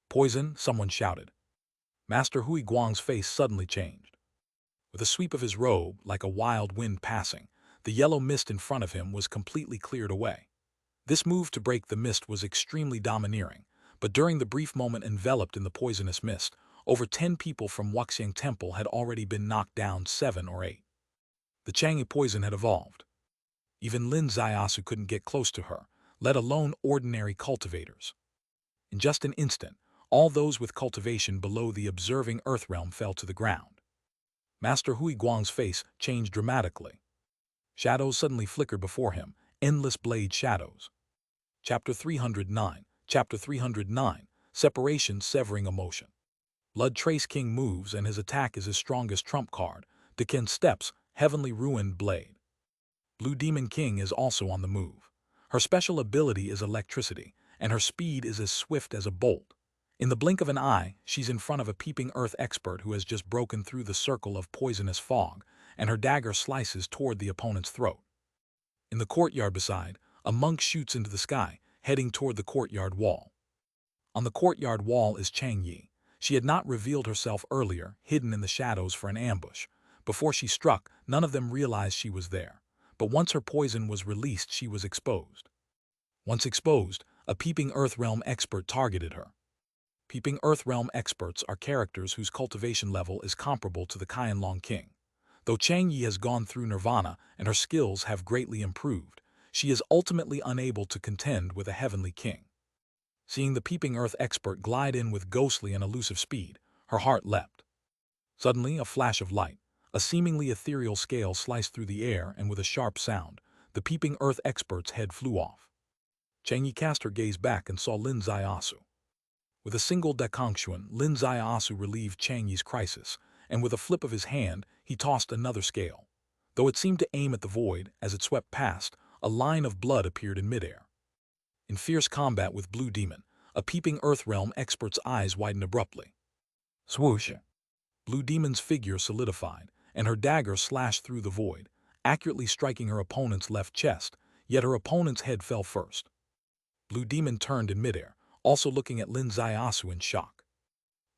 Poison, someone shouted. Master Hui Guang's face suddenly changed. With a sweep of his robe, like a wild wind passing, the yellow mist in front of him was completely cleared away. This move to break the mist was extremely domineering, but during the brief moment enveloped in the poisonous mist, over 10 people from Wuxiang Temple had already been knocked down 7 or 8. The Chang'e poison had evolved. Even Lin Ziasu couldn't get close to her, let alone ordinary cultivators. In just an instant, all those with cultivation below the observing earth realm fell to the ground. Master Hui Guang's face changed dramatically. Shadows suddenly flickered before him, endless blade shadows. Chapter 309, Chapter 309, Separation Severing Emotion. Blood Trace King moves and his attack is his strongest trump card. Dekin steps, Heavenly Ruined Blade. Blue Demon King is also on the move. Her special ability is electricity, and her speed is as swift as a bolt. In the blink of an eye, she's in front of a peeping earth expert who has just broken through the circle of poisonous fog, and her dagger slices toward the opponent's throat. In the courtyard beside, a monk shoots into the sky, heading toward the courtyard wall. On the courtyard wall is Chang Yi. She had not revealed herself earlier, hidden in the shadows for an ambush. Before she struck, none of them realized she was there. But once her poison was released, she was exposed. Once exposed, a Peeping Earth Realm expert targeted her. Peeping Earth Realm experts are characters whose cultivation level is comparable to the Qianlong King. Though Chang Yi has gone through nirvana and her skills have greatly improved, she is ultimately unable to contend with a heavenly king. Seeing the Peeping Earth expert glide in with ghostly and elusive speed, her heart leapt. Suddenly, a flash of light, a seemingly ethereal scale sliced through the air, and with a sharp sound, the Peeping Earth expert's head flew off. Chang Yi cast her gaze back and saw Lin Ziasu. With a single deconction, Lin Ziasu relieved Chang Yi's crisis, and with a flip of his hand, he tossed another scale. Though it seemed to aim at the void, as it swept past, a line of blood appeared in midair. In fierce combat with Blue Demon, a Peeping Earth Realm expert's eyes widened abruptly. Swoosh! Blue Demon's figure solidified, and her dagger slashed through the void, accurately striking her opponent's left chest, yet her opponent's head fell first. Blue Demon turned in midair, also looking at Lin Ziasu in shock.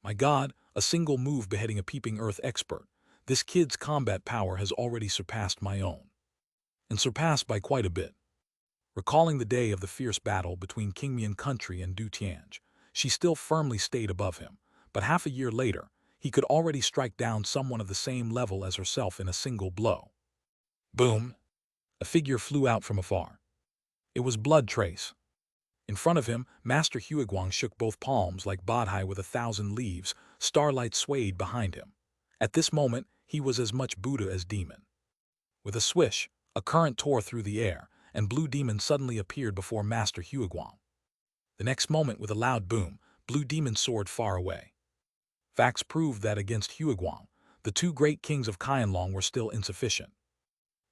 My God, a single move beheading a Peeping Earth expert. This kid's combat power has already surpassed my own. And surpassed by quite a bit. Recalling the day of the fierce battle between Qingmian country and Du Tianj, she still firmly stayed above him, but half a year later, he could already strike down someone of the same level as herself in a single blow. Boom! A figure flew out from afar. It was Blood Trace. In front of him, Master Huiguang shook both palms like Bodhi with 1,000 leaves. Starlight swayed behind him. At this moment, he was as much Buddha as demon. With a swish, a current tore through the air, and Blue Demon suddenly appeared before Master Huiguang. The next moment, with a loud boom, Blue Demon soared far away. Facts proved that against Huiguang, the two great kings of Qianlong were still insufficient.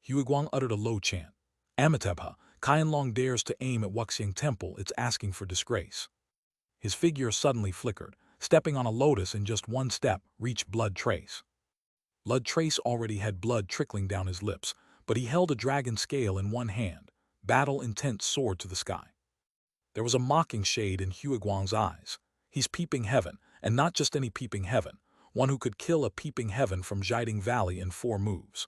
Huiguang uttered a low chant. Amitabha, Qianlong dares to aim at Wuxiang Temple, it's asking for disgrace. His figure suddenly flickered, stepping on a lotus in just one step, reached Blood Trace. Blood Trace already had blood trickling down his lips, but he held a dragon scale in one hand. Battle intent soared to the sky. There was a mocking shade in Huiguang's eyes. He's peeping heaven, and not just any peeping heaven, one who could kill a peeping heaven from Jade Valley in 4 moves.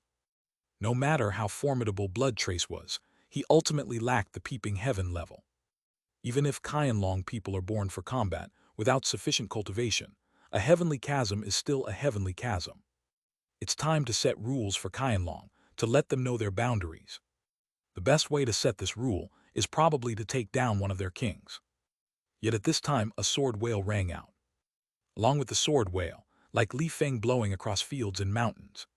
No matter how formidable Blood Trace was, he ultimately lacked the peeping heaven level. Even if Qianlong people are born for combat, without sufficient cultivation, a heavenly chasm is still a heavenly chasm. It's time to set rules for Qianlong, to let them know their boundaries. The best way to set this rule is probably to take down one of their kings. Yet at this time a sword wail rang out. Along with the sword wail, like Li Feng blowing across fields and mountains.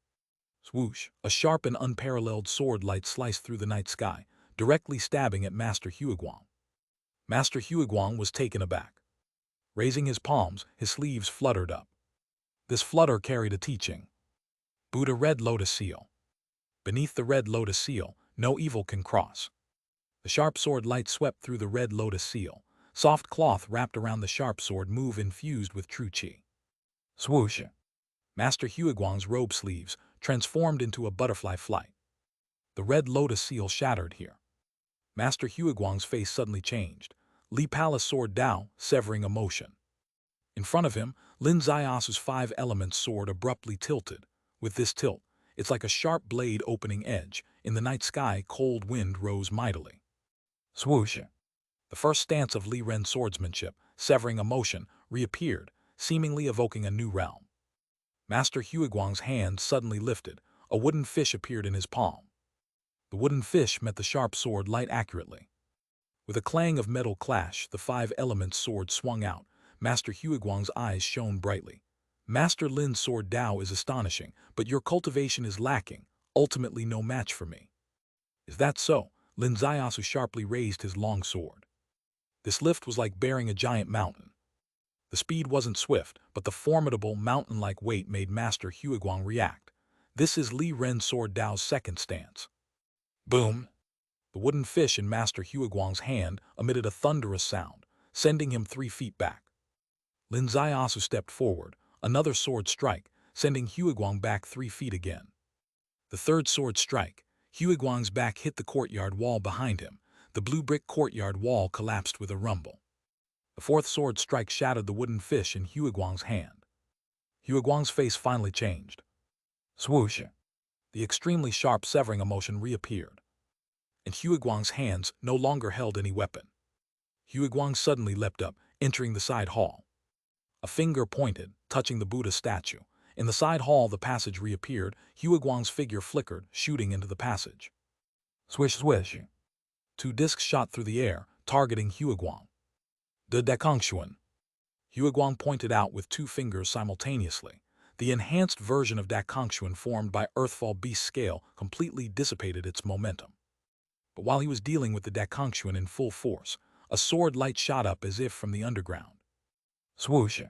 Swoosh, a sharp and unparalleled sword light sliced through the night sky, directly stabbing at Master Huiguang. Master Huiguang was taken aback. Raising his palms, his sleeves fluttered up. This flutter carried a teaching. Buddha Red Lotus Seal. Beneath the Red Lotus Seal, no evil can cross. The sharp sword light swept through the Red Lotus Seal. Soft cloth wrapped around the sharp sword move infused with true qi. Swoosh! Master Huiguang's robe sleeves transformed into a butterfly flight. The Red Lotus Seal shattered here. Master Huiguang's face suddenly changed. Li Palace sword Dao, severing emotion. In front of him, Lin Ziasu's 5 elements sword abruptly tilted. With this tilt, it's like a sharp blade opening edge. In the night sky, cold wind rose mightily. Swoosh! The first stance of Li Ren's swordsmanship, severing emotion, reappeared, seemingly evoking a new realm. Master Huiguang's hand suddenly lifted. A wooden fish appeared in his palm. The wooden fish met the sharp sword light accurately. With a clang of metal clash, the 5 elements sword swung out. Master Huiguang's eyes shone brightly. Master Lin's sword Dao is astonishing, but your cultivation is lacking, ultimately no match for me. Is that so? Lin Ziasu sharply raised his long sword. This lift was like bearing a giant mountain. The speed wasn't swift, but the formidable mountain-like weight made Master Huiguang react. This is Li Ren's sword Dao's second stance. Boom! The wooden fish in Master Huiguang's hand emitted a thunderous sound, sending him 3 feet back. Lin Ziasu stepped forward, another sword strike, sending Huiguang back 3 feet again. The third sword strike, Huiguang's back hit the courtyard wall behind him. The blue brick courtyard wall collapsed with a rumble. The fourth sword strike shattered the wooden fish in Huiguang's hand. Huiguang's face finally changed. Swoosh! The extremely sharp severing emotion reappeared. And Huiguang's hands no longer held any weapon. Huiguang suddenly leapt up, entering the side hall. A finger pointed, touching the Buddha statue. In the side hall the passage reappeared. Huiguang's figure flickered, shooting into the passage. Swish swish! 2 discs shot through the air, targeting Huiguang. De Dakongxuan. Huiguang pointed out with 2 fingers simultaneously. The enhanced version of Dakongxuan formed by Earthfall Beast scale completely dissipated its momentum. But while he was dealing with the Dakongxuan in full force, a sword light shot up as if from the underground. Swoosh!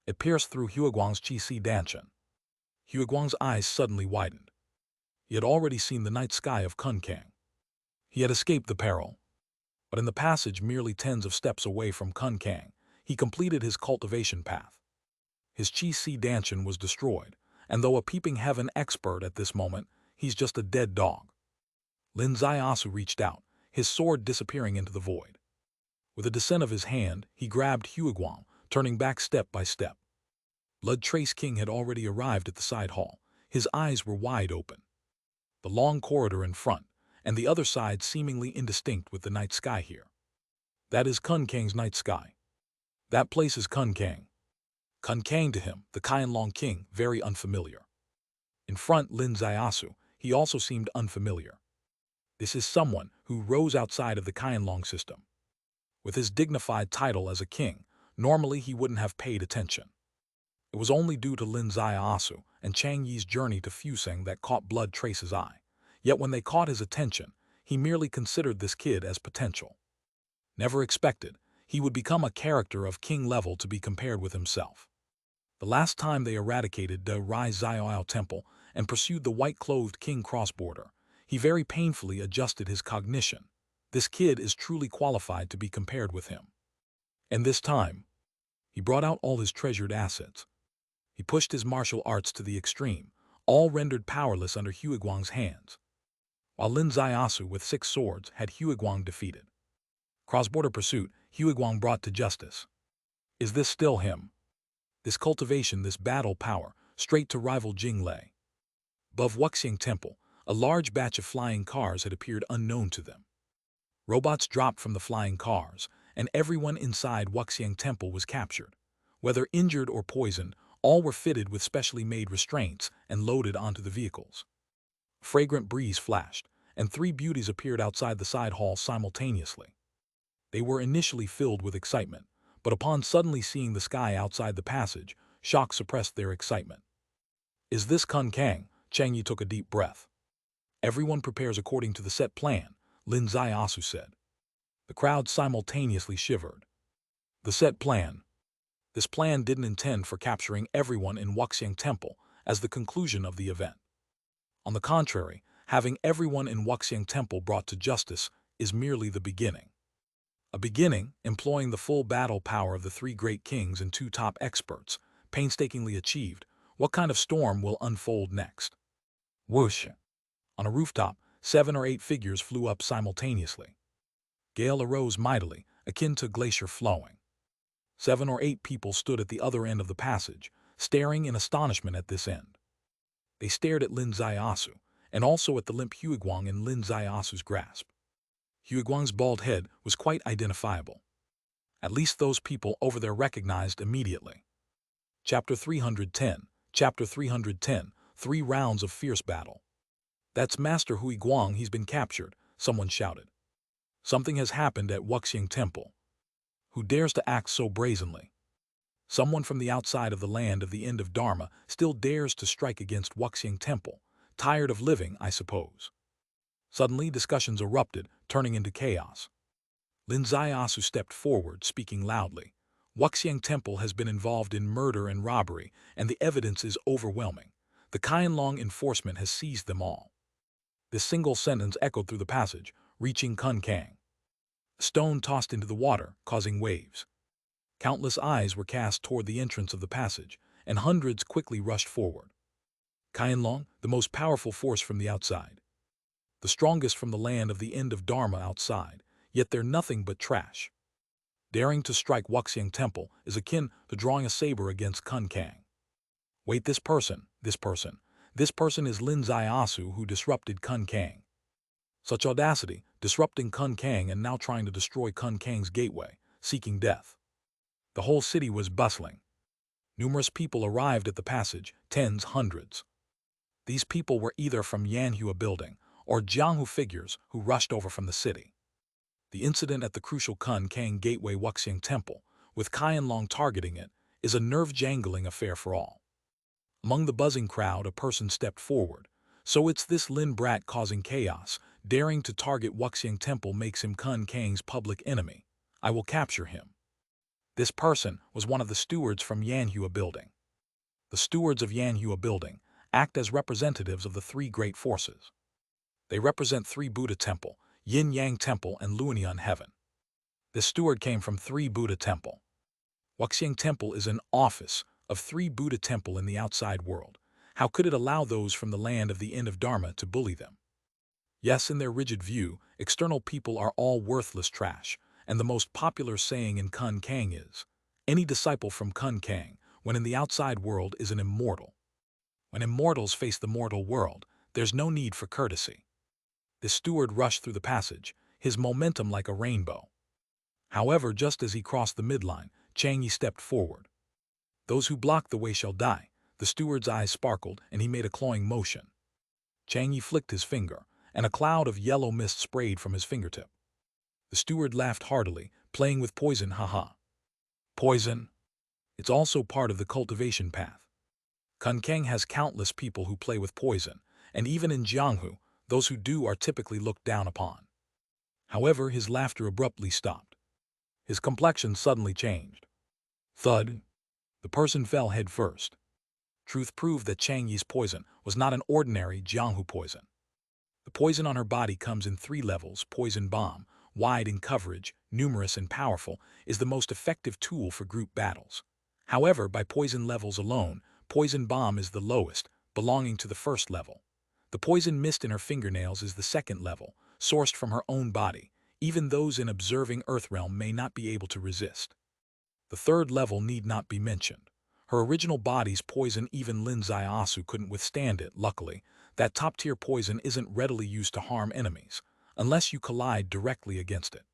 It pierced through Huiguang's Qi Danshan. Huiguang's eyes suddenly widened. He had already seen the night sky of Kunkang. He had escaped the peril. But in the passage merely tens of steps away from Kunkang, he completed his cultivation path. His Qi Danshan was destroyed, and though a peeping heaven expert at this moment, he's just a dead dog. Lin Ziasu reached out, his sword disappearing into the void. With a descent of his hand, he grabbed Huiguang, turning back step by step. Blood Trace King had already arrived at the side hall. His eyes were wide open. The long corridor in front, and the other side seemingly indistinct with the night sky here. That is Kunkang's night sky. That place is Kunkang. Kun came to him, the Qianlong king, very unfamiliar. In front Lin Ziasu, he also seemed unfamiliar. This is someone who rose outside of the Qianlong system. With his dignified title as a king, normally he wouldn't have paid attention. It was only due to Lin Ziasu and Chang Yi's journey to Fuseng that caught Blood Trace's eye. Yet when they caught his attention, he merely considered this kid as potential. Never expected, he would become a character of king level to be compared with himself. The last time they eradicated the Rai Xiao temple and pursued the white-clothed king cross-border, he very painfully adjusted his cognition. This kid is truly qualified to be compared with him. And this time, he brought out all his treasured assets. He pushed his martial arts to the extreme, all rendered powerless under Huiguang's hands. While Lin Ziasu with 6 swords had Huiguang defeated. Cross-border pursuit, Huiguang brought to justice. Is this still him? This cultivation, this battle power, straight to rival Jinglei. Above Wuxiang Temple, a large batch of flying cars had appeared unknown to them. Robots dropped from the flying cars, and everyone inside Wuxiang Temple was captured. Whether injured or poisoned, all were fitted with specially made restraints and loaded onto the vehicles. A fragrant breeze flashed, and 3 beauties appeared outside the side hall simultaneously. They were initially filled with excitement, but upon suddenly seeing the sky outside the passage, shock suppressed their excitement. Is this Kun Kang? Chang Yi took a deep breath. Everyone prepares according to the set plan, Lin Ziasu said. The crowd simultaneously shivered. The set plan. This plan didn't intend for capturing everyone in Wuxiang Temple as the conclusion of the event. On the contrary, having everyone in Wuxiang Temple brought to justice is merely the beginning. A beginning, employing the full battle power of the 3 great kings and 2 top experts, painstakingly achieved. What kind of storm will unfold next? Whoosh! On a rooftop, 7 or 8 figures flew up simultaneously. Gale arose mightily, akin to glacier flowing. 7 or 8 people stood at the other end of the passage, staring in astonishment at this end. They stared at Lin Ziasu, and also at the limp Huiguang in Lin Ziasu's grasp. Huiguang's bald head was quite identifiable. At least those people over there recognized immediately. Chapter 310, Chapter 310, 3 rounds of fierce battle. That's Master Huiguang, he's been captured, someone shouted. Something has happened at Wuxiang Temple. Who dares to act so brazenly? Someone from the outside of the land of the end of Dharma still dares to strike against Wuxiang Temple, tired of living, I suppose. Suddenly discussions erupted, turning into chaos. Lin Ziasu stepped forward, speaking loudly. Wuxiang Temple has been involved in murder and robbery, and the evidence is overwhelming. The Qianlong enforcement has seized them all. This single sentence echoed through the passage, reaching Kun Kang. A stone tossed into the water, causing waves. Countless eyes were cast toward the entrance of the passage, and hundreds quickly rushed forward. Qianlong, the most powerful force from the outside. The strongest from the land of the end of Dharma outside, yet they're nothing but trash. Daring to strike Wuxiang Temple is akin to drawing a saber against Kun Kang. Wait, this person is Lin Ziasu who disrupted Kun Kang. Such audacity, disrupting Kun Kang and now trying to destroy Kun Kang's gateway, seeking death. The whole city was bustling. Numerous people arrived at the passage, tens, hundreds. These people were either from Yanhua building or Jianghu figures who rushed over from the city. The incident at the crucial Kun Kang Gateway Wuxiang Temple, with Qianlong targeting it, is a nerve-jangling affair for all. Among the buzzing crowd, a person stepped forward. So it's this Lin brat causing chaos, daring to target Wuxiang Temple makes him Kun Kang's public enemy. I will capture him. This person was one of the stewards from Yanhua building. The stewards of Yanhua building act as representatives of the 3 great forces. They represent 3 Buddha Temple, Yin Yang Temple, and Luonian Heaven. This steward came from 3 Buddha Temple. Wuxiang Temple is an office of 3 Buddha Temple in the outside world. How could it allow those from the land of the end of Dharma to bully them? Yes, in their rigid view, external people are all worthless trash, and the most popular saying in Kun Kang is, any disciple from Kun Kang, when in the outside world, is an immortal. When immortals face the mortal world, there's no need for courtesy. The steward rushed through the passage, his momentum like a rainbow. However, just as he crossed the midline, Chang Yi stepped forward. Those who block the way shall die. The steward's eyes sparkled, and he made a clawing motion. Chang Yi flicked his finger, and a cloud of yellow mist sprayed from his fingertip. The steward laughed heartily, playing with poison, haha. Poison? It's also part of the cultivation path. Kun Kang has countless people who play with poison, and even in Jianghu, those who do are typically looked down upon. However, his laughter abruptly stopped. His complexion suddenly changed. Thud. The person fell head first. Truth proved that Chang Yi's poison was not an ordinary Jianghu poison. The poison on her body comes in 3 levels. Poison bomb, wide in coverage, numerous and powerful, is the most effective tool for group battles. However, by poison levels alone, poison bomb is the lowest, belonging to the 1st level. The poison mist in her fingernails is the 2nd level, sourced from her own body. Even those in observing Earthrealm may not be able to resist. The 3rd level need not be mentioned. Her original body's poison, even Lin Ziasu couldn't withstand it. Luckily, that top-tier poison isn't readily used to harm enemies, unless you collide directly against it.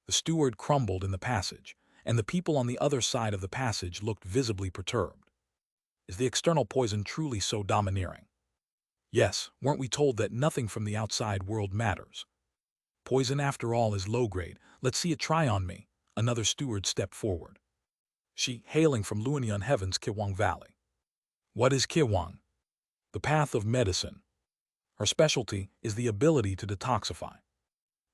The steward crumbled in the passage, and the people on the other side of the passage looked visibly perturbed. Is the external poison truly so domineering? Yes, weren't we told that nothing from the outside world matters? Poison, after all, is low-grade. Let's see it try on me. Another steward stepped forward. She, hailing from Luanian Heaven's Kiwang Valley. What is Kiwang? The path of medicine. Her specialty is the ability to detoxify.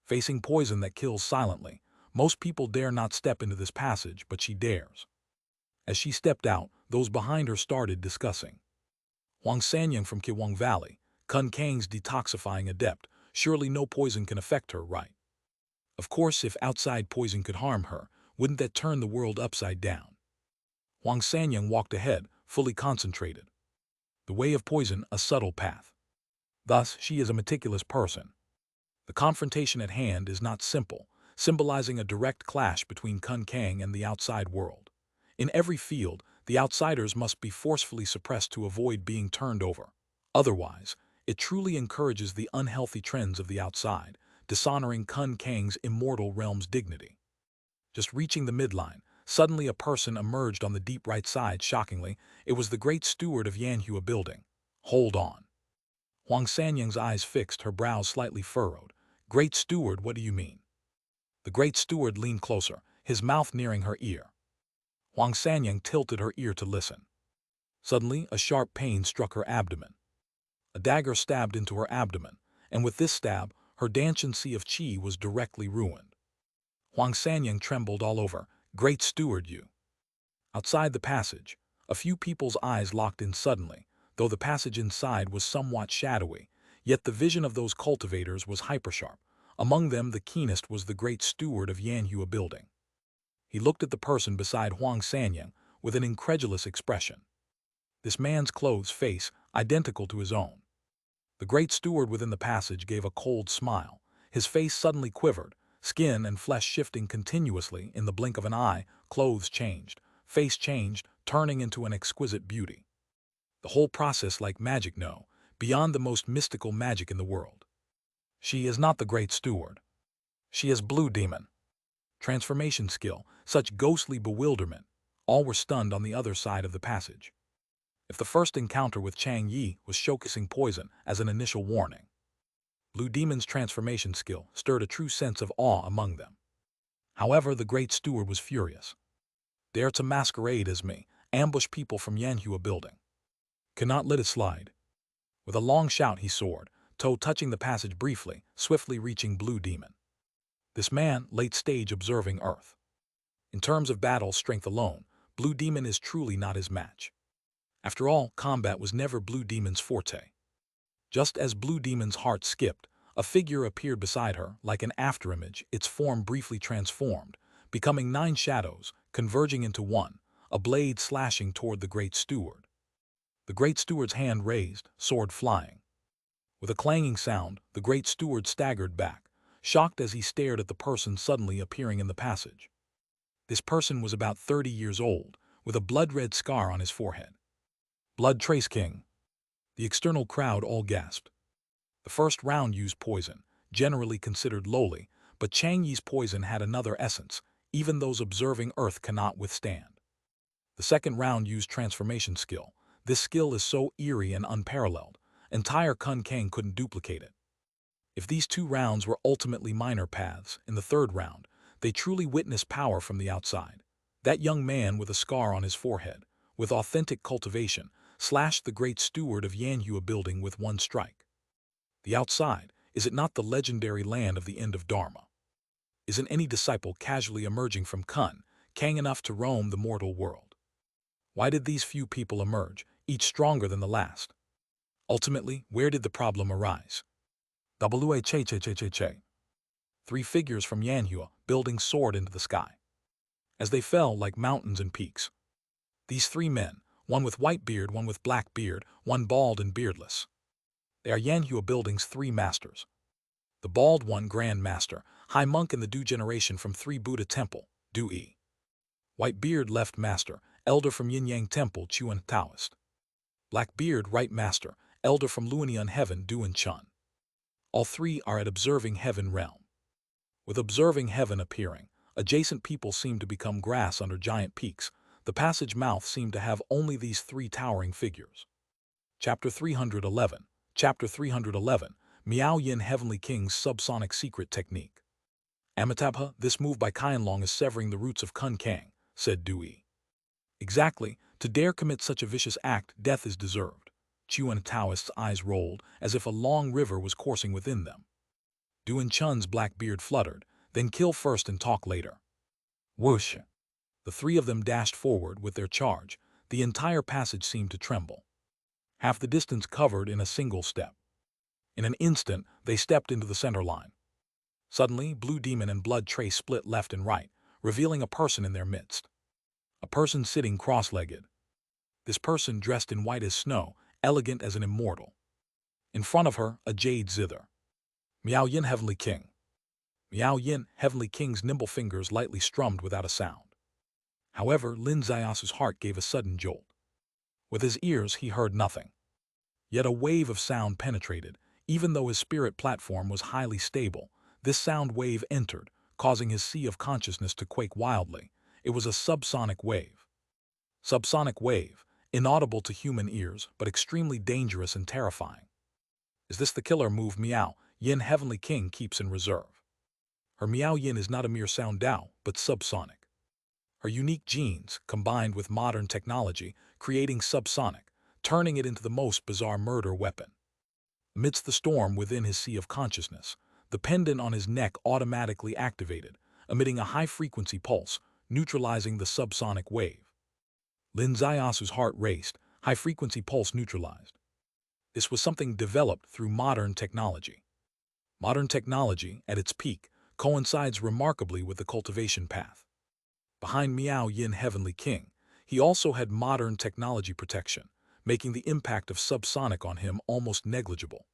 Facing poison that kills silently, most people dare not step into this passage, but she dares. As she stepped out, those behind her started discussing. Huang Sanyang from Kiwang Valley, Kun Kang's detoxifying adept, surely no poison can affect her, right? Of course, if outside poison could harm her, wouldn't that turn the world upside down? Huang Sanyang walked ahead, fully concentrated. The way of poison, a subtle path. Thus, she is a meticulous person. The confrontation at hand is not simple, symbolizing a direct clash between Kun Kang and the outside world. In every field, the outsiders must be forcefully suppressed to avoid being turned over. Otherwise, it truly encourages the unhealthy trends of the outside, dishonoring Kun Kang's immortal realm's dignity. Just reaching the midline, suddenly a person emerged on the deep right side. Shockingly, it was the great steward of Yanhua building. Hold on. Huang Sanyang's eyes fixed, her brows slightly furrowed. Great steward, what do you mean? The great steward leaned closer, his mouth nearing her ear. Huang Sanyang tilted her ear to listen. Suddenly, a sharp pain struck her abdomen. A dagger stabbed into her abdomen, and with this stab, her Danshan Sea of Qi was directly ruined. Huang Sanyang trembled all over. Great steward, you. Outside the passage, a few people's eyes locked in suddenly, though the passage inside was somewhat shadowy, yet the vision of those cultivators was hypersharp. Among them, the keenest was the great steward of Yanhua building. He looked at the person beside Huang Sanyang with an incredulous expression. This man's clothes face identical to his own. The great steward within the passage gave a cold smile. His face suddenly quivered, skin and flesh shifting continuously in the blink of an eye. Clothes changed, face changed, turning into an exquisite beauty. The whole process like magic, no, beyond the most mystical magic in the world. She is not the great steward. She is Blue Demon. Transformation skill, such ghostly bewilderment. All were stunned on the other side of the passage. If the first encounter with Chang Yi was showcasing poison as an initial warning, Blue Demon's transformation skill stirred a true sense of awe among them. However, the great steward was furious. Dare to masquerade as me, ambush people from Yanhua building. Cannot let it slide. With a long shout he soared, toe touching the passage briefly, swiftly reaching Blue Demon. This man, late stage observing Earth. In terms of battle strength alone, Blue Demon is truly not his match. After all, combat was never Blue Demon's forte. Just as Blue Demon's heart skipped, a figure appeared beside her like an afterimage, its form briefly transformed, becoming 9 shadows, converging into one, a blade slashing toward the great steward. The great steward's hand raised, sword flying. With a clanging sound, the great steward staggered back, shocked as he stared at the person suddenly appearing in the passage. This person was about 30 years old, with a blood-red scar on his forehead. Blood Trace King. The external crowd all gasped. The first round used poison, generally considered lowly, but Chang Yi's poison had another essence, even those observing Earth cannot withstand. The second round used transformation skill. This skill is so eerie and unparalleled, entire Kun Kang couldn't duplicate it. If these two rounds were ultimately minor paths, in the third round, they truly witnessed power from the outside. That young man with a scar on his forehead, with authentic cultivation, slashed the great steward of Yanhua building with one strike. The outside, is it not the legendary land of the end of Dharma? Isn't any disciple casually emerging from Kun Kang enough to roam the mortal world? Why did these few people emerge, each stronger than the last? Ultimately, where did the problem arise? Che. Three figures from Yanhua building soared into the sky. As they fell like mountains and peaks. These three men, one with white beard, one with black beard, one bald and beardless. They are Yanhua building's three masters. The bald one, Grand Master, High Monk in the Du generation from Three Buddha Temple, Du-E. White beard, Left Master, Elder from Yin Yang Temple, Chuan Taoist. Black beard, Right Master, Elder from Luanian Heaven, Duan Chun. All three are at Observing Heaven realm. With Observing Heaven appearing, adjacent people seem to become grass under giant peaks. The passage mouth seemed to have only these three towering figures. Chapter 311. Chapter 311. Miao Yin Heavenly King's Subsonic Secret Technique. Amitabha, this move by Qianlong is severing the roots of Kun Kang, said Dui. Exactly, to dare commit such a vicious act, death is deserved. Chuan Taoist's eyes rolled, as if a long river was coursing within them. Duan Chun's black beard fluttered, then kill first and talk later. Whoosh! The three of them dashed forward with their charge. The entire passage seemed to tremble. Half the distance covered in a single step. In an instant, they stepped into the center line. Suddenly, Blue Demon and Blood Trace split left and right, revealing a person in their midst. A person sitting cross-legged. This person dressed in white as snow, elegant as an immortal. In front of her, a jade zither. Miao Yin Heavenly King. Miao Yin Heavenly King's nimble fingers lightly strummed without a sound. However, Lin Zayasu's heart gave a sudden jolt. With his ears, he heard nothing. Yet a wave of sound penetrated. Even though his spirit platform was highly stable, this sound wave entered, causing his sea of consciousness to quake wildly. It was a subsonic wave. Subsonic wave, inaudible to human ears, but extremely dangerous and terrifying. Is this the killer move Miao Yin Heavenly King keeps in reserve? Her Miao Yin is not a mere sound Dao, but subsonic. Her unique genes, combined with modern technology, creating subsonic, turning it into the most bizarre murder weapon. Amidst the storm within his sea of consciousness, the pendant on his neck automatically activated, emitting a high-frequency pulse, neutralizing the subsonic wave. Lin Zayasu's heart raced, high-frequency pulse neutralized. This was something developed through modern technology. Modern technology, at its peak, coincides remarkably with the cultivation path. Behind Miao Yin Heavenly King, he also had modern technology protection, making the impact of subsonic on him almost negligible.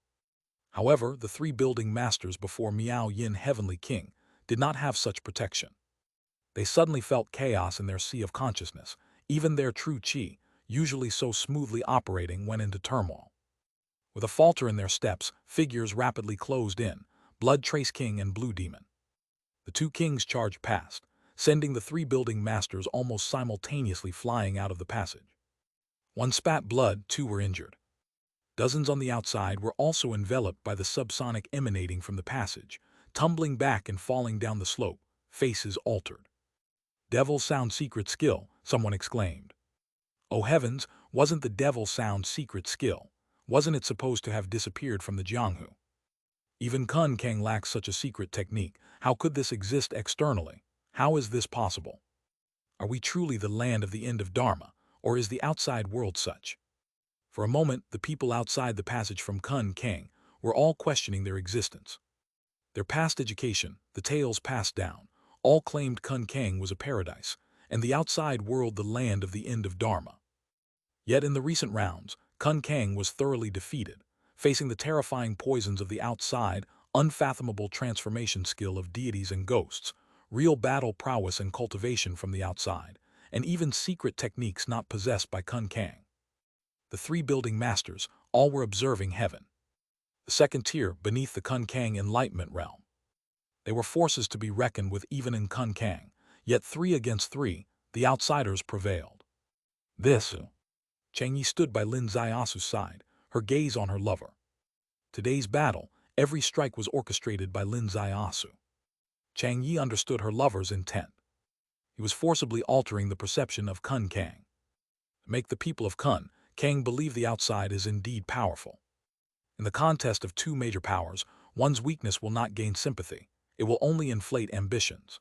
However, the three building masters before Miao Yin Heavenly King did not have such protection. They suddenly felt chaos in their sea of consciousness, even their true chi, usually so smoothly operating, went into turmoil. With a falter in their steps, figures rapidly closed in, Blood Trace King and Blue Demon. The two kings charged past, sending the three building masters almost simultaneously flying out of the passage. One spat blood, two were injured. Dozens on the outside were also enveloped by the subsonic emanating from the passage, tumbling back and falling down the slope, faces altered. Devil Sound Secret Skill, someone exclaimed. Oh heavens, wasn't the Devil Sound secret skill? Wasn't it supposed to have disappeared from the Jianghu? Even Kun Kang lacks such a secret technique. How could this exist externally? How is this possible? Are we truly the land of the end of Dharma, or is the outside world such? For a moment, the people outside the passage from Kun Kang were all questioning their existence. Their past education, the tales passed down, all claimed Kun Kang was a paradise, and the outside world the land of the end of Dharma. Yet in the recent rounds, Kun Kang was thoroughly defeated, facing the terrifying poisons of the outside, unfathomable transformation skill of deities and ghosts, real battle prowess and cultivation from the outside, and even secret techniques not possessed by Kun Kang. The three building masters, all were observing heaven. The second tier beneath the Kun Kang enlightenment realm. They were forces to be reckoned with even in Kun Kang, yet 3 against 3, the outsiders prevailed. This. Chang Yi stood by Lin Zaiasu's side, her gaze on her lover. Today's battle, every strike was orchestrated by Lin Zaiasu. Chang Yi understood her lover's intent. He was forcibly altering the perception of Kun Kang. To make the people of Kun Kang believe the outside is indeed powerful. In the contest of two major powers, one's weakness will not gain sympathy. It will only inflate ambitions.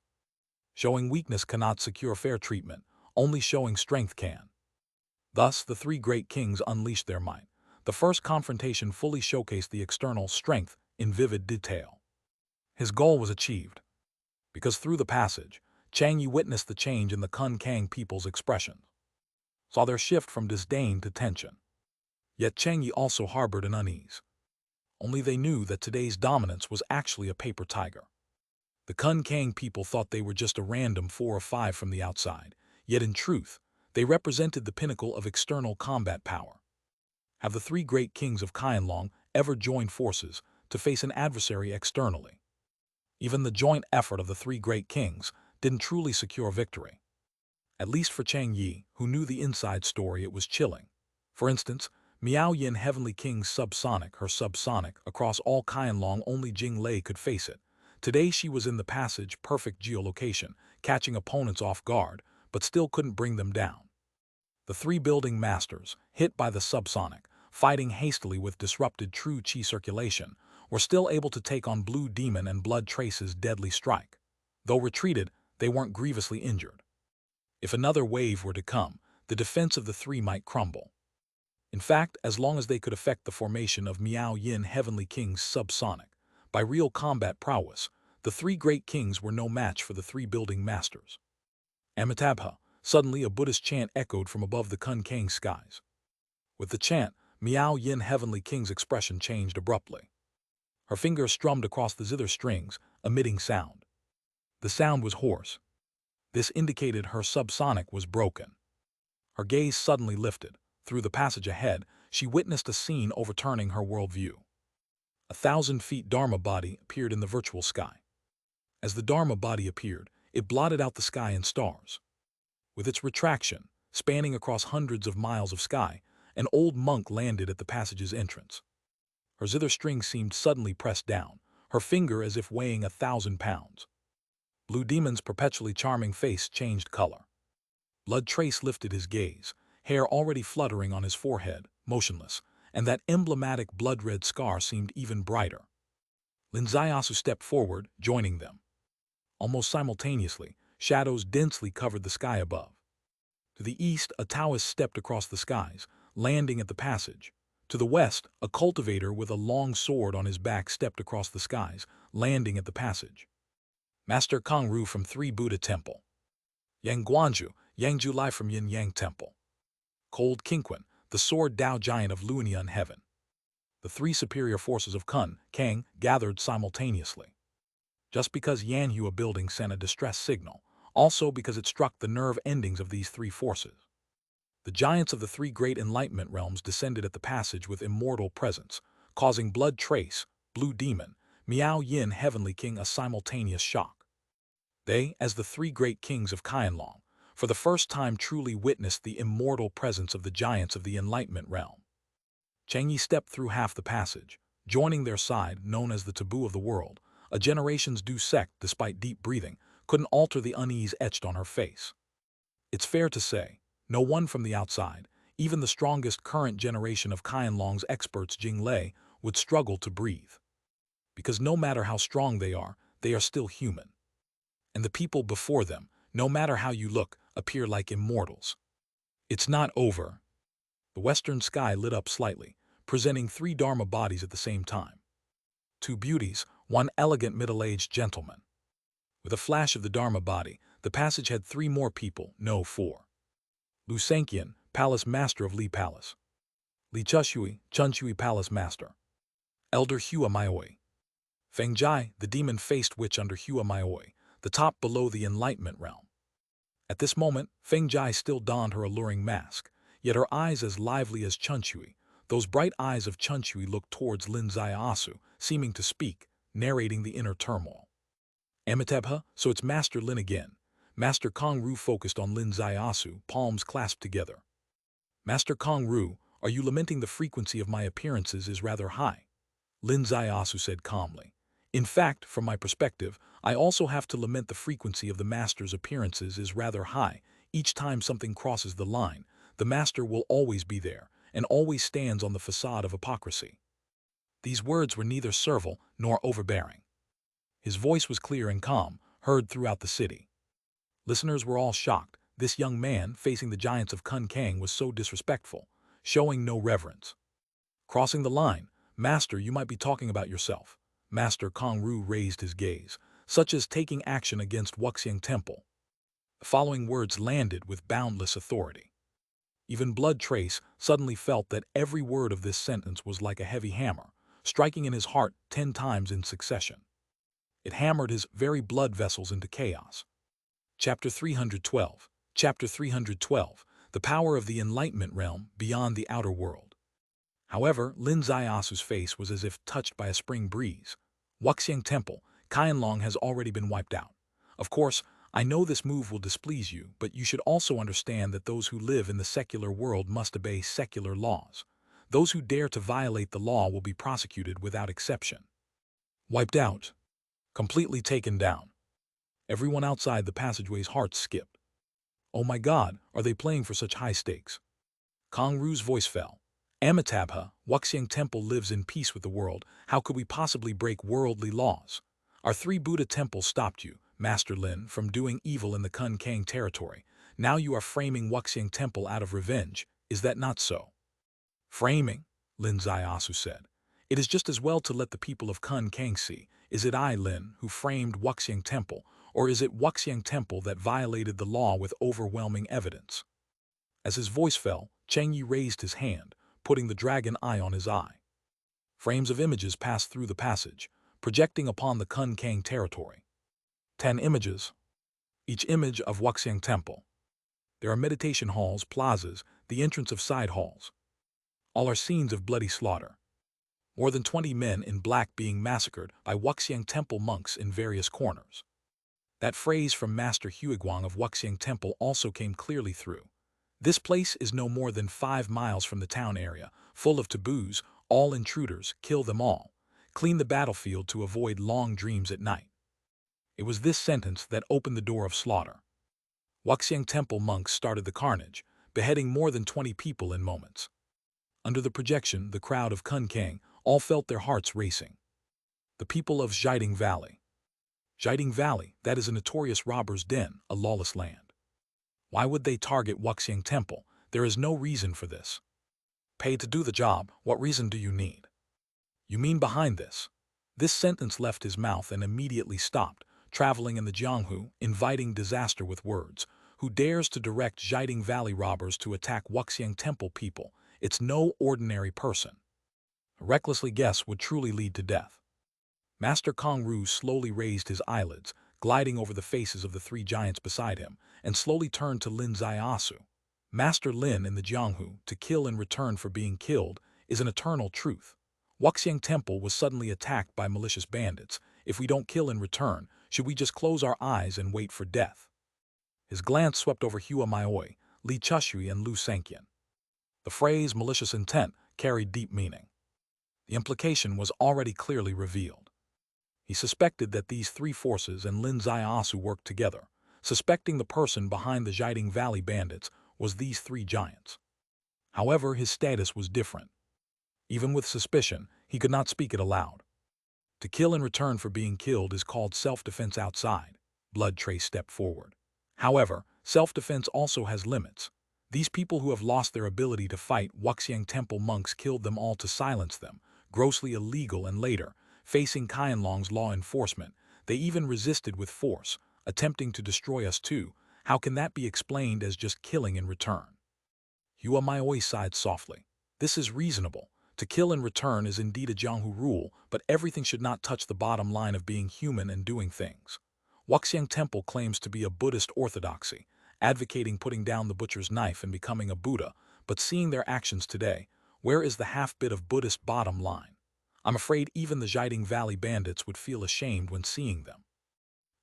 Showing weakness cannot secure fair treatment, only showing strength can. Thus, the three great kings unleashed their might. The first confrontation fully showcased the external strength in vivid detail. His goal was achieved, because through the passage, Chang Yi witnessed the change in the Kun Kang people's expression, saw their shift from disdain to tension. Yet Chang Yi also harbored an unease. Only they knew that today's dominance was actually a paper tiger. The Kun Kang people thought they were just a random 4 or 5 from the outside, yet in truth, they represented the pinnacle of external combat power. Have the three great kings of Qianlong ever joined forces to face an adversary externally? Even the joint effort of the three great kings didn't truly secure victory. At least for Chang Yi, who knew the inside story, it was chilling. For instance, Miao Yin Heavenly King's subsonic, her subsonic, across all Qianlong only Jing Lei could face it. Today she was in the passage, perfect geolocation, catching opponents off guard, but still couldn't bring them down. The three building masters, hit by the subsonic, fighting hastily with disrupted true chi circulation, were still able to take on Blue Demon and Blood Trace's deadly strike. Though retreated, they weren't grievously injured. If another wave were to come, the defense of the three might crumble. In fact, as long as they could effect the formation of Miao Yin Heavenly King's subsonic, by real combat prowess, the three great kings were no match for the three building masters. Amitabha, suddenly a Buddhist chant echoed from above the Kun Kang skies. With the chant, Miao Yin Heavenly King's expression changed abruptly. Her fingers strummed across the zither strings, emitting sound. The sound was hoarse. This indicated her subsonic was broken. Her gaze suddenly lifted. Through the passage ahead, she witnessed a scene overturning her worldview. 1,000 feet Dharma body appeared in the virtual sky. As the Dharma body appeared, it blotted out the sky and stars. With its retraction, spanning across hundreds of miles of sky, an old monk landed at the passage's entrance. Her zither string seemed suddenly pressed down, her finger as if weighing 1,000 pounds. Blue Demon's perpetually charming face changed color. Blood Trace lifted his gaze, hair already fluttering on his forehead, motionless, and that emblematic blood-red scar seemed even brighter. Lin Zaiasu stepped forward, joining them. Almost simultaneously, shadows densely covered the sky above. To the east, a Taoist stepped across the skies, landing at the passage. To the west, a cultivator with a long sword on his back stepped across the skies, landing at the passage. Master Kong Ru from Three Buddha Temple. Yang Guanju, Yang Julai from Yin Yang Temple. Cold Qingquan, the sword Tao giant of Luonian heaven. The three superior forces of Kun Kang gathered simultaneously. Just because Yanhua building sent a distress signal, also because it struck the nerve endings of these three forces. The giants of the three great enlightenment realms descended at the passage with immortal presence, causing Blood Trace, Blue Demon, Miao Yin Heavenly King a simultaneous shock. They, as the three great kings of Qianlong, for the first time truly witnessed the immortal presence of the giants of the enlightenment realm. Chang Yi stepped through half the passage, joining their side, known as the taboo of the world. A generation's due sect, despite deep breathing, couldn't alter the unease etched on her face. It's fair to say, no one from the outside, even the strongest current generation of Qianlong's experts Jing Lei, would struggle to breathe. Because no matter how strong they are still human. And the people before them, no matter how you look, appear like immortals. It's not over. The western sky lit up slightly, presenting three Dharma bodies at the same time. Two beauties, one elegant middle-aged gentleman. With a flash of the Dharma body, the passage had three more people, no 4. Lu Sanqian, Palace Master of Li Palace. Li Chunshui Palace Master. Elder Hua Maioi. Feng Jai, the demon-faced witch under Hua Maioi, the top below the enlightenment realm. At this moment, Feng Jai still donned her alluring mask, yet her eyes as lively as Chunshui. Those bright eyes of Chunshui looked towards Lin Zaiasu, seeming to speak, narrating the inner turmoil. Amitabha, so it's Master Lin again. Master Kong Ru focused on Lin Zaiasu, palms clasped together. Master Kong Ru, are you lamenting the frequency of my appearances is rather high? Lin Zaiasu said calmly. In fact, from my perspective, I also have to lament the frequency of the master's appearances is rather high. Each time something crosses the line, the master will always be there, and always stands on the facade of hypocrisy. These words were neither servile nor overbearing. His voice was clear and calm, heard throughout the city. Listeners were all shocked. This young man, facing the giants of Kun Kang, was so disrespectful, showing no reverence. Crossing the line, Master, you might be talking about yourself. Master Kong Ru raised his gaze, such as taking action against Wuxiang Temple. The following words landed with boundless authority. Even Blood Trace suddenly felt that every word of this sentence was like a heavy hammer, striking in his heart 10 times in succession. It hammered his very blood vessels into chaos. Chapter 312. Chapter 312. The Power of the Enlightenment Realm Beyond the Outer World. However, Lin Zaiasu's face was as if touched by a spring breeze. Wuxiang Temple, Qianlong has already been wiped out. Of course, I know this move will displease you, but you should also understand that those who live in the secular world must obey secular laws. Those who dare to violate the law will be prosecuted without exception. Wiped out. Completely taken down. Everyone outside the passageway's hearts skipped. Oh my God, are they playing for such high stakes? Kong Ru's voice fell. Amitabha, Wuxiang Temple lives in peace with the world. How could we possibly break worldly laws? Our 3 Buddha temples stopped you, Master Lin, from doing evil in the Kun Kang territory. Now you are framing Wuxiang Temple out of revenge. Is that not so? Framing, Lin Zaiasu said. It is just as well to let the people of Kun Kang see. Is it I, Lin, who framed Wuxiang Temple, or is it Wuxiang Temple that violated the law with overwhelming evidence? As his voice fell, Cheng Yi raised his hand, putting the dragon eye on his eye. Frames of images passed through the passage, projecting upon the Kun Kang territory. 10 images. Each image of Wuxiang Temple. There are meditation halls, plazas, the entrance of side halls. All are scenes of bloody slaughter. More than 20 men in black being massacred by Wuxiang Temple monks in various corners. That phrase from Master Huiguang of Wuxiang Temple also came clearly through. This place is no more than 5 miles from the town area, full of taboos, all intruders, kill them all. Clean the battlefield to avoid long dreams at night. It was this sentence that opened the door of slaughter. Wuxiang Temple monks started the carnage, beheading more than 20 people in moments. Under the projection, the crowd of Kun Kang all felt their hearts racing. The people of Jade Valley. Jade Valley, that is a notorious robber's den, a lawless land. Why would they target Wuxiang Temple? There is no reason for this. Paid to do the job, what reason do you need? You mean behind this? This sentence left his mouth and immediately stopped, traveling in the Jianghu, inviting disaster with words. Who dares to direct Jade Valley robbers to attack Wuxiang Temple people? It's no ordinary person. A recklessly guess would truly lead to death. Master Kong Ru slowly raised his eyelids, gliding over the faces of the 3 giants beside him, and slowly turned to Lin Zaiasu. Master Lin in the Jianghu, to kill in return for being killed, is an eternal truth. Wuxiang Temple was suddenly attacked by malicious bandits. If we don't kill in return, should we just close our eyes and wait for death? His glance swept over Hua Maoi, Li Chushui, and Lu Sanqian. The phrase malicious intent carried deep meaning. The implication was already clearly revealed. He suspected that these 3 forces and Lin Zaiasu worked together. Suspecting the person behind the Jade Valley bandits was these 3 giants. However, his status was different. Even with suspicion, he could not speak it aloud. To kill in return for being killed is called self-defense outside. Blood Trace stepped forward. However, self-defense also has limits. These people who have lost their ability to fight Wuxiang Temple monks killed them all to silence them, grossly illegal, and later, facing Qianlong's law enforcement, they even resisted with force, attempting to destroy us too. How can that be explained as just killing in return? Hua Maoi sighed softly. This is reasonable. To kill in return is indeed a Jianghu rule, but everything should not touch the bottom line of being human and doing things. Wuxiang Temple claims to be a Buddhist orthodoxy, advocating putting down the butcher's knife and becoming a Buddha, but seeing their actions today, where is the half-bit of Buddhist bottom line? I'm afraid even the Jade Valley bandits would feel ashamed when seeing them.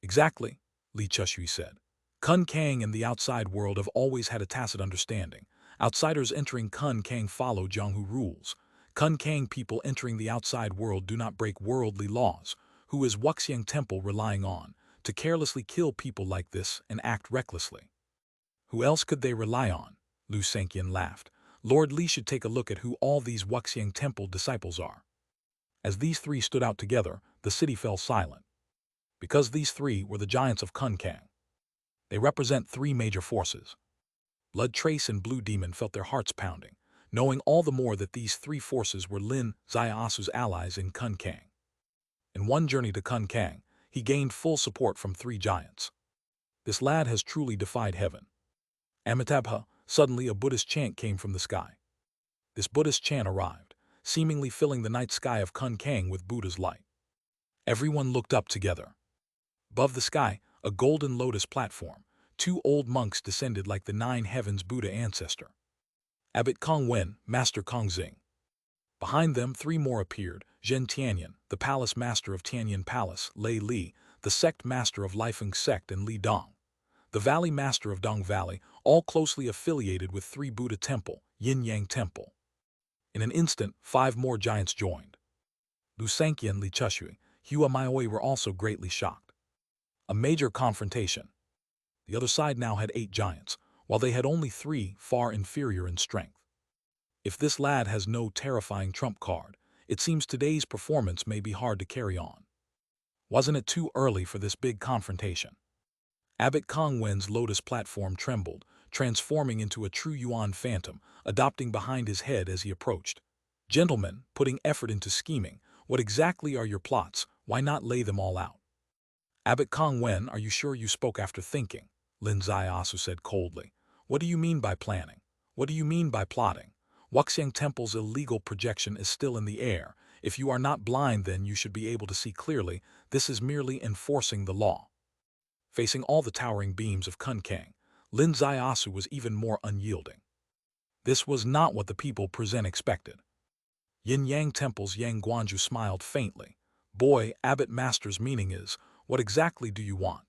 Exactly, Li Chushui said. Kun Kang and the outside world have always had a tacit understanding. Outsiders entering Kun Kang follow Jianghu rules. Kun Kang people entering the outside world do not break worldly laws. Who is Wuxiang Temple relying on to carelessly kill people like this and act recklessly? Who else could they rely on? Lu Sanqian laughed. Lord Li should take a look at who all these Wuxiang Temple disciples are. As these three stood out together, the city fell silent. Because these three were the giants of Kun Kang. They represent three major forces. Blood Trace and Blue Demon felt their hearts pounding, knowing all the more that these three forces were Lin Ziasu's allies in Kun Kang. In one journey to Kun Kang, he gained full support from three giants. This lad has truly defied heaven. Amitabha, suddenly a Buddhist chant came from the sky. This Buddhist chant arrived, seemingly filling the night sky of Kun Kang with Buddha's light. Everyone looked up together. Above the sky, a golden lotus platform, two old monks descended like the nine heavens Buddha ancestor. Abbot Kong Wen, Master Kong Xing. Behind them, three more appeared: Zhen Tianyan, the palace master of Tianyan Palace; Lei Li, the sect master of Lifeng Sect; and Li Dong, the valley master of Dong Valley, all closely affiliated with three Buddha Temple, Yin Yang Temple. In an instant, five more giants joined. Lu Sanqian, Li Chushui, Hua Maioi were also greatly shocked. A major confrontation. The other side now had 8 giants, while they had only 3, far inferior in strength. If this lad has no terrifying trump card, it seems today's performance may be hard to carry on. Wasn't it too early for this big confrontation? Abbot Kong Wen's lotus platform trembled, transforming into a true Yuan phantom, adopting behind his head as he approached. Gentlemen, putting effort into scheming, what exactly are your plots? Why not lay them all out? Abbot Kong Wen, are you sure you spoke after thinking? Lin Ziasu said coldly. What do you mean by planning? What do you mean by plotting? Wuxiang Temple's illegal projection is still in the air. If you are not blind, then you should be able to see clearly. This is merely enforcing the law. Facing all the towering beams of Kun Kang, Lin Ziasu was even more unyielding. This was not what the people present expected. Yin Yang Temple's Yang Guanju smiled faintly. Boy, Abbot Master's meaning is, what exactly do you want?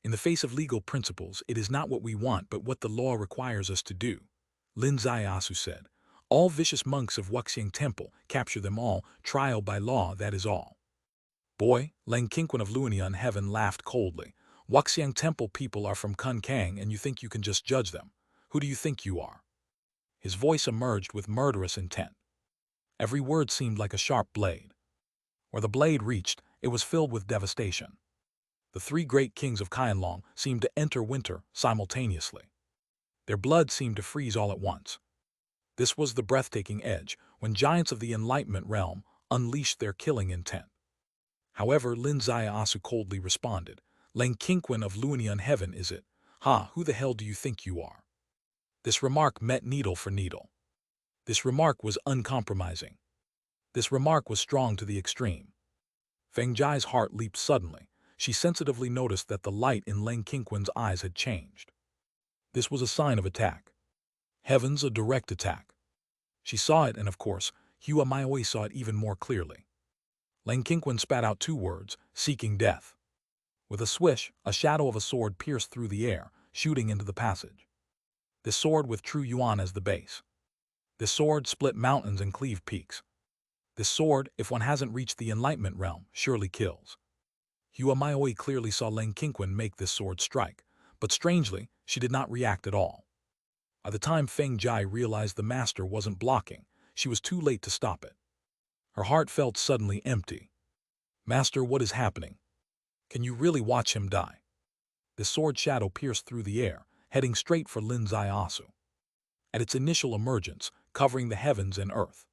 In the face of legal principles, it is not what we want but what the law requires us to do. Lin Ziasu said. All vicious monks of Wuxiang Temple, capture them all, trial by law, that is all. Boy, Lang Qingquan of Luanian Heaven laughed coldly. Wuxiang Temple people are from Kun Kang and you think you can just judge them. Who do you think you are? His voice emerged with murderous intent. Every word seemed like a sharp blade. Where the blade reached, it was filled with devastation. The 3 great kings of Qianlong seemed to enter winter simultaneously. Their blood seemed to freeze all at once. This was the breathtaking edge, when giants of the Enlightenment realm unleashed their killing intent. However, Lin Ziasu coldly responded. Lang Qingquan of Luanian Heaven is it? Ha, who the hell do you think you are? This remark met needle for needle. This remark was uncompromising. This remark was strong to the extreme. Feng Jia's heart leaped suddenly. She sensitively noticed that the light in Lang Qingquan's eyes had changed. This was a sign of attack. Heavens, a direct attack. She saw it, and of course, Hua Maioi saw it even more clearly. Lang Qingquan spat out 2 words, seeking death. With a swish, a shadow of a sword pierced through the air, shooting into the passage. This sword with true Yuan as the base. This sword split mountains and cleaved peaks. This sword, if one hasn't reached the Enlightenment realm, surely kills. Hua Maioi clearly saw Lang Qingquan make this sword strike, but strangely, she did not react at all. By the time Feng Jai realized the master wasn't blocking, she was too late to stop it. Her heart felt suddenly empty. Master, what is happening? Can you really watch him die? The sword shadow pierced through the air, heading straight for Lin Ziasu. At its initial emergence, covering the heavens and earth.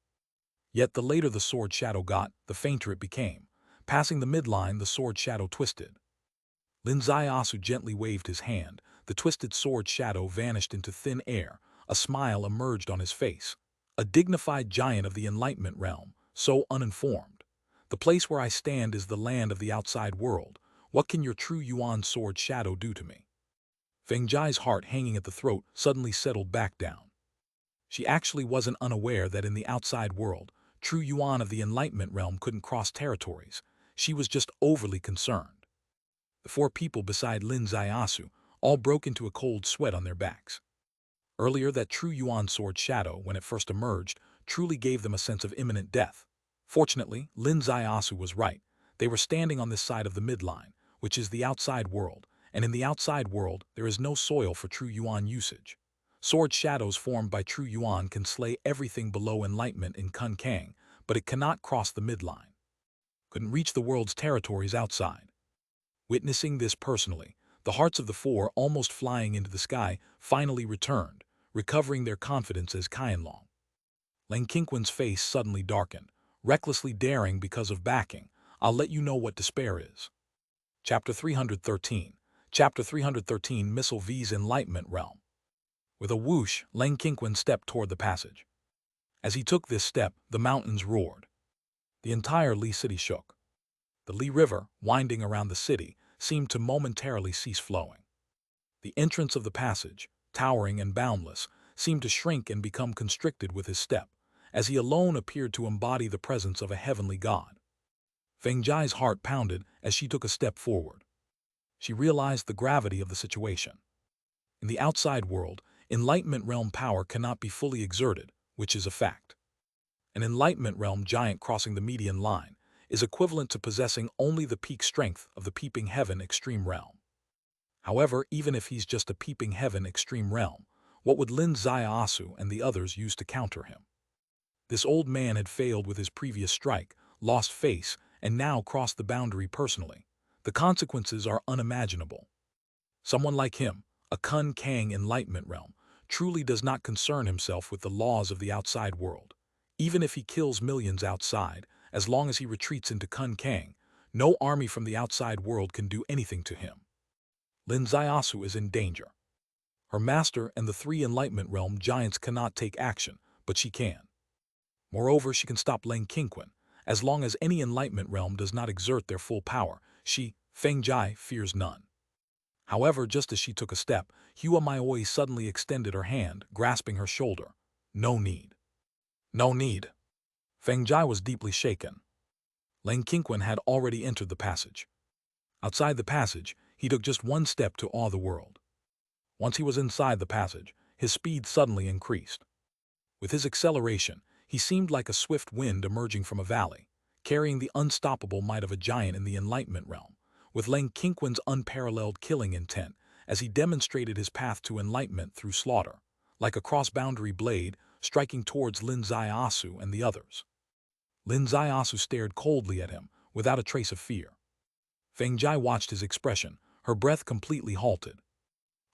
Yet the later the sword shadow got, the fainter it became. Passing the midline, the sword shadow twisted. Lin Ziasu gently waved his hand. The twisted sword shadow vanished into thin air. A smile emerged on his face. A dignified giant of the Enlightenment realm, so uninformed. The place where I stand is the land of the outside world. What can your true Yuan sword shadow do to me? Feng Jia's heart, hanging at the throat, suddenly settled back down. She actually wasn't unaware that in the outside world, true Yuan of the Enlightenment realm couldn't cross territories. She was just overly concerned. The 4 people beside Lin Ziasu all broke into a cold sweat on their backs. Earlier, that true Yuan sword shadow, when it first emerged, truly gave them a sense of imminent death. Fortunately, Lin Zaiasu was right. They were standing on this side of the midline, which is the outside world, and in the outside world there is no soil for true Yuan usage. Sword shadows formed by true Yuan can slay everything below enlightenment in Kun Kang, but it cannot cross the midline. Couldn't reach the world's territories outside. Witnessing this personally, the hearts of the four, almost flying into the sky, finally returned, recovering their confidence as Qianlong. Lang Qingquan's face suddenly darkened, recklessly daring because of backing. I'll let you know what despair is. Chapter 313. Chapter 313, Missile V's Enlightenment Realm. With a whoosh, Lang Qingquan stepped toward the passage. As he took this step, the mountains roared. The entire Li city shook. The Li River, winding around the city, seemed to momentarily cease flowing. The entrance of the passage, towering and boundless, seemed to shrink and become constricted with his step, as he alone appeared to embody the presence of a heavenly god. Feng Jia's heart pounded as she took a step forward. She realized the gravity of the situation. In the outside world, Enlightenment Realm power cannot be fully exerted, which is a fact. An Enlightenment Realm giant crossing the median line is equivalent to possessing only the peak strength of the Peeping Heaven Extreme Realm. However, even if he's just a Peeping Heaven Extreme Realm, what would Lin Zaiasu and the others use to counter him? This old man had failed with his previous strike, lost face, and now crossed the boundary personally. The consequences are unimaginable. Someone like him, a Kun Kang Enlightenment Realm, truly does not concern himself with the laws of the outside world. Even if he kills millions outside, as long as he retreats into Kun Kang, no army from the outside world can do anything to him. Lin Zaiasu is in danger. Her master and the three Enlightenment Realm giants cannot take action, but she can. Moreover, she can stop Lang Qingquan. As long as any Enlightenment Realm does not exert their full power, she, Feng Jia, fears none. However, just as she took a step, Hua Maioi suddenly extended her hand, grasping her shoulder. No need. No need. Feng Jia was deeply shaken. Lang Qingquan had already entered the passage. Outside the passage, he took just one step to awe the world. Once he was inside the passage, his speed suddenly increased. With his acceleration, he seemed like a swift wind emerging from a valley, carrying the unstoppable might of a giant in the Enlightenment Realm, with Lang Qingquan's unparalleled killing intent as he demonstrated his path to enlightenment through slaughter, like a cross-boundary blade striking towards Lin Zaiasu and the others. Lin Zaiasu stared coldly at him, without a trace of fear. Feng Jia watched his expression, her breath completely halted.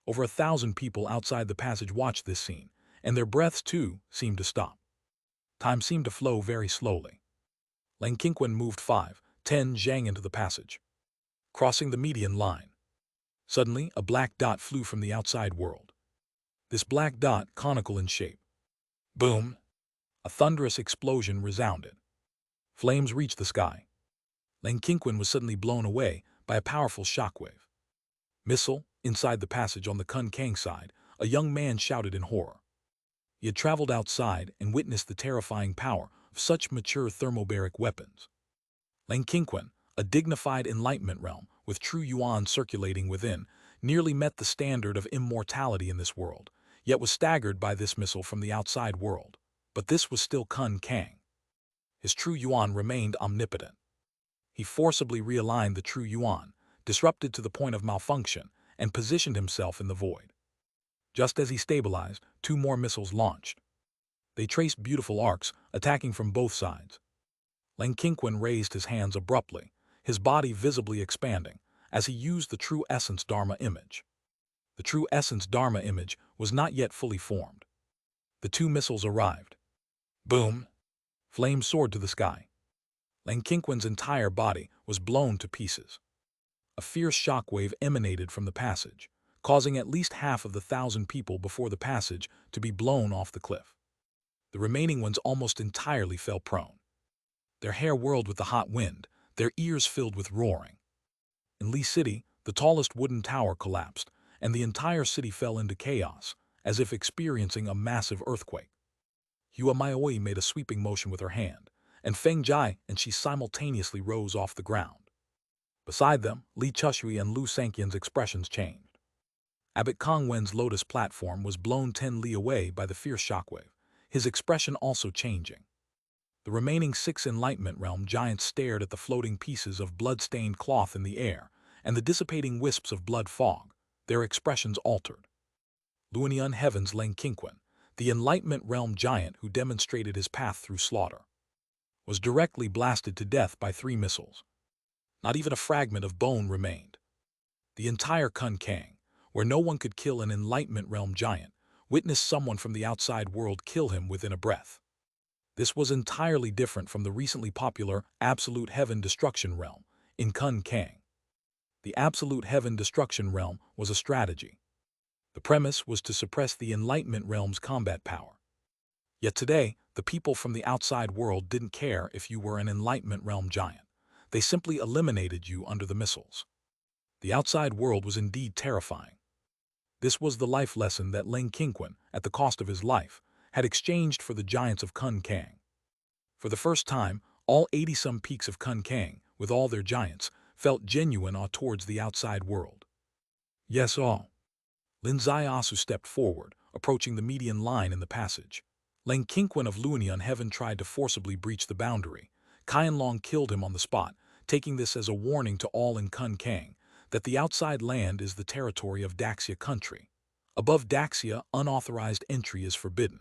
Over 1,000 people outside the passage watched this scene, and their breaths too seemed to stop. Time seemed to flow very slowly. Lang Qingquan moved 5-10 zhang into the passage, crossing the median line. Suddenly, a black dot flew from the outside world. This black dot, conical in shape. Boom! A thunderous explosion resounded. Flames reached the sky. Lang Qingquan was suddenly blown away by a powerful shockwave. Missile, inside the passage on the Kun Kang side, a young man shouted in horror. He had traveled outside and witnessed the terrifying power of such mature thermobaric weapons. Lang Qingquan, a dignified Enlightenment Realm with true Yuan circulating within, nearly met the standard of immortality in this world, yet was staggered by this missile from the outside world. But this was still Kun Kang. His true Yuan remained omnipotent. He forcibly realigned the true Yuan, disrupted to the point of malfunction, and positioned himself in the void. Just as he stabilized, 2 more missiles launched. They traced beautiful arcs, attacking from both sides. Lang Qingquan raised his hands abruptly, his body visibly expanding, as he used the True Essence Dharma image. The True Essence Dharma image was not yet fully formed. The 2 missiles arrived. Boom! Flames soared to the sky. Lang Qingquan's entire body was blown to pieces. A fierce shockwave emanated from the passage, causing at least half of the 1,000 people before the passage to be blown off the cliff. The remaining ones almost entirely fell prone. Their hair whirled with the hot wind, their ears filled with roaring. In Li City, the tallest wooden tower collapsed, and the entire city fell into chaos, as if experiencing a massive earthquake. Hua Maioi made a sweeping motion with her hand, and Feng Jia and she simultaneously rose off the ground. Beside them, Li Chushui and Lu Sanqian's expressions changed. Abbot Kong Wen's lotus platform was blown 10 li away by the fierce shockwave, his expression also changing. The remaining 6 Enlightenment Realm giants stared at the floating pieces of blood-stained cloth in the air and the dissipating wisps of blood fog, their expressions altered. Luonian Heaven's Leng Qingquan, the Enlightenment Realm giant who demonstrated his path through slaughter, was directly blasted to death by 3 missiles. Not even a fragment of bone remained. The entire Kun Kang, where no one could kill an Enlightenment Realm giant, witnessed someone from the outside world kill him within a breath. This was entirely different from the recently popular Absolute Heaven Destruction Realm in Kun Kang. The Absolute Heaven Destruction Realm was a strategy. The premise was to suppress the Enlightenment Realm's combat power. Yet today, the people from the outside world didn't care if you were an Enlightenment Realm giant. They simply eliminated you under the missiles. The outside world was indeed terrifying. This was the life lesson that Leng Qingquan, at the cost of his life, had exchanged for the giants of Kun Kang. For the first time, all 80-some peaks of Kun Kang, with all their giants, felt genuine awe towards the outside world. Yes, all. Lin Zaiasu stepped forward, approaching the median line in the passage. Leng Qingquan of Luonian Heaven tried to forcibly breach the boundary. Qianlong killed him on the spot, taking this as a warning to all in Kun Kang that the outside land is the territory of Daxia country. Above Daxia, unauthorized entry is forbidden.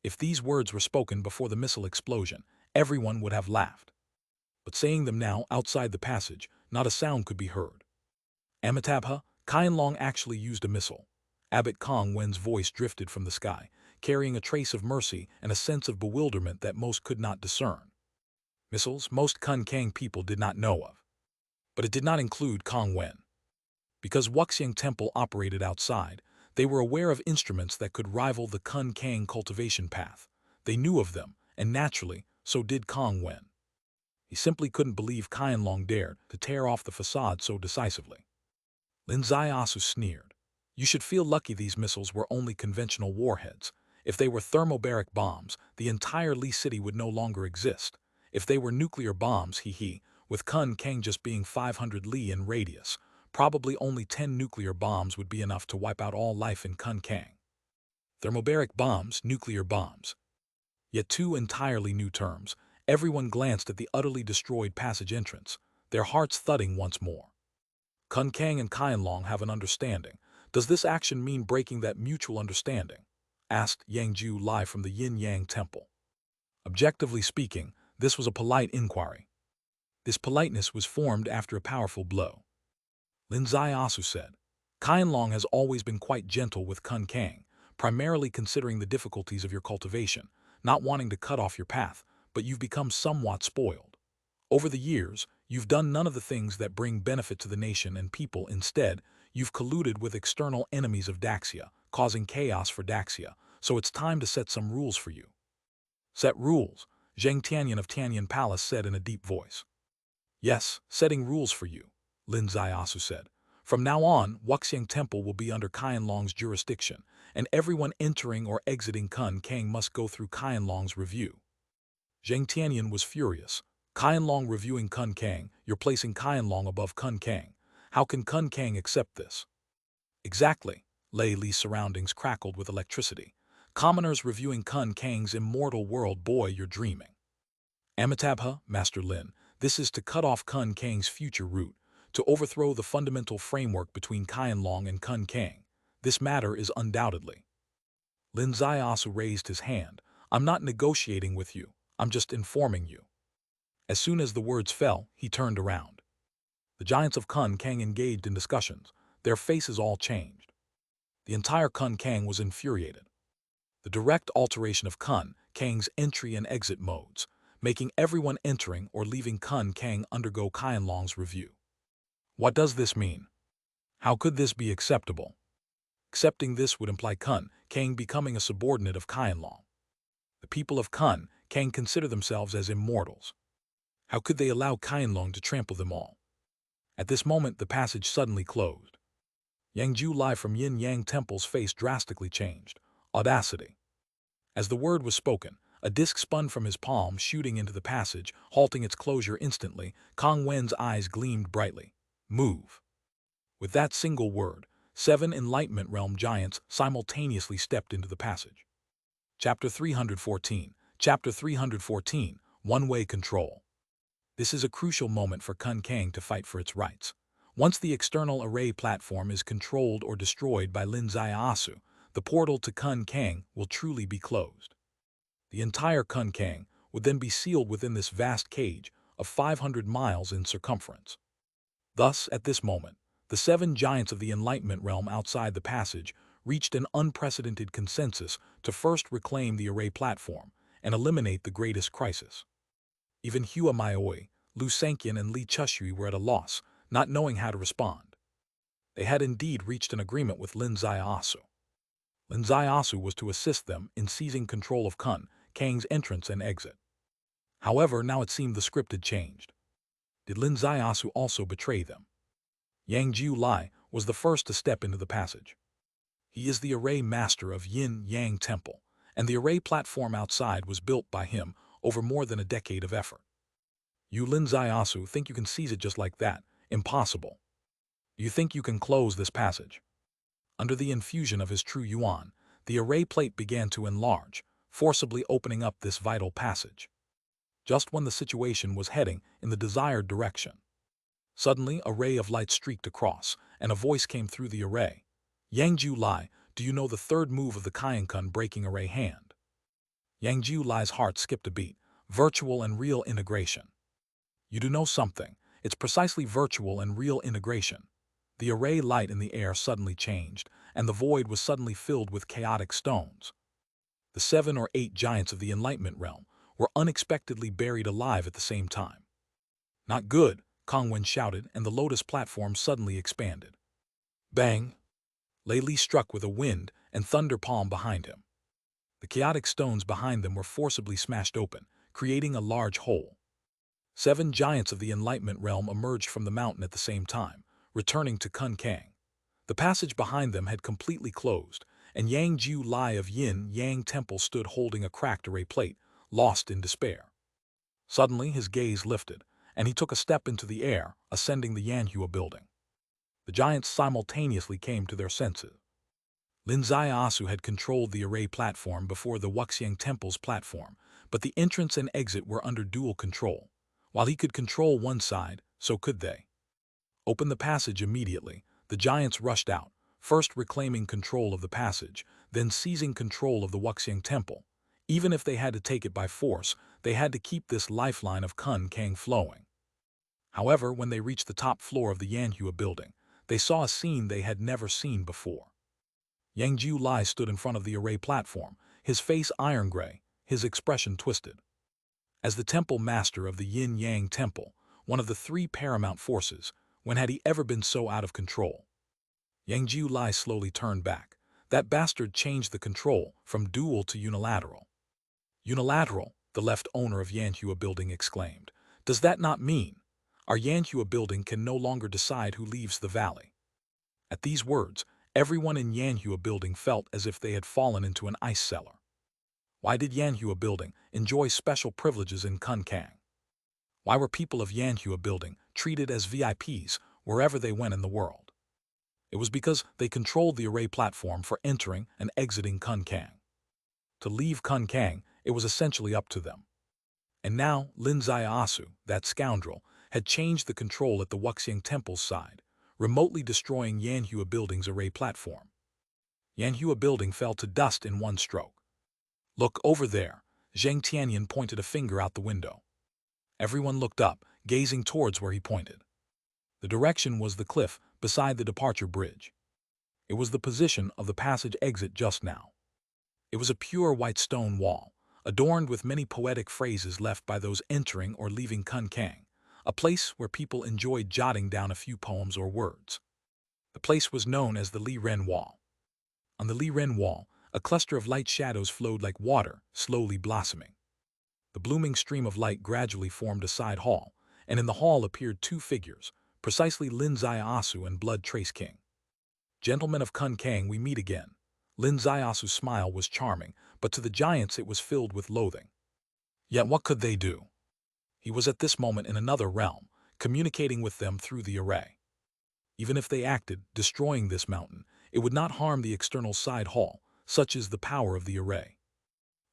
If these words were spoken before the missile explosion, everyone would have laughed. But saying them now outside the passage, not a sound could be heard. Amitabha, Qianlong actually used a missile. Abbot Kong Wen's voice drifted from the sky, carrying a trace of mercy and a sense of bewilderment that most could not discern. Missiles most Kun Kang people did not know of. But it did not include Kong Wen. Because Wuxiang Temple operated outside, they were aware of instruments that could rival the Kun Kang cultivation path. They knew of them, and naturally, so did Kong Wen. He simply couldn't believe Qianlong dared to tear off the facade so decisively. Lin Zaiasu sneered. You should feel lucky these missiles were only conventional warheads. If they were thermobaric bombs, the entire Li City would no longer exist. If they were nuclear bombs, with Kun Kang just being 500 li in radius, probably only 10 nuclear bombs would be enough to wipe out all life in Kun Kang. Thermobaric bombs, nuclear bombs. Yet 2 entirely new terms. Everyone glanced at the utterly destroyed passage entrance, their hearts thudding once more. Kun Kang and Qianlong have an understanding. Does this action mean breaking that mutual understanding? Asked Yang Ju Lai from the Yin Yang Temple. Objectively speaking, this was a polite inquiry. This politeness was formed after a powerful blow. Lin Zaiasu said, Qianlong has always been quite gentle with Kun Kang, primarily considering the difficulties of your cultivation, not wanting to cut off your path, but you've become somewhat spoiled. Over the years, you've done none of the things that bring benefit to the nation and people. Instead, you've colluded with external enemies of Daxia, causing chaos for Daxia, so it's time to set some rules for you. Set rules, Zhang Tianyan of Tianyan Palace said in a deep voice. Yes, setting rules for you, Lin Zaiasu said. From now on, Wuxiang Temple will be under Qianlong's jurisdiction, and everyone entering or exiting Kun Kang must go through Qianlong's review. Zhang Tianyan was furious. Qianlong reviewing Kun Kang, you're placing Qianlong above Kun Kang. How can Kun Kang accept this? Exactly, Lei Li's surroundings crackled with electricity. Commoners reviewing Kun Kang's immortal world, boy, you're dreaming. Amitabha, Master Lin, this is to cut off Kun Kang's future route, to overthrow the fundamental framework between Qianlong and Kun Kang. This matter is undoubtedly. Lin Zaiasu raised his hand. I'm not negotiating with you, I'm just informing you. As soon as the words fell, he turned around. The giants of Kun Kang engaged in discussions. Their faces all changed. The entire Kun Kang was infuriated. The direct alteration of Kun Kang's entry and exit modes, making everyone entering or leaving Kun Kang undergo Qianlong's review. What does this mean? How could this be acceptable? Accepting this would imply Kun Kang becoming a subordinate of Qianlong. The people of Kun Kang consider themselves as immortals. How could they allow Qianlong to trample them all? At this moment, the passage suddenly closed. Yang Ju Lai from Yin Yang Temple's face drastically changed. Audacity. As the word was spoken, a disc spun from his palm, shooting into the passage, halting its closure instantly. Kong Wen's eyes gleamed brightly. Move. With that single word, 7 Enlightenment Realm giants simultaneously stepped into the passage. Chapter 314. Chapter 314. One-Way Control. This is a crucial moment for Kun Kang to fight for its rights. Once the external array platform is controlled or destroyed by Lin Zaiasu, the portal to Kun Kang will truly be closed. The entire Kun Kang would then be sealed within this vast cage of 500 miles in circumference. Thus, at this moment, the 7 giants of the Enlightenment Realm outside the passage reached an unprecedented consensus to first reclaim the array platform and eliminate the greatest crisis. Even Hua Maioi, Lu Sanqian and Li Chushui were at a loss, not knowing how to respond. They had indeed reached an agreement with Lin Zaiasu. Lin Zaiasu was to assist them in seizing control of Kun Kang's entrance and exit. However, now it seemed the script had changed. Did Lin Zaiasu also betray them? Yang Jiu Lai was the first to step into the passage. He is the array master of Yin Yang Temple, and the array platform outside was built by him over more than a decade of effort. You Lin Zaiasu think you can seize it just like that? Impossible. You think you can close this passage? Under the infusion of his true yuan, the array plate began to enlarge, forcibly opening up this vital passage. Just when the situation was heading in the desired direction, suddenly a ray of light streaked across, and a voice came through the array. Yang Jiu Lai, do you know the third move of the Kaiyankun breaking array hand? Yang Jiu Lai's heart skipped a beat. Virtual and real integration. You do know something. It's precisely virtual and real integration. The array light in the air suddenly changed, and the void was suddenly filled with chaotic stones. The 7 or 8 giants of the Enlightenment Realm were unexpectedly buried alive at the same time. Not good, Kongwen shouted, and the lotus platform suddenly expanded. Bang! Lei Li struck with a wind and thunder palm behind him. The chaotic stones behind them were forcibly smashed open, creating a large hole. 7 giants of the Enlightenment Realm emerged from the mountain at the same time, returning to Kun Kang. The passage behind them had completely closed, and Yang Jiu Lai of Yin Yang Temple stood holding a cracked array plate, lost in despair. Suddenly his gaze lifted, and he took a step into the air, ascending the Yanhua building. The giants simultaneously came to their senses. Lin Zaiasu had controlled the array platform before the Wuxiang Temple's platform, but the entrance and exit were under dual control. While he could control one side, so could they. Open the passage immediately. The giants rushed out, first reclaiming control of the passage, then seizing control of the Wuxiang Temple. Even if they had to take it by force, they had to keep this lifeline of Kun Kang flowing. However, when they reached the top floor of the Yanhua building, they saw a scene they had never seen before. Yang Jiu Lai stood in front of the array platform, his face iron-gray, his expression twisted. As the temple master of the Yin-Yang Temple, one of the 3 paramount forces, when had he ever been so out of control? Yang Jiu Lai slowly turned back. That bastard changed the control from dual to unilateral. Unilateral, the left owner of Yanhua building exclaimed. Does that not mean our Yanhua building can no longer decide who leaves the valley? At these words, everyone in Yanhua building felt as if they had fallen into an ice cellar. Why did Yanhua building enjoy special privileges in Kun Kang? Why were people of Yanhua building treated as VIPs wherever they went in the world? It was because they controlled the array platform for entering and exiting Kun Kang. To leave Kun Kang, it was essentially up to them. And now, Lin Zaiasu, that scoundrel, had changed the control at the Wuxiang Temple's side, remotely destroying Yanhua building's array platform. Yanhua building fell to dust in one stroke. Look over there, Zhang Tianyan pointed a finger out the window. Everyone looked up, gazing towards where he pointed. The direction was the cliff beside the departure bridge. It was the position of the passage exit just now. It was a pure white stone wall, adorned with many poetic phrases left by those entering or leaving Kun Kang, a place where people enjoyed jotting down a few poems or words. The place was known as the Li Ren Wall. On the Li Ren Wall, a cluster of light shadows flowed like water, slowly blossoming. The blooming stream of light gradually formed a side hall, and in the hall appeared 2 figures, precisely Lin Zaiasu and Blood Trace King. Gentlemen of Kun Kang, we meet again. Lin Zaiasu's smile was charming, but to the giants it was filled with loathing. Yet what could they do? He was at this moment in another realm, communicating with them through the array. Even if they acted, destroying this mountain, It would not harm the external side hall, such is the power of the array.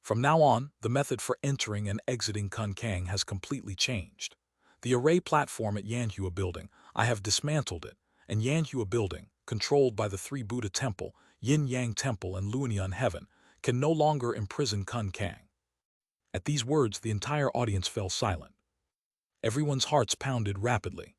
From now on, the method for entering and exiting Kun Kang has completely changed. The array platform at Yanhua Building, I have dismantled it, and Yanhua Building, controlled by the three Buddha Temple, Yin Yang Temple, and Luonian Heaven, can no longer imprison Kun Kang. At these words, the entire audience fell silent. Everyone's hearts pounded rapidly.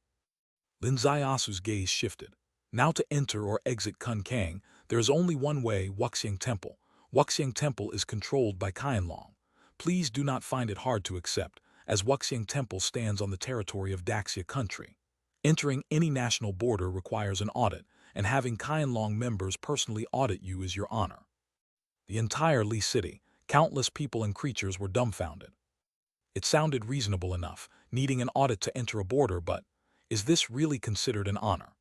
Lin Ziasu's gaze shifted. Now to enter or exit Kun Kang, there is only one way, Wuxiang Temple. Wuxiang Temple is controlled by Qianlong. Please do not find it hard to accept, as Wuxiang Temple stands on the territory of Daxia country. Entering any national border requires an audit, and having Qianlong members personally audit you is your honor. The entire Li City, countless people and creatures were dumbfounded. It sounded reasonable enough, needing an audit to enter a border, but is this really considered an honor?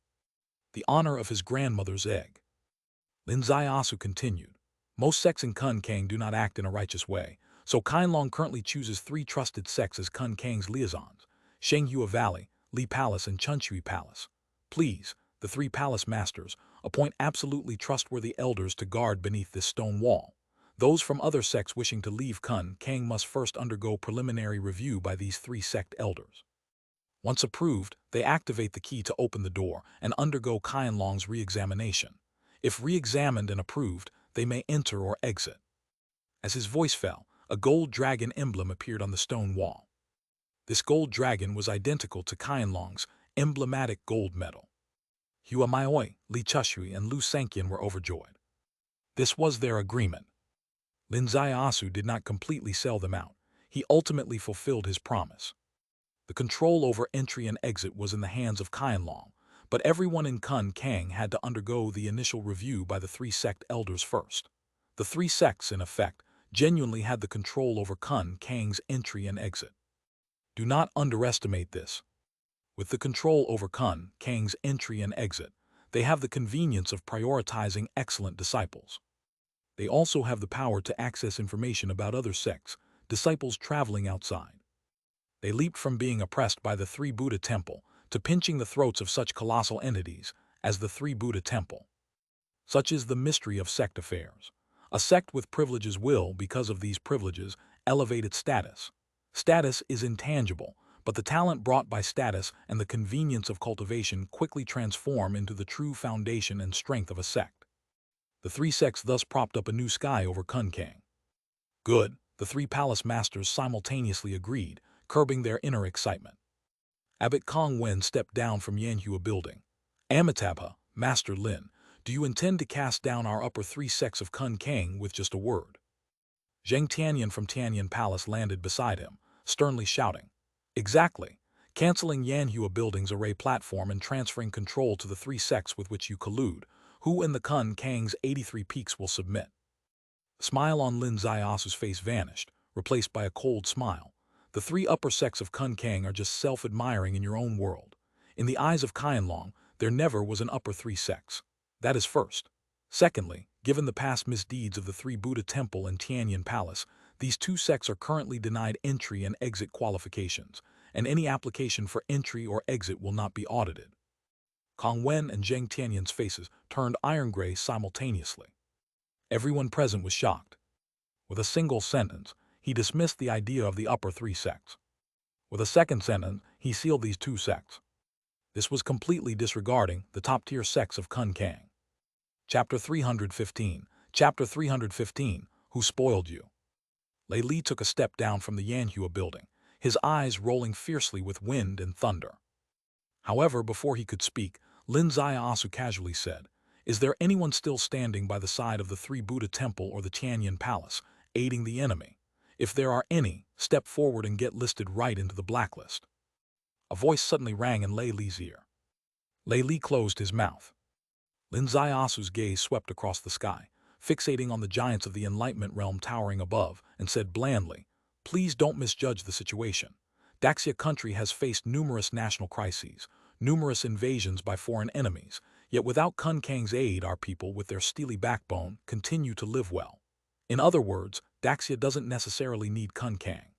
The honor of his grandmother's egg. Lin Ziasu continued. Most sects in Kun Kang do not act in a righteous way, so Qianlong currently chooses 3 trusted sects as Kun Kang's liaisons, Shenghua Valley, Li Palace, and Chunchui Palace. Please, the 3 palace masters, appoint absolutely trustworthy elders to guard beneath this stone wall. Those from other sects wishing to leave Kun Kang must first undergo preliminary review by these 3 sect elders. Once approved, they activate the key to open the door and undergo Qianlong's re-examination. If re-examined and approved, they may enter or exit. As his voice fell, a gold dragon emblem appeared on the stone wall. This gold dragon was identical to Qianlong's emblematic gold medal. Hua Maioi, Li Chushui, and Lu Sanqian were overjoyed. This was their agreement. Lin Ziasu did not completely sell them out. He ultimately fulfilled his promise. The control over entry and exit was in the hands of Qianlong, but everyone in Kun Kang had to undergo the initial review by the 3 sect elders first. The 3 sects, in effect, genuinely had the control over Kun Kang's entry and exit. Do not underestimate this. With the control over Kun Kang's entry and exit, they have the convenience of prioritizing excellent disciples. They also have the power to access information about other sects, disciples traveling outside. They leaped from being oppressed by the 3 Buddha Temple to pinching the throats of such colossal entities as the 3 Buddha Temple. Such is the mystery of sect affairs. A sect with privileges will, because of these privileges, elevate its status. Status is intangible, but the talent brought by status and the convenience of cultivation quickly transform into the true foundation and strength of a sect. The 3 sects thus propped up a new sky over Kun Kang. Good, the 3 palace masters simultaneously agreed, curbing their inner excitement. Abbot Kong Wen stepped down from Yanhua Building. Amitabha, Master Lin, do you intend to cast down our upper 3 sects of Kun Kang with just a word? Zheng Tianyan from Tianyan Palace landed beside him, sternly shouting. Exactly. Canceling Yanhua Building's array platform and transferring control to the 3 sects with which you collude, who in the Kun Kang's 83 peaks will submit. The smile on Lin Ziasu's face vanished, replaced by a cold smile. The 3 upper sects of Kun Kang are just self-admiring in your own world. In the eyes of Qianlong, there never was an upper 3 sects. That is first. Secondly, given the past misdeeds of the 3 Buddha Temple and Tianyan Palace, these 2 sects are currently denied entry and exit qualifications, and any application for entry or exit will not be audited. Kong Wen and Zheng Tianyan's faces turned iron-gray simultaneously. Everyone present was shocked. With a single sentence, he dismissed the idea of the upper 3 sects. With a second sentence, he sealed these 2 sects. This was completely disregarding the top-tier sects of Kun Kang. Chapter 315. Chapter 315. Who spoiled you? Lei Li took a step down from the Yanhua Building, his eyes rolling fiercely with wind and thunder. However, before he could speak, Lin Ziasu casually said, "Is there anyone still standing by the side of the 3 Buddha Temple or the Tianyan Palace, aiding the enemy? If there are any, step forward and get listed right into the blacklist." A voice suddenly rang in Lei Li's ear. Lei Li closed his mouth. Lin Ziasu's gaze swept across the sky, fixating on the giants of the Enlightenment realm towering above, and said blandly, "Please don't misjudge the situation. Daxia country has faced numerous national crises, numerous invasions by foreign enemies, yet without Kun Kang's aid our people with their steely backbone continue to live well. In other words, Daxia doesn't necessarily need Kun Kang.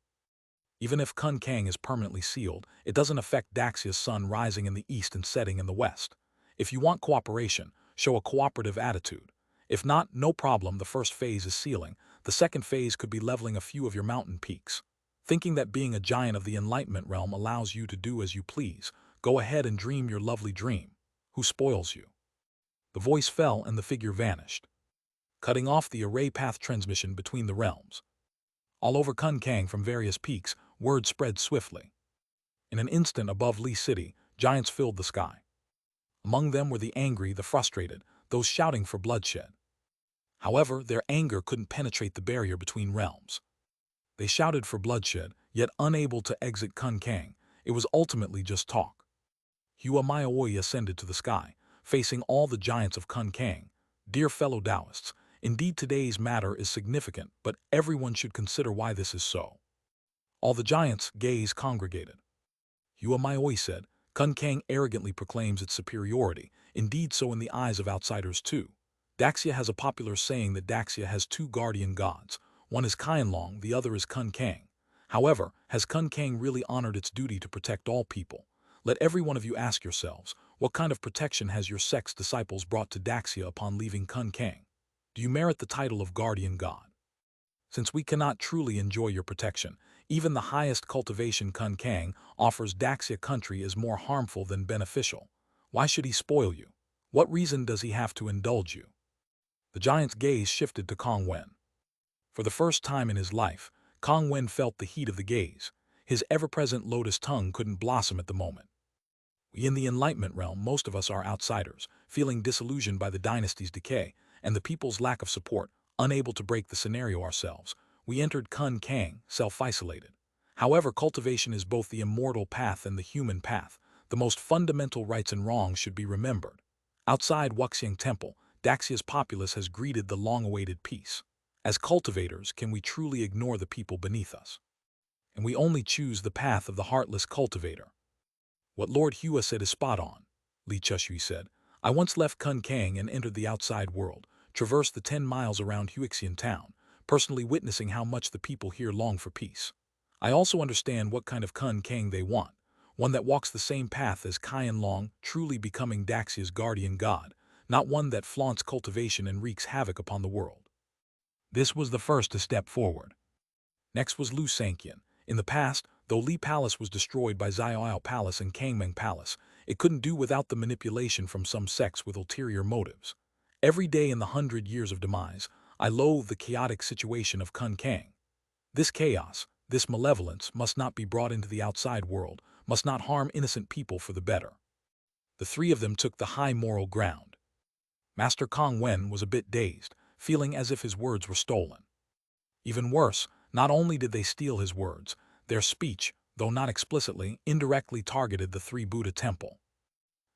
Even if Kun Kang is permanently sealed, it doesn't affect Daxia's sun rising in the east and setting in the west. If you want cooperation, show a cooperative attitude. If not, no problem, the first phase is sealing. The second phase could be leveling a few of your mountain peaks. Thinking that being a giant of the enlightenment realm allows you to do as you please, go ahead and dream your lovely dream. Who spoils you? The voice fell and the figure vanished, cutting off the array path transmission between the realms. All over Kun Kang from various peaks, word spread swiftly. In an instant above Lee City, giants filled the sky. Among them were the angry, the frustrated, those shouting for bloodshed. However, their anger couldn't penetrate the barrier between realms. They shouted for bloodshed, yet unable to exit Kun Kang. It was ultimately just talk. Hua Maioi ascended to the sky, facing all the giants of Kun Kang. Dear fellow Taoists, indeed today's matter is significant, but everyone should consider why this is so. All the giants' gaze congregated. Hua Maioi said, Kun Kang arrogantly proclaims its superiority, indeed so in the eyes of outsiders too. Daxia has a popular saying that Daxia has two guardian gods. One is Qianlong, the other is Kun Kang. However, has Kun Kang really honored its duty to protect all people? Let every one of you ask yourselves, what kind of protection has your sex disciples brought to Daxia upon leaving Kun Kang? Do you merit the title of guardian god? Since we cannot truly enjoy your protection, even the highest cultivation Kun Kang offers Daxia country is more harmful than beneficial. Why should he spoil you? What reason does he have to indulge you? The giant's gaze shifted to Kong Wen. For the first time in his life, Kong Wen felt the heat of the gaze. His ever-present lotus tongue couldn't blossom at the moment. In the enlightenment realm, most of us are outsiders, feeling disillusioned by the dynasty's decay and the people's lack of support, unable to break the scenario ourselves. We entered Kun Kang, self-isolated. However, cultivation is both the immortal path and the human path. The most fundamental rights and wrongs should be remembered. Outside Wuxiang Temple, Daxia's populace has greeted the long-awaited peace. As cultivators, can we truly ignore the people beneath us? And we only choose the path of the heartless cultivator. What Lord Hua said is spot on, Li Chushui said. I once left Kun Kang and entered the outside world, traversed the 10 miles around Huixian town, personally witnessing how much the people here long for peace. I also understand what kind of Kun Kang they want, one that walks the same path as Qianlong, truly becoming Daxia's guardian god, not one that flaunts cultivation and wreaks havoc upon the world. This was the first to step forward. Next was Lu Sanqian. In the past, though Li Palace was destroyed by Xiaoyao Palace and Kangmeng Palace, it couldn't do without the manipulation from some sects with ulterior motives. Every day in the 100 years of demise, I loathe the chaotic situation of Kun Kang. This chaos, this malevolence must not be brought into the outside world, must not harm innocent people for the better. The three of them took the high moral ground. Master Kong Wen was a bit dazed, feeling as if his words were stolen. Even worse, not only did they steal his words, their speech, though not explicitly, indirectly targeted the Three Buddha Temple.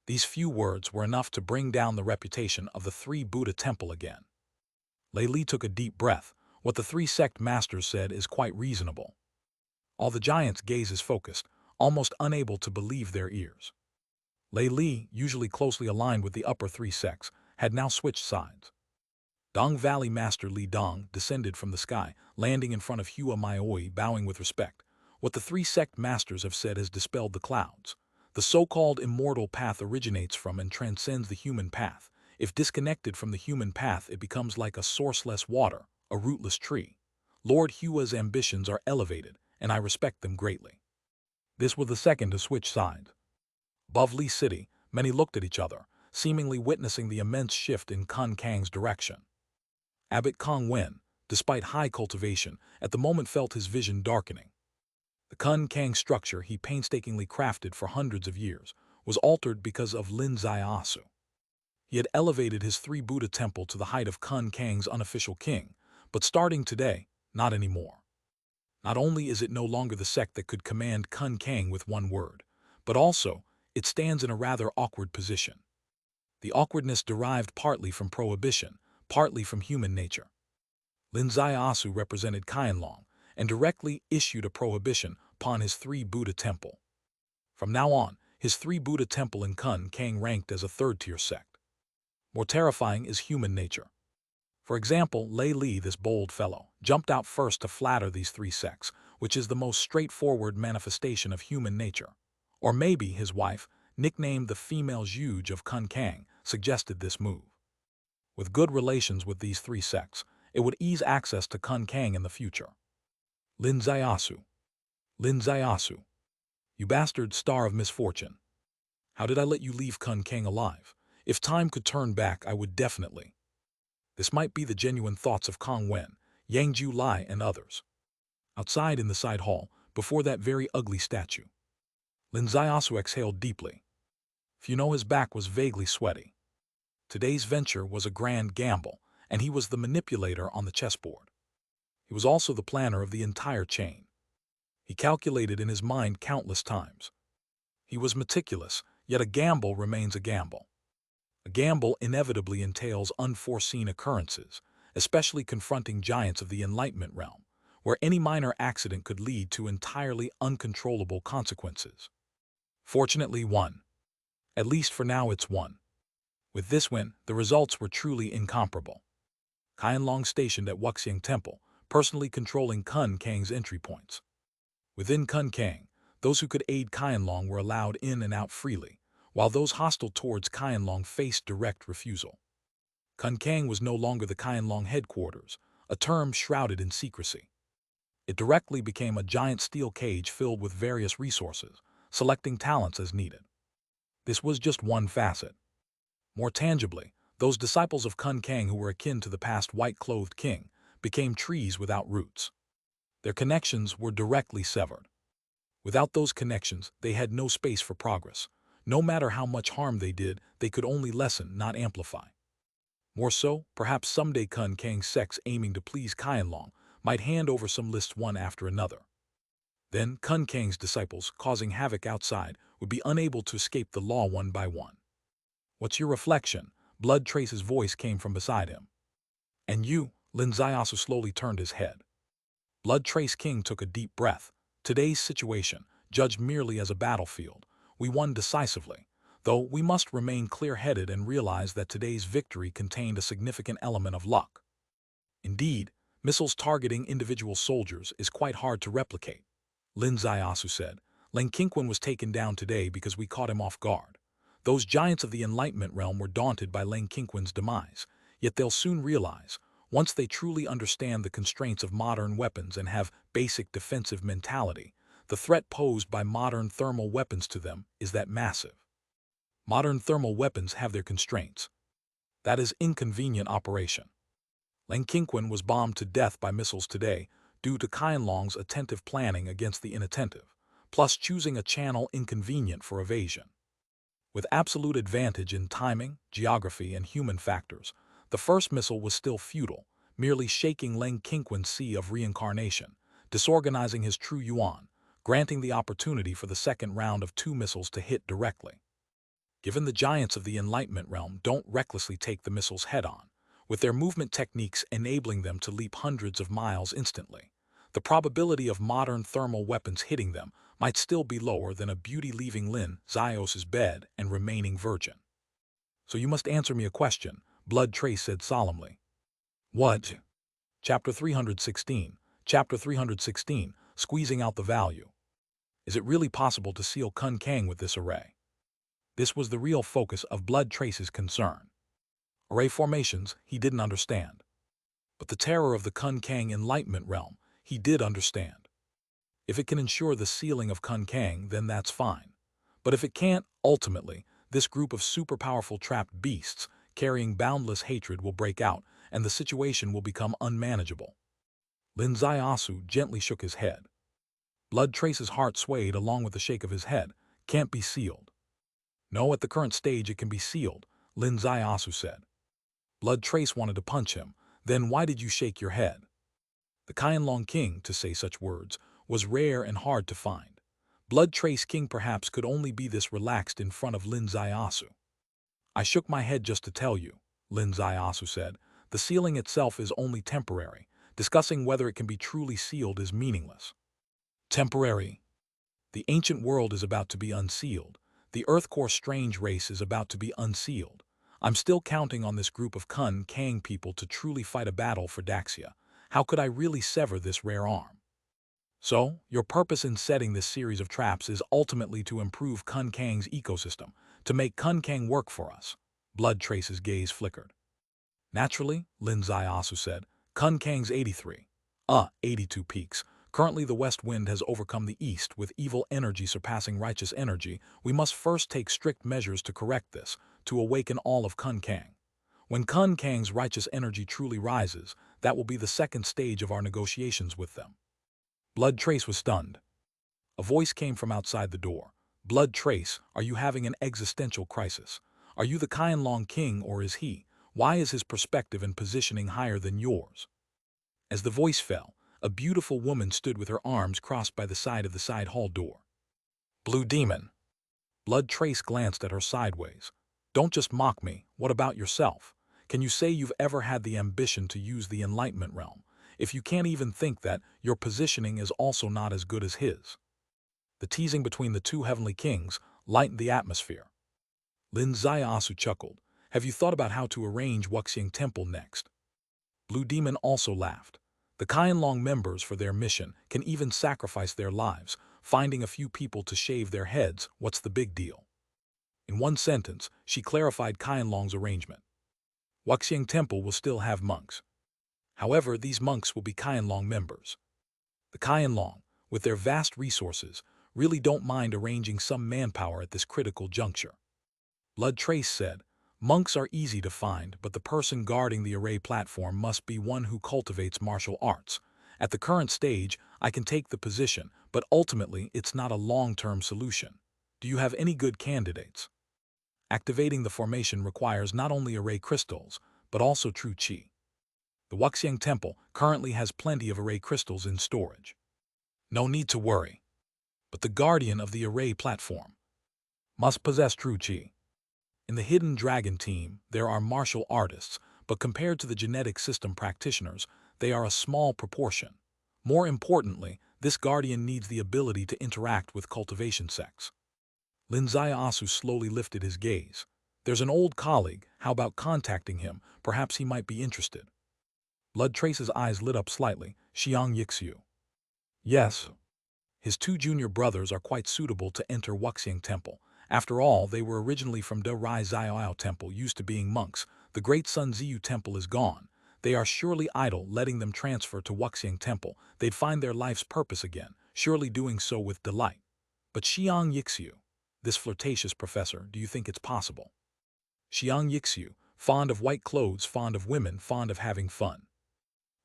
These few words were enough to bring down the reputation of the Three Buddha Temple again. Lei Li took a deep breath. What the three sect masters said is quite reasonable. All the giants' gazes focused, almost unable to believe their ears. Lei Li, usually closely aligned with the upper three sects, had now switched sides. Dong Valley Master Li Dong descended from the sky, landing in front of Hua Maioi, bowing with respect. What the three sect masters have said has dispelled the clouds. The so-called immortal path originates from and transcends the human path. If disconnected from the human path, it becomes like a sourceless water, a rootless tree. Lord Hua's ambitions are elevated, and I respect them greatly. This was the second to switch sides. Above Lee City, many looked at each other, seemingly witnessing the immense shift in Kun Kang's direction. Abbot Kong Wen, despite high cultivation, at the moment felt his vision darkening. The Kun Kang structure he painstakingly crafted for hundreds of years was altered because of Lin Xiaosu. He had elevated his Three Buddha Temple to the height of Kun Kang's unofficial king, but starting today, not anymore. Not only is it no longer the sect that could command Kun Kang with one word, but also, it stands in a rather awkward position. The awkwardness derived partly from prohibition, partly from human nature. Lin Xiaosu represented Qianlong and directly issued a prohibition upon his Three Buddha Temple. From now on, his Three Buddha Temple in Kun Kang ranked as a third-tier sect. More terrifying is human nature. For example, Lei Li, this bold fellow, jumped out first to flatter these three sects, which is the most straightforward manifestation of human nature. Or maybe his wife, nicknamed the female Zhuge of Kun Kang, suggested this move. With good relations with these three sects, it would ease access to Kun Kang in the future. Lin Zaiasu. Lin Zaiasu. You bastard star of misfortune. How did I let you leave Kun Kang alive? If time could turn back, I would definitely. This might be the genuine thoughts of Kong Wen, Yang Ju Lai, and others. Outside in the side hall, before that very ugly statue. Lin Zaiasu exhaled deeply. You know, his back was vaguely sweaty. Today's venture was a grand gamble, and he was the manipulator on the chessboard. He was also the planner of the entire chain. He calculated in his mind countless times. He was meticulous, yet a gamble remains a gamble. A gamble inevitably entails unforeseen occurrences, especially confronting giants of the Enlightenment realm, where any minor accident could lead to entirely uncontrollable consequences. Fortunately, one. At least for now, it's one. With this win, the results were truly incomparable. Qianlong stationed at Wuxiang Temple, personally controlling Kun Kang's entry points. Within Kun Kang, those who could aid Qianlong were allowed in and out freely, while those hostile towards Qianlong faced direct refusal. Kun Kang was no longer the Qianlong headquarters, a term shrouded in secrecy. It directly became a giant steel cage filled with various resources, selecting talents as needed. This was just one facet. More tangibly, those disciples of Kun Kang who were akin to the past white-clothed king became trees without roots. Their connections were directly severed. Without those connections, they had no space for progress. No matter how much harm they did, they could only lessen, not amplify. More so, perhaps someday Kun Kang's sects aiming to please Qianlong might hand over some lists one after another. Then Kun Kang's disciples, causing havoc outside, would be unable to escape the law one by one. What's your reflection? Blood Trace's voice came from beside him. And you? Lin Zaiasu slowly turned his head. Blood Trace King took a deep breath. Today's situation, judged merely as a battlefield, we won decisively, though we must remain clear-headed and realize that today's victory contained a significant element of luck. Indeed, missiles targeting individual soldiers is quite hard to replicate. Lin Zaiasu said, Leng Qingquan was taken down today because we caught him off guard. Those giants of the Enlightenment realm were daunted by Leng Qingquan's demise, yet they'll soon realize, once they truly understand the constraints of modern weapons and have basic defensive mentality, the threat posed by modern thermal weapons to them is that massive. Modern thermal weapons have their constraints. That is inconvenient operation. Leng Qingquan was bombed to death by missiles today due to Qianlong's attentive planning against the inattentive, plus choosing a channel inconvenient for evasion. With absolute advantage in timing, geography, and human factors, the first missile was still futile, merely shaking Leng Qingquan's sea of reincarnation, disorganizing his true yuan, granting the opportunity for the second round of 2 missiles to hit directly. Given the giants of the Enlightenment realm don't recklessly take the missiles head-on, with their movement techniques enabling them to leap hundreds of miles instantly, the probability of modern thermal weapons hitting them might still be lower than a beauty leaving Lin Zaiao's bed and remaining virgin. So you must answer me a question, Blood Trace said solemnly. What? Chapter 316. Chapter 316, Squeezing Out the Value. Is it really possible to seal Kun Kang with this array? This was the real focus of Blood Trace's concern. Array formations, he didn't understand. But the terror of the Kun Kang Enlightenment realm, he did understand. If it can ensure the sealing of Kun Kang, then that's fine. But if it can't, ultimately, this group of super-powerful trapped beasts carrying boundless hatred will break out, and the situation will become unmanageable. Lin Zaiasu gently shook his head. Blood Trace's heart swayed along with the shake of his head. Can't be sealed. No, at the current stage it can be sealed, Lin Zaiasu said. Blood Trace wanted to punch him. Then why did you shake your head? The Qianlong King, to say such words, was rare and hard to find. Blood Trace King perhaps could only be this relaxed in front of Lin Zaiasu. I shook my head just to tell you, Lin Zaiasu said. The sealing itself is only temporary. Discussing whether it can be truly sealed is meaningless. Temporary. The ancient world is about to be unsealed. The Earthcore strange race is about to be unsealed. I'm still counting on this group of Kun Kang people to truly fight a battle for Daxia. How could I really sever this rare arm? So, your purpose in setting this series of traps is ultimately to improve Kun Kang's ecosystem, to make Kun Kang work for us. Blood Trace's gaze flickered. Naturally, Lin Zaiasu said, Kun Kang's 83. 82 peaks. Currently the west wind has overcome the east, with evil energy surpassing righteous energy. We must first take strict measures to correct this, to awaken all of Kun Kang. When Kun Kang's righteous energy truly rises, that will be the second stage of our negotiations with them. Blood Trace was stunned. A voice came from outside the door. Blood Trace, are you having an existential crisis? Are you the Qianlong king or is he? Why is his perspective and positioning higher than yours? As the voice fell, a beautiful woman stood with her arms crossed by the side of the side hall door. Blue Demon. Blood Trace glanced at her sideways. Don't just mock me, what about yourself? Can you say you've ever had the ambition to use the Enlightenment realm? If you can't even think that, your positioning is also not as good as his. The teasing between the two heavenly kings lightened the atmosphere. Lin Zaiasu chuckled. Have you thought about how to arrange Wuxing Temple next? Blue Demon also laughed. The Qianlong members for their mission can even sacrifice their lives, finding a few people to shave their heads. What's the big deal? In one sentence, she clarified Qianlong's arrangement. Wuxing Temple will still have monks. However, these monks will be Qianlong members. The Qianlong, with their vast resources, really don't mind arranging some manpower at this critical juncture. Blood Trace said, monks are easy to find, but the person guarding the array platform must be one who cultivates martial arts. At the current stage, I can take the position, but ultimately it's not a long-term solution. Do you have any good candidates? Activating the formation requires not only array crystals, but also true qi. The Wuxing Temple currently has plenty of array crystals in storage. No need to worry. But the guardian of the array platform must possess true qi. In the Hidden Dragon team, there are martial artists, but compared to the genetic system practitioners, they are a small proportion. More importantly, this guardian needs the ability to interact with cultivation sects. Lin Zaiasu slowly lifted his gaze. There's an old colleague, how about contacting him? Perhaps he might be interested. Blood Trace's eyes lit up slightly. Xiang Yixiu. Yes. His two junior brothers are quite suitable to enter Wuxing Temple. After all, they were originally from De Rai Xiaoyao Temple, used to being monks. The great Sun Ziyu Temple is gone. They are surely idle letting them transfer to Wuxing Temple. They'd find their life's purpose again, surely doing so with delight. But Xiang Yixiu, this flirtatious professor, do you think it's possible? Xiang Yixiu, fond of white clothes, fond of women, fond of having fun.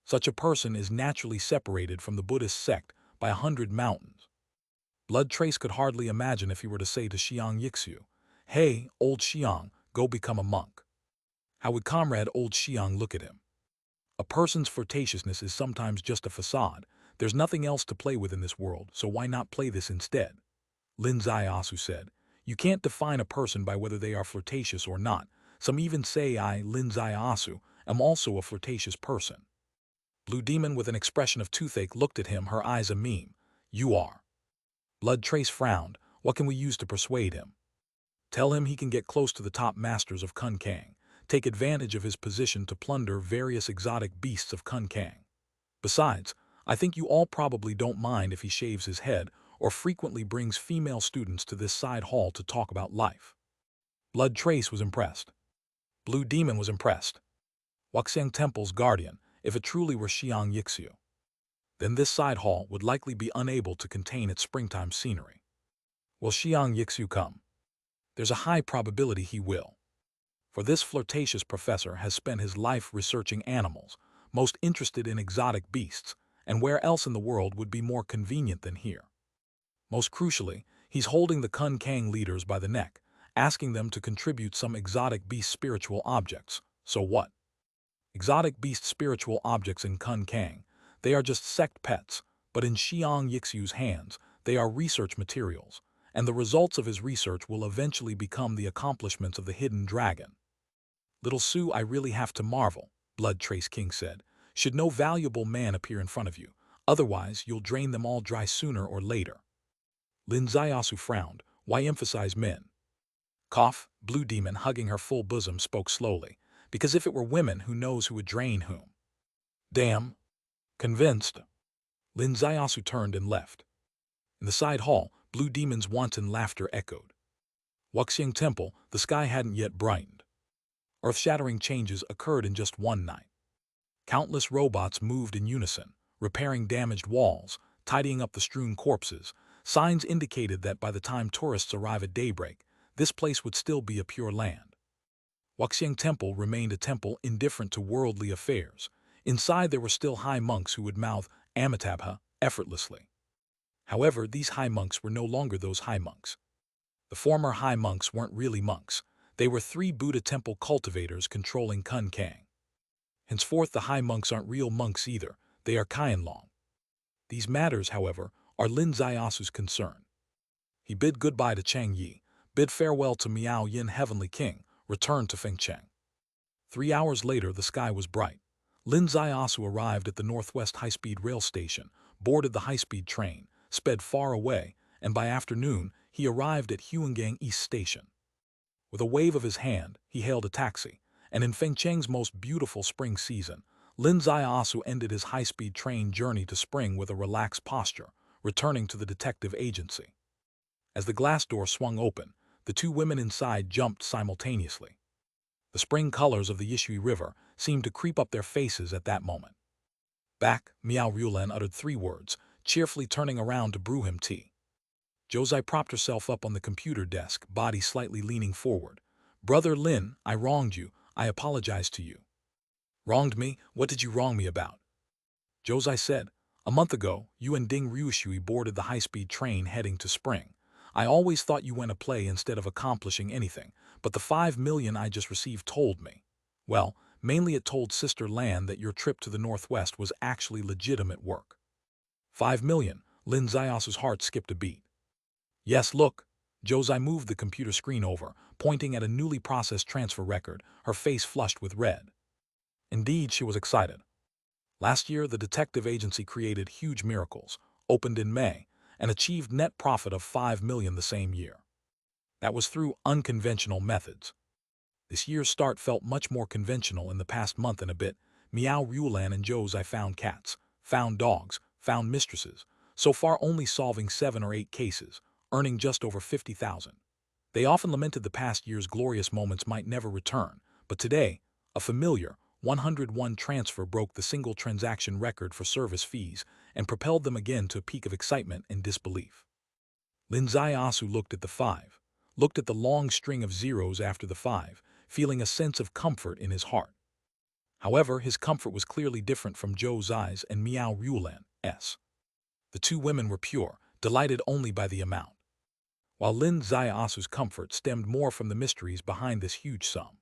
Such a person is naturally separated from the Buddhist sect by 100 mountains. Blood Trace could hardly imagine if he were to say to Xiang Yixiu, hey, old Xiang, go become a monk. How would comrade old Xiang look at him? A person's flirtatiousness is sometimes just a facade. There's nothing else to play with in this world, so why not play this instead? Lin Zaiasu said, you can't define a person by whether they are flirtatious or not. Some even say I, Lin Zaiasu, am also a flirtatious person. Blue Demon with an expression of toothache looked at him, her eyes a meme. You are. Blood Trace frowned. What can we use to persuade him? Tell him he can get close to the top masters of Kun Kang. Take advantage of his position to plunder various exotic beasts of Kun Kang. Besides, I think you all probably don't mind if he shaves his head or frequently brings female students to this side hall to talk about life. Blood Trace was impressed. Blue Demon was impressed. Wuxing Temple's guardian, if it truly were Xiang Yixiu, then this side hall would likely be unable to contain its springtime scenery. Will Xiang Yixiu come? There's a high probability he will. For this flirtatious professor has spent his life researching animals, most interested in exotic beasts, and where else in the world would be more convenient than here? Most crucially, he's holding the Kun Kang leaders by the neck, asking them to contribute some exotic beast spiritual objects. So what? Exotic beast spiritual objects in Kun Kang, they are just sect pets, but in Xiang Yixiu's hands, they are research materials, and the results of his research will eventually become the accomplishments of the Hidden Dragon. Little Sue, I really have to marvel, Blood Trace King said. Should no valuable man appear in front of you, otherwise you'll drain them all dry sooner or later. Lin Zaiasu frowned. Why emphasize men? Cough, Blue Demon hugging her full bosom spoke slowly, because if it were women, who knows who would drain whom? Damn. Convinced. Lin Zaiasu turned and left. In the side hall, Blue Demon's wanton laughter echoed. Wuxing Temple, the sky hadn't yet brightened. Earth-shattering changes occurred in just one night. Countless robots moved in unison, repairing damaged walls, tidying up the strewn corpses. Signs indicated that by the time tourists arrive at daybreak, this place would still be a pure land. Wuxiang Temple remained a temple indifferent to worldly affairs. Inside there were still high monks who would mouth Amitabha effortlessly. However, these high monks were no longer those high monks. The former high monks weren't really monks. They were 3 Buddha temple cultivators controlling Kun Kang. Henceforth, the high monks aren't real monks either. They are Qianlong. These matters, however, are Lin Ziyasu's concern. He bid goodbye to Chang Yi, bid farewell to Miao Yin Heavenly King, returned to Fengcheng. 3 hours later, the sky was bright. Lin Ziyasu arrived at the Northwest High-Speed Rail Station, boarded the high-speed train, sped far away, and by afternoon, he arrived at Huanggang East Station. With a wave of his hand, he hailed a taxi, and in Fengcheng's most beautiful spring season, Lin Ziyasu ended his high-speed train journey to spring with a relaxed posture, returning to the detective agency. As the glass door swung open, the 2 women inside jumped simultaneously. The spring colors of the Yishui River seemed to creep up their faces at that moment. Back, Miao Rulan uttered 3 words, cheerfully turning around to brew him tea. Josai propped herself up on the computer desk, body slightly leaning forward. "Brother Lin, I wronged you. I apologize to you." "Wronged me? What did you wrong me about?" Josai said, "A month ago, you and Ding Ryushui boarded the high-speed train heading to Spring. I always thought you went to play instead of accomplishing anything, but the 5 million I just received told me. Well, mainly it told Sister Lan that your trip to the Northwest was actually legitimate work." 5 million, Lin Ziyasu's heart skipped a beat. "Yes, look." Josai moved the computer screen over, pointing at a newly processed transfer record, her face flushed with red. Indeed, she was excited. Last year, the detective agency created huge miracles, opened in May, and achieved net profit of 5 million the same year. That was through unconventional methods. This year's start felt much more conventional. In the past month and a bit. Miao Rulan and Josai found cats, found dogs, found mistresses, so far only solving 7 or 8 cases, earning just over 50,000. They often lamented the past year's glorious moments might never return, but today, a familiar 101 transfer broke the single transaction record for service fees and propelled them again to a peak of excitement and disbelief. Lin Ziyasu looked at the 5, looked at the long string of zeros after the 5, feeling a sense of comfort in his heart. However, his comfort was clearly different from Josai's and Miao Rulan's. The 2 women were pure, delighted only by the amount, while Lin Ziyasu's comfort stemmed more from the mysteries behind this huge sum.